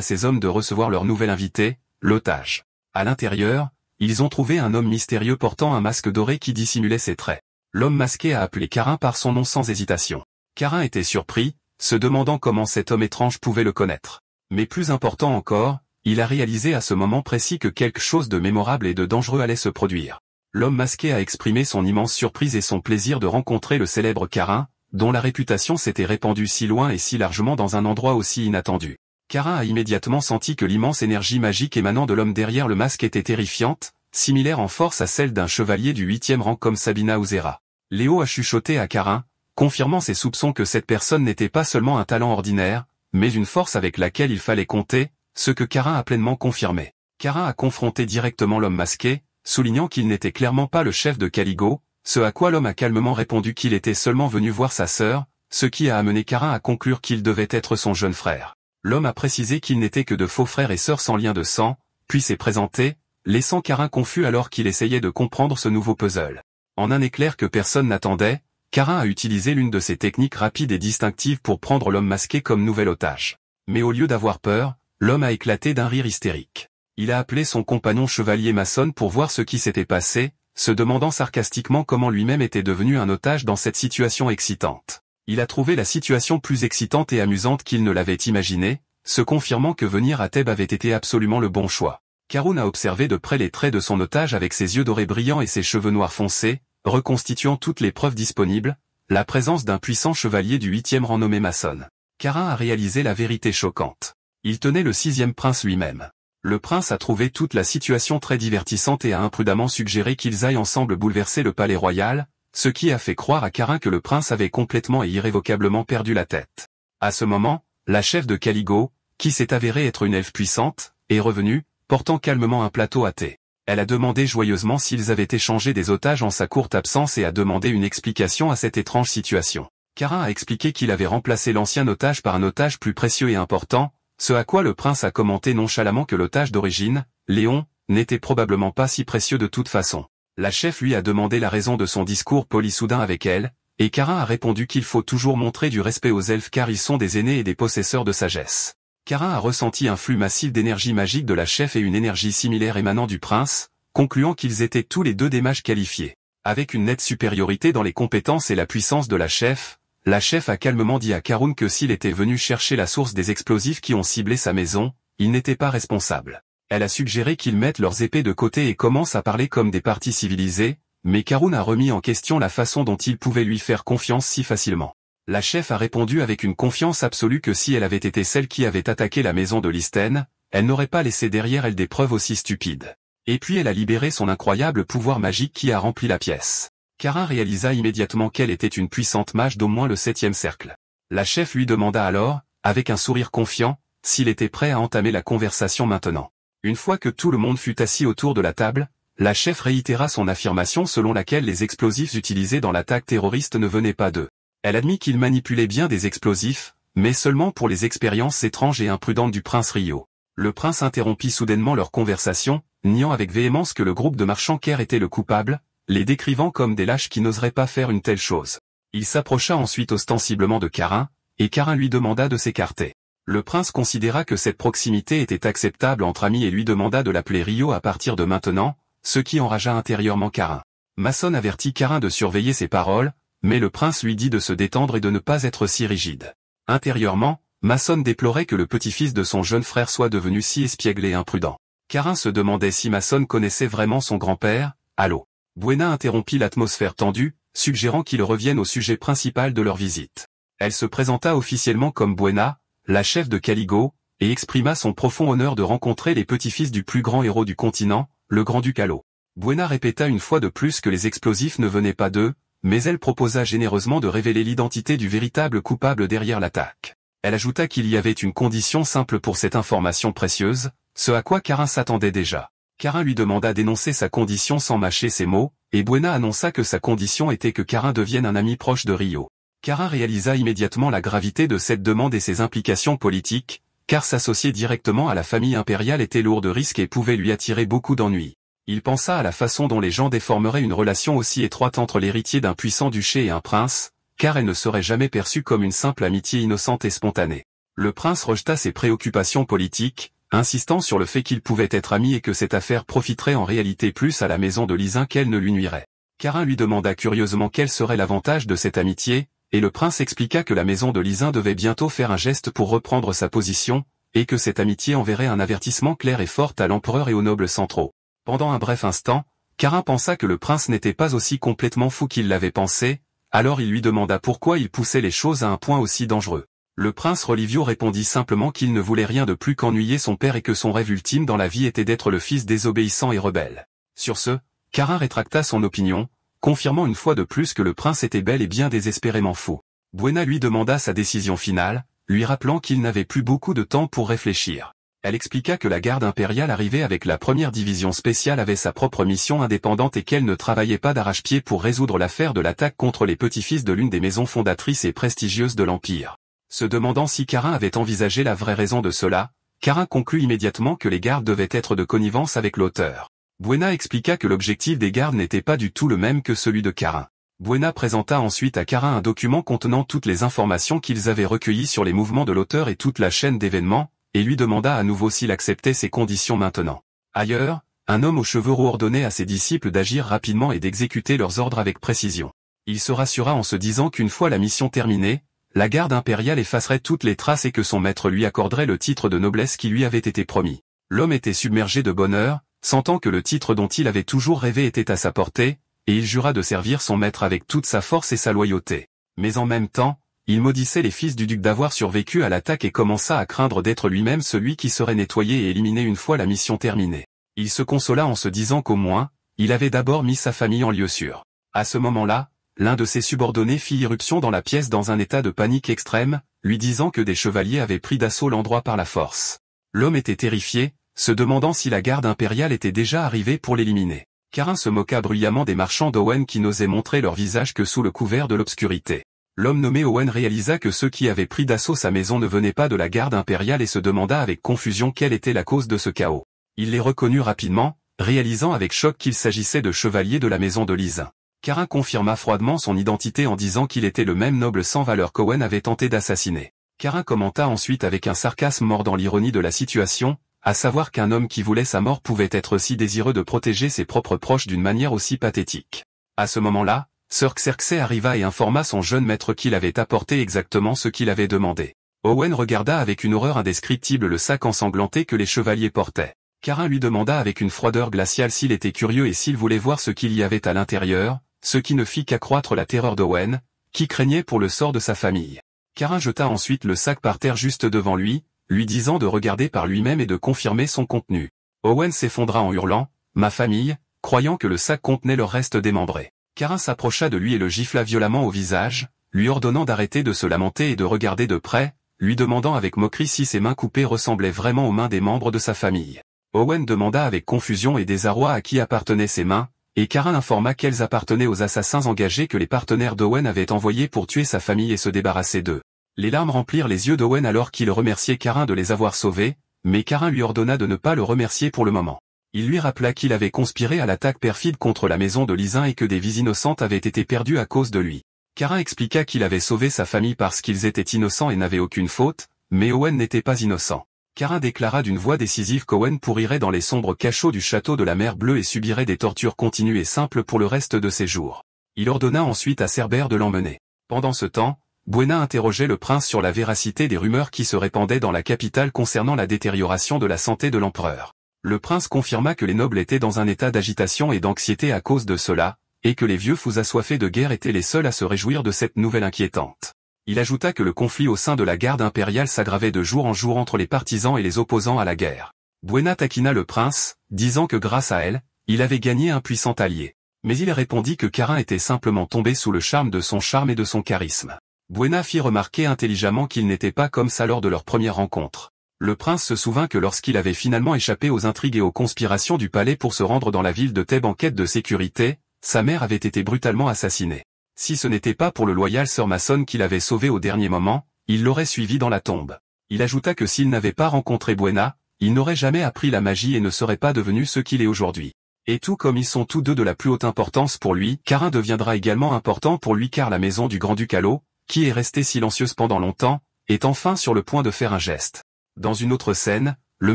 ses hommes de recevoir leur nouvel invité, l'otage. À l'intérieur, ils ont trouvé un homme mystérieux portant un masque doré qui dissimulait ses traits. L'homme masqué a appelé Karin par son nom sans hésitation. Karin était surpris, se demandant comment cet homme étrange pouvait le connaître. Mais plus important encore, il a réalisé à ce moment précis que quelque chose de mémorable et de dangereux allait se produire. L'homme masqué a exprimé son immense surprise et son plaisir de rencontrer le célèbre Karin, dont la réputation s'était répandue si loin et si largement dans un endroit aussi inattendu. Karin a immédiatement senti que l'immense énergie magique émanant de l'homme derrière le masque était terrifiante, similaire en force à celle d'un chevalier du 8e rang comme Sabina Uzera. Léo a chuchoté à Karin, confirmant ses soupçons que cette personne n'était pas seulement un talent ordinaire, mais une force avec laquelle il fallait compter, ce que Karin a pleinement confirmé. Karin a confronté directement l'homme masqué, soulignant qu'il n'était clairement pas le chef de Caligo, ce à quoi l'homme a calmement répondu qu'il était seulement venu voir sa sœur, ce qui a amené Karin à conclure qu'il devait être son jeune frère. L'homme a précisé qu'ils n'étaient que de faux frères et sœurs sans lien de sang, puis s'est présenté, laissant Karin confus alors qu'il essayait de comprendre ce nouveau puzzle. En un éclair que personne n'attendait, Karin a utilisé l'une de ses techniques rapides et distinctives pour prendre l'homme masqué comme nouvel otage. Mais au lieu d'avoir peur, l'homme a éclaté d'un rire hystérique. Il a appelé son compagnon chevalier Mason pour voir ce qui s'était passé, se demandant sarcastiquement comment lui-même était devenu un otage dans cette situation excitante. Il a trouvé la situation plus excitante et amusante qu'il ne l'avait imaginé, se confirmant que venir à Thèbes avait été absolument le bon choix. Karun a observé de près les traits de son otage avec ses yeux dorés brillants et ses cheveux noirs foncés, reconstituant toutes les preuves disponibles, la présence d'un puissant chevalier du 8e rang nommé Mason. Karin a réalisé la vérité choquante. Il tenait le 6e prince lui-même. Le prince a trouvé toute la situation très divertissante et a imprudemment suggéré qu'ils aillent ensemble bouleverser le palais royal, ce qui a fait croire à Karin que le prince avait complètement et irrévocablement perdu la tête. À ce moment, la chef de Caligo, qui s'est avérée être une elfe puissante, est revenue, portant calmement un plateau à thé. Elle a demandé joyeusement s'ils avaient échangé des otages en sa courte absence et a demandé une explication à cette étrange situation. Karin a expliqué qu'il avait remplacé l'ancien otage par un otage plus précieux et important, ce à quoi le prince a commenté nonchalamment que l'otage d'origine, Léon, n'était probablement pas si précieux de toute façon. La chef lui a demandé la raison de son discours poli soudain avec elle, et Karin a répondu qu'il faut toujours montrer du respect aux elfes car ils sont des aînés et des possesseurs de sagesse. Karin a ressenti un flux massif d'énergie magique de la chef et une énergie similaire émanant du prince, concluant qu'ils étaient tous les deux des mages qualifiés. Avec une nette supériorité dans les compétences et la puissance de la chef a calmement dit à Karun que s'il était venu chercher la source des explosifs qui ont ciblé sa maison, il n'était pas responsable. Elle a suggéré qu'ils mettent leurs épées de côté et commencent à parler comme des parties civilisées, mais Karun a remis en question la façon dont il pouvait lui faire confiance si facilement. La chef a répondu avec une confiance absolue que si elle avait été celle qui avait attaqué la maison de Listen, elle n'aurait pas laissé derrière elle des preuves aussi stupides. Et puis elle a libéré son incroyable pouvoir magique qui a rempli la pièce. Karin réalisa immédiatement qu'elle était une puissante mage d'au moins le 7e cercle. La chef lui demanda alors, avec un sourire confiant, s'il était prêt à entamer la conversation maintenant. Une fois que tout le monde fut assis autour de la table, la chef réitéra son affirmation selon laquelle les explosifs utilisés dans l'attaque terroriste ne venaient pas d'eux. Elle admit qu'il manipulait bien des explosifs, mais seulement pour les expériences étranges et imprudentes du prince Rio. Le prince interrompit soudainement leur conversation, niant avec véhémence que le groupe de marchands Kerr était le coupable, les décrivant comme des lâches qui n'oseraient pas faire une telle chose. Il s'approcha ensuite ostensiblement de Karin, et Karin lui demanda de s'écarter. Le prince considéra que cette proximité était acceptable entre amis et lui demanda de l'appeler Rio à partir de maintenant, ce qui enragea intérieurement Karin. Mason avertit Karin de surveiller ses paroles, mais le prince lui dit de se détendre et de ne pas être si rigide. Intérieurement, Mason déplorait que le petit-fils de son jeune frère soit devenu si espiègle et imprudent. Karin se demandait si Mason connaissait vraiment son grand-père. Allô. Buena interrompit l'atmosphère tendue, suggérant qu'ils reviennent au sujet principal de leur visite. Elle se présenta officiellement comme Buena, la chef de Caligo, et exprima son profond honneur de rencontrer les petits-fils du plus grand héros du continent, le grand-duc Halo. Buena répéta une fois de plus que les explosifs ne venaient pas d'eux, mais elle proposa généreusement de révéler l'identité du véritable coupable derrière l'attaque. Elle ajouta qu'il y avait une condition simple pour cette information précieuse, ce à quoi Karin s'attendait déjà. Karin lui demanda d'énoncer sa condition sans mâcher ses mots, et Buena annonça que sa condition était que Karin devienne un ami proche de Rio. Karin réalisa immédiatement la gravité de cette demande et ses implications politiques, car s'associer directement à la famille impériale était lourd de risques et pouvait lui attirer beaucoup d'ennuis. Il pensa à la façon dont les gens déformeraient une relation aussi étroite entre l'héritier d'un puissant duché et un prince, car elle ne serait jamais perçue comme une simple amitié innocente et spontanée. Le prince rejeta ses préoccupations politiques, insistant sur le fait qu'ils pouvaient être amis et que cette affaire profiterait en réalité plus à la maison de Lisin qu'elle ne lui nuirait. Karin lui demanda curieusement quel serait l'avantage de cette amitié, et le prince expliqua que la maison de Lisin devait bientôt faire un geste pour reprendre sa position, et que cette amitié enverrait un avertissement clair et fort à l'empereur et aux nobles centraux. Pendant un bref instant, Karin pensa que le prince n'était pas aussi complètement fou qu'il l'avait pensé, alors il lui demanda pourquoi il poussait les choses à un point aussi dangereux. Le prince Rolivio répondit simplement qu'il ne voulait rien de plus qu'ennuyer son père et que son rêve ultime dans la vie était d'être le fils désobéissant et rebelle. Sur ce, Karin rétracta son opinion, confirmant une fois de plus que le prince était bel et bien désespérément fou. Buena lui demanda sa décision finale, lui rappelant qu'il n'avait plus beaucoup de temps pour réfléchir. Elle expliqua que la garde impériale arrivée avec la première division spéciale avait sa propre mission indépendante et qu'elle ne travaillait pas d'arrache-pied pour résoudre l'affaire de l'attaque contre les petits-fils de l'une des maisons fondatrices et prestigieuses de l'Empire. Se demandant si Karin avait envisagé la vraie raison de cela, Karin conclut immédiatement que les gardes devaient être de connivence avec l'auteur. Buena expliqua que l'objectif des gardes n'était pas du tout le même que celui de Karin. Buena présenta ensuite à Karin un document contenant toutes les informations qu'ils avaient recueillies sur les mouvements de l'auteur et toute la chaîne d'événements, et lui demanda à nouveau s'il acceptait ces conditions maintenant. Ailleurs, un homme aux cheveux roux ordonnait à ses disciples d'agir rapidement et d'exécuter leurs ordres avec précision. Il se rassura en se disant qu'une fois la mission terminée, la garde impériale effacerait toutes les traces et que son maître lui accorderait le titre de noblesse qui lui avait été promis. L'homme était submergé de bonheur, sentant que le titre dont il avait toujours rêvé était à sa portée, et il jura de servir son maître avec toute sa force et sa loyauté. Mais en même temps, il maudissait les fils du duc d'avoir survécu à l'attaque et commença à craindre d'être lui-même celui qui serait nettoyé et éliminé une fois la mission terminée. Il se consola en se disant qu'au moins, il avait d'abord mis sa famille en lieu sûr. À ce moment-là, l'un de ses subordonnés fit irruption dans la pièce dans un état de panique extrême, lui disant que des chevaliers avaient pris d'assaut l'endroit par la force. L'homme était terrifié, se demandant si la garde impériale était déjà arrivée pour l'éliminer. Karin se moqua bruyamment des marchands d'Owen qui n'osaient montrer leur visage que sous le couvert de l'obscurité. L'homme nommé Owen réalisa que ceux qui avaient pris d'assaut sa maison ne venaient pas de la garde impériale et se demanda avec confusion quelle était la cause de ce chaos. Il les reconnut rapidement, réalisant avec choc qu'il s'agissait de chevaliers de la maison de Lisin. Karin confirma froidement son identité en disant qu'il était le même noble sans valeur qu'Owen avait tenté d'assassiner. Karin commenta ensuite avec un sarcasme mordant l'ironie de la situation, à savoir qu'un homme qui voulait sa mort pouvait être si désireux de protéger ses propres proches d'une manière aussi pathétique. À ce moment-là, Sir Xerxes arriva et informa son jeune maître qu'il avait apporté exactement ce qu'il avait demandé. Owen regarda avec une horreur indescriptible le sac ensanglanté que les chevaliers portaient. Karin lui demanda avec une froideur glaciale s'il était curieux et s'il voulait voir ce qu'il y avait à l'intérieur, ce qui ne fit qu'accroître la terreur d'Owen, qui craignait pour le sort de sa famille. Karin jeta ensuite le sac par terre juste devant lui disant de regarder par lui-même et de confirmer son contenu. Owen s'effondra en hurlant « Ma famille », croyant que le sac contenait leur reste démembré. Karin s'approcha de lui et le gifla violemment au visage, lui ordonnant d'arrêter de se lamenter et de regarder de près, lui demandant avec moquerie si ses mains coupées ressemblaient vraiment aux mains des membres de sa famille. Owen demanda avec confusion et désarroi à qui appartenaient ses mains, et Karin informa qu'elles appartenaient aux assassins engagés que les partenaires d'Owen avaient envoyés pour tuer sa famille et se débarrasser d'eux. Les larmes remplirent les yeux d'Owen alors qu'il remerciait Karin de les avoir sauvés, mais Karin lui ordonna de ne pas le remercier pour le moment. Il lui rappela qu'il avait conspiré à l'attaque perfide contre la maison de Lisin et que des vies innocentes avaient été perdues à cause de lui. Karin expliqua qu'il avait sauvé sa famille parce qu'ils étaient innocents et n'avaient aucune faute, mais Owen n'était pas innocent. Karin déclara d'une voix décisive qu'Owen pourrirait dans les sombres cachots du château de la mer Bleue et subirait des tortures continues et simples pour le reste de ses jours. Il ordonna ensuite à Cerbère de l'emmener. Pendant ce temps, Buena interrogeait le prince sur la véracité des rumeurs qui se répandaient dans la capitale concernant la détérioration de la santé de l'empereur. Le prince confirma que les nobles étaient dans un état d'agitation et d'anxiété à cause de cela, et que les vieux fous assoiffés de guerre étaient les seuls à se réjouir de cette nouvelle inquiétante. Il ajouta que le conflit au sein de la garde impériale s'aggravait de jour en jour entre les partisans et les opposants à la guerre. Buena taquina le prince, disant que grâce à elle, il avait gagné un puissant allié. Mais il répondit que Karin était simplement tombé sous le charme de son charme et de son charisme. Buena fit remarquer intelligemment qu'il n'était pas comme ça lors de leur première rencontre. Le prince se souvint que lorsqu'il avait finalement échappé aux intrigues et aux conspirations du palais pour se rendre dans la ville de Thèbes en quête de sécurité, sa mère avait été brutalement assassinée. Si ce n'était pas pour le loyal Sir Mason qui l'avait sauvé au dernier moment, il l'aurait suivi dans la tombe. Il ajouta que s'il n'avait pas rencontré Buena, il n'aurait jamais appris la magie et ne serait pas devenu ce qu'il est aujourd'hui. Et tout comme ils sont tous deux de la plus haute importance pour lui, Karin deviendra également important pour lui car la maison du grand-duc Allo, qui est restée silencieuse pendant longtemps, est enfin sur le point de faire un geste. Dans une autre scène, le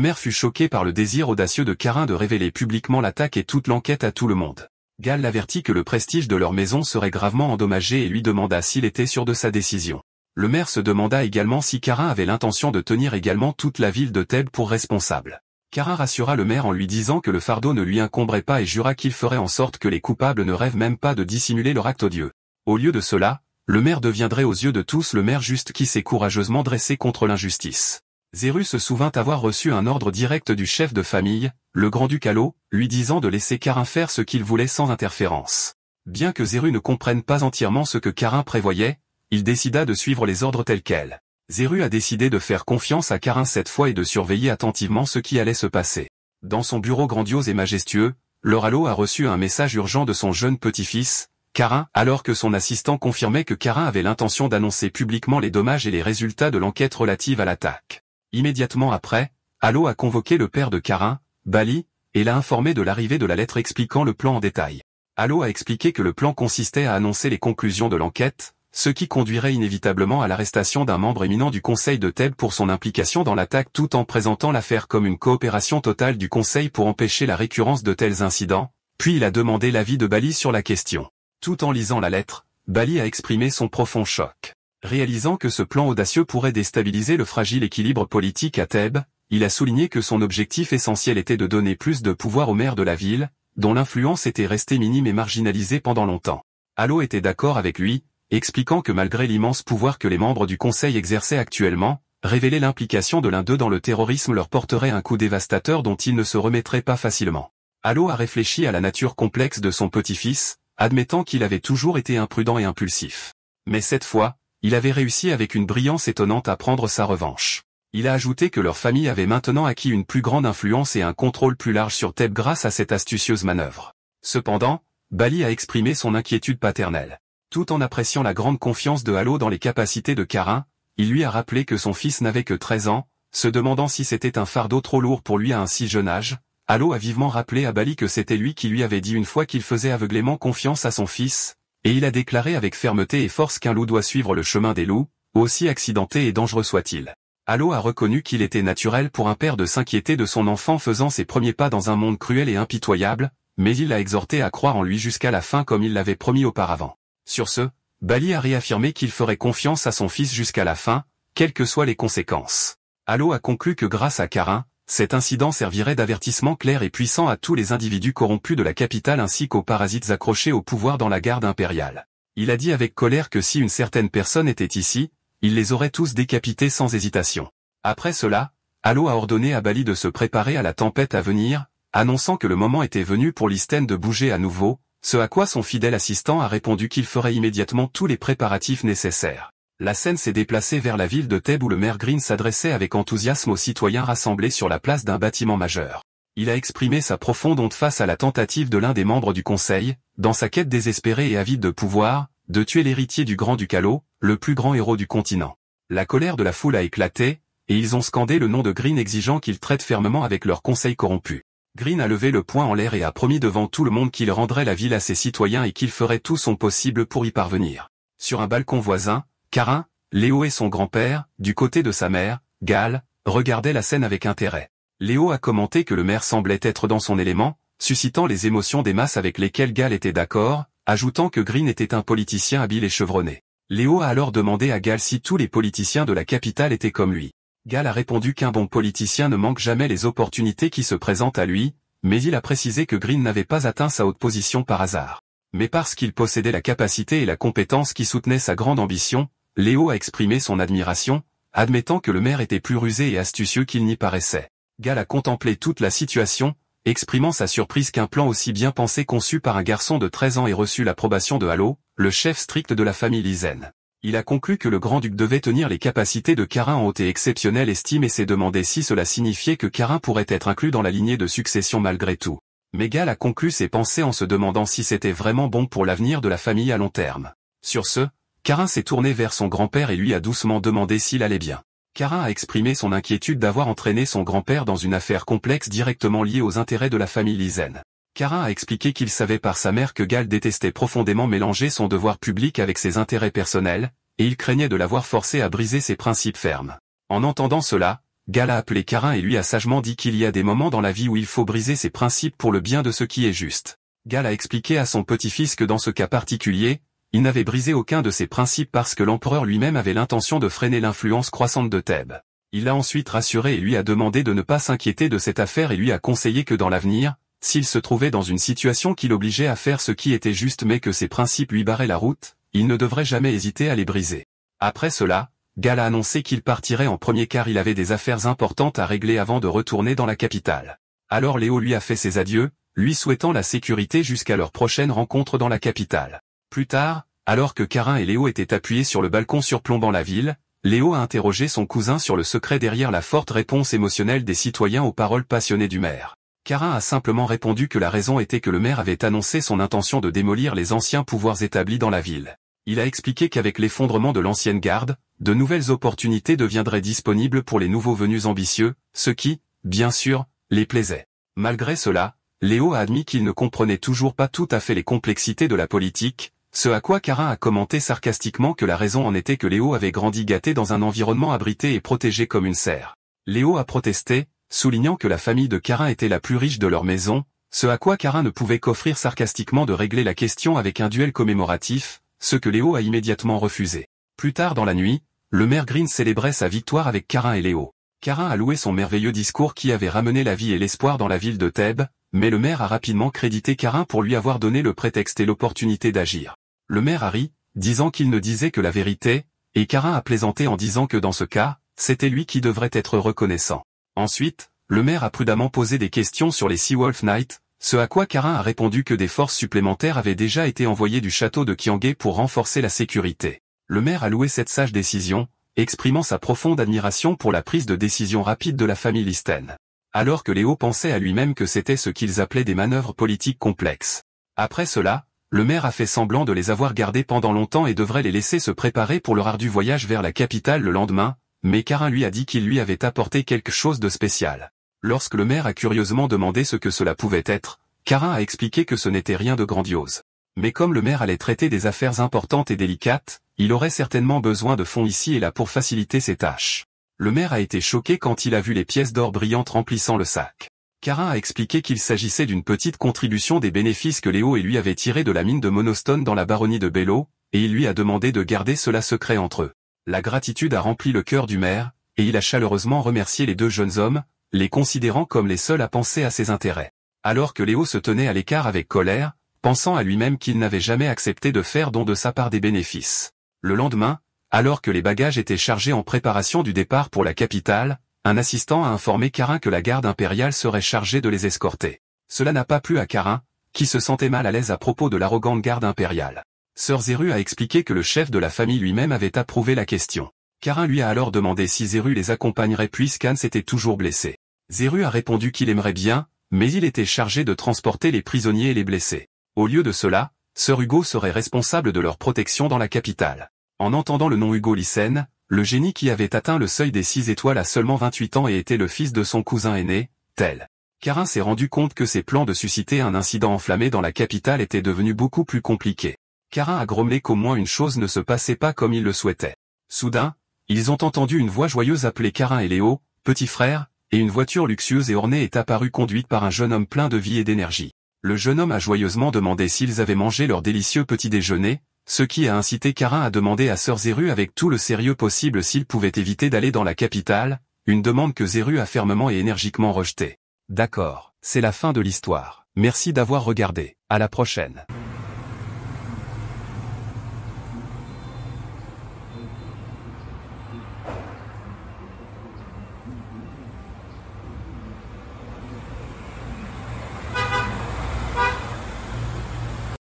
maire fut choqué par le désir audacieux de Karin de révéler publiquement l'attaque et toute l'enquête à tout le monde. Gall l'avertit que le prestige de leur maison serait gravement endommagé et lui demanda s'il était sûr de sa décision. Le maire se demanda également si Karin avait l'intention de tenir également toute la ville de Thèbes pour responsable. Karin rassura le maire en lui disant que le fardeau ne lui incomberait pas et jura qu'il ferait en sorte que les coupables ne rêvent même pas de dissimuler leur acte odieux. Au lieu de cela, le maire deviendrait aux yeux de tous le maire juste qui s'est courageusement dressé contre l'injustice. Zéru se souvint avoir reçu un ordre direct du chef de famille, le grand-duc Allo, lui disant de laisser Karin faire ce qu'il voulait sans interférence. Bien que Zéru ne comprenne pas entièrement ce que Karin prévoyait, il décida de suivre les ordres tels quels. Zéru a décidé de faire confiance à Karin cette fois et de surveiller attentivement ce qui allait se passer. Dans son bureau grandiose et majestueux, Lord Allo a reçu un message urgent de son jeune petit-fils, Karin, alors que son assistant confirmait que Karin avait l'intention d'annoncer publiquement les dommages et les résultats de l'enquête relative à l'attaque. Immédiatement après, Allo a convoqué le père de Karin, Bali, et l'a informé de l'arrivée de la lettre expliquant le plan en détail. Allo a expliqué que le plan consistait à annoncer les conclusions de l'enquête, ce qui conduirait inévitablement à l'arrestation d'un membre éminent du Conseil de Thèbes pour son implication dans l'attaque tout en présentant l'affaire comme une coopération totale du Conseil pour empêcher la récurrence de tels incidents, puis il a demandé l'avis de Bali sur la question. Tout en lisant la lettre, Bali a exprimé son profond choc. Réalisant que ce plan audacieux pourrait déstabiliser le fragile équilibre politique à Thèbes, il a souligné que son objectif essentiel était de donner plus de pouvoir au maire de la ville, dont l'influence était restée minime et marginalisée pendant longtemps. Allo était d'accord avec lui, expliquant que malgré l'immense pouvoir que les membres du Conseil exerçaient actuellement, révéler l'implication de l'un d'eux dans le terrorisme leur porterait un coup dévastateur dont ils ne se remettraient pas facilement. Allo a réfléchi à la nature complexe de son petit-fils, admettant qu'il avait toujours été imprudent et impulsif. Mais cette fois, il avait réussi avec une brillance étonnante à prendre sa revanche. Il a ajouté que leur famille avait maintenant acquis une plus grande influence et un contrôle plus large sur Thèbes grâce à cette astucieuse manœuvre. Cependant, Bali a exprimé son inquiétude paternelle. Tout en appréciant la grande confiance de Allo dans les capacités de Karin, il lui a rappelé que son fils n'avait que 13 ans, se demandant si c'était un fardeau trop lourd pour lui à un si jeune âge. Allo a vivement rappelé à Bali que c'était lui qui lui avait dit une fois qu'il faisait aveuglément confiance à son fils, et il a déclaré avec fermeté et force qu'un loup doit suivre le chemin des loups, aussi accidenté et dangereux soit-il. Allo a reconnu qu'il était naturel pour un père de s'inquiéter de son enfant faisant ses premiers pas dans un monde cruel et impitoyable, mais il l'a exhorté à croire en lui jusqu'à la fin comme il l'avait promis auparavant. Sur ce, Bali a réaffirmé qu'il ferait confiance à son fils jusqu'à la fin, quelles que soient les conséquences. Allo a conclu que grâce à Karin, Cet incident servirait d'avertissement clair et puissant à tous les individus corrompus de la capitale ainsi qu'aux parasites accrochés au pouvoir dans la garde impériale. Il a dit avec colère que si une certaine personne était ici, il les aurait tous décapités sans hésitation. Après cela, Halo a ordonné à Bali de se préparer à la tempête à venir, annonçant que le moment était venu pour Lystène de bouger à nouveau, ce à quoi son fidèle assistant a répondu qu'il ferait immédiatement tous les préparatifs nécessaires. La scène s'est déplacée vers la ville de Thèbes où le maire Green s'adressait avec enthousiasme aux citoyens rassemblés sur la place d'un bâtiment majeur. Il a exprimé sa profonde honte face à la tentative de l'un des membres du conseil, dans sa quête désespérée et avide de pouvoir, de tuer l'héritier du Grand Ducalo, le plus grand héros du continent. La colère de la foule a éclaté, et ils ont scandé le nom de Green exigeant qu'il traite fermement avec leur conseil corrompu. Green a levé le poing en l'air et a promis devant tout le monde qu'il rendrait la ville à ses citoyens et qu'il ferait tout son possible pour y parvenir. Sur un balcon voisin, Carin, Léo et son grand-père, du côté de sa mère, Gale, regardaient la scène avec intérêt. Léo a commenté que le maire semblait être dans son élément, suscitant les émotions des masses avec lesquelles Gale était d'accord, ajoutant que Green était un politicien habile et chevronné. Léo a alors demandé à Gale si tous les politiciens de la capitale étaient comme lui. Gale a répondu qu'un bon politicien ne manque jamais les opportunités qui se présentent à lui, mais il a précisé que Green n'avait pas atteint sa haute position par hasard. Mais parce qu'il possédait la capacité et la compétence qui soutenaient sa grande ambition, Léo a exprimé son admiration, admettant que le maire était plus rusé et astucieux qu'il n'y paraissait. Gale a contemplé toute la situation, exprimant sa surprise qu'un plan aussi bien pensé conçu par un garçon de 13 ans ait reçu l'approbation de Halo, le chef strict de la famille Lysen. Il a conclu que le grand-duc devait tenir les capacités de Carin en haute et exceptionnelle estime et s'est demandé si cela signifiait que Carin pourrait être inclus dans la lignée de succession malgré tout. Mais Gale a conclu ses pensées en se demandant si c'était vraiment bon pour l'avenir de la famille à long terme. Sur ce, Carin s'est tourné vers son grand-père et lui a doucement demandé s'il allait bien. Carin a exprimé son inquiétude d'avoir entraîné son grand-père dans une affaire complexe directement liée aux intérêts de la famille Lysen. Carin a expliqué qu'il savait par sa mère que Gale détestait profondément mélanger son devoir public avec ses intérêts personnels, et il craignait de l'avoir forcé à briser ses principes fermes. En entendant cela, Gale a appelé Carin et lui a sagement dit qu'il y a des moments dans la vie où il faut briser ses principes pour le bien de ce qui est juste. Gale a expliqué à son petit-fils que dans ce cas particulier, il n'avait brisé aucun de ses principes parce que l'empereur lui-même avait l'intention de freiner l'influence croissante de Thèbes. Il l'a ensuite rassuré et lui a demandé de ne pas s'inquiéter de cette affaire et lui a conseillé que dans l'avenir, s'il se trouvait dans une situation qui l'obligeait à faire ce qui était juste mais que ses principes lui barraient la route, il ne devrait jamais hésiter à les briser. Après cela, Gale a annoncé qu'il partirait en premier car il avait des affaires importantes à régler avant de retourner dans la capitale. Alors Léo lui a fait ses adieux, lui souhaitant la sécurité jusqu'à leur prochaine rencontre dans la capitale. Plus tard, alors que Carin et Léo étaient appuyés sur le balcon surplombant la ville, Léo a interrogé son cousin sur le secret derrière la forte réponse émotionnelle des citoyens aux paroles passionnées du maire. Carin a simplement répondu que la raison était que le maire avait annoncé son intention de démolir les anciens pouvoirs établis dans la ville. Il a expliqué qu'avec l'effondrement de l'ancienne garde, de nouvelles opportunités deviendraient disponibles pour les nouveaux venus ambitieux, ce qui, bien sûr, les plaisait. Malgré cela, Léo a admis qu'il ne comprenait toujours pas tout à fait les complexités de la politique, ce à quoi Carin a commenté sarcastiquement que la raison en était que Léo avait grandi gâté dans un environnement abrité et protégé comme une serre. Léo a protesté, soulignant que la famille de Carin était la plus riche de leur maison, ce à quoi Carin ne pouvait qu'offrir sarcastiquement de régler la question avec un duel commémoratif, ce que Léo a immédiatement refusé. Plus tard dans la nuit, le maire Green célébrait sa victoire avec Carin et Léo. Carin a loué son merveilleux discours qui avait ramené la vie et l'espoir dans la ville de Thèbes, mais le maire a rapidement crédité Carin pour lui avoir donné le prétexte et l'opportunité d'agir. Le maire a ri, disant qu'il ne disait que la vérité, et Carin a plaisanté en disant que dans ce cas, c'était lui qui devrait être reconnaissant. Ensuite, le maire a prudemment posé des questions sur les Seawolf Knights, ce à quoi Carin a répondu que des forces supplémentaires avaient déjà été envoyées du château de Kyanghae pour renforcer la sécurité. Le maire a loué cette sage décision, exprimant sa profonde admiration pour la prise de décision rapide de la famille Lysten. Alors que Léo pensait à lui-même que c'était ce qu'ils appelaient des manœuvres politiques complexes. Après cela, le maire a fait semblant de les avoir gardés pendant longtemps et devrait les laisser se préparer pour leur ardu voyage vers la capitale le lendemain, mais Carin lui a dit qu'il lui avait apporté quelque chose de spécial. Lorsque le maire a curieusement demandé ce que cela pouvait être, Carin a expliqué que ce n'était rien de grandiose. Mais comme le maire allait traiter des affaires importantes et délicates, il aurait certainement besoin de fonds ici et là pour faciliter ses tâches. Le maire a été choqué quand il a vu les pièces d'or brillantes remplissant le sac. Carin a expliqué qu'il s'agissait d'une petite contribution des bénéfices que Léo et lui avaient tirés de la mine de Monostone dans la baronnie de Bello, et il lui a demandé de garder cela secret entre eux. La gratitude a rempli le cœur du maire, et il a chaleureusement remercié les deux jeunes hommes, les considérant comme les seuls à penser à ses intérêts. Alors que Léo se tenait à l'écart avec colère, pensant à lui-même qu'il n'avait jamais accepté de faire don de sa part des bénéfices. Le lendemain, alors que les bagages étaient chargés en préparation du départ pour la capitale, un assistant a informé Carin que la garde impériale serait chargée de les escorter. Cela n'a pas plu à Carin, qui se sentait mal à l'aise à propos de l'arrogante garde impériale. Sœur Zéru a expliqué que le chef de la famille lui-même avait approuvé la question. Carin lui a alors demandé si Zéru les accompagnerait puisqu'Anne s'était toujours blessé. Zéru a répondu qu'il aimerait bien, mais il était chargé de transporter les prisonniers et les blessés. Au lieu de cela, Sœur Hugo serait responsable de leur protection dans la capitale. En entendant le nom Hugo Lycène, le génie qui avait atteint le seuil des 6 étoiles à seulement 28 ans et était le fils de son cousin aîné, tel. Carin s'est rendu compte que ses plans de susciter un incident enflammé dans la capitale étaient devenus beaucoup plus compliqués. Carin a grommelé qu'au moins une chose ne se passait pas comme il le souhaitait. Soudain, ils ont entendu une voix joyeuse appeler Carin et Léo, petit frère, et une voiture luxueuse et ornée est apparue conduite par un jeune homme plein de vie et d'énergie. Le jeune homme a joyeusement demandé s'ils avaient mangé leur délicieux petit déjeuner, ce qui a incité Carin à demander à Sœur Zéru avec tout le sérieux possible s'il pouvait éviter d'aller dans la capitale, une demande que Zéru a fermement et énergiquement rejetée. D'accord, c'est la fin de l'histoire. Merci d'avoir regardé. À la prochaine.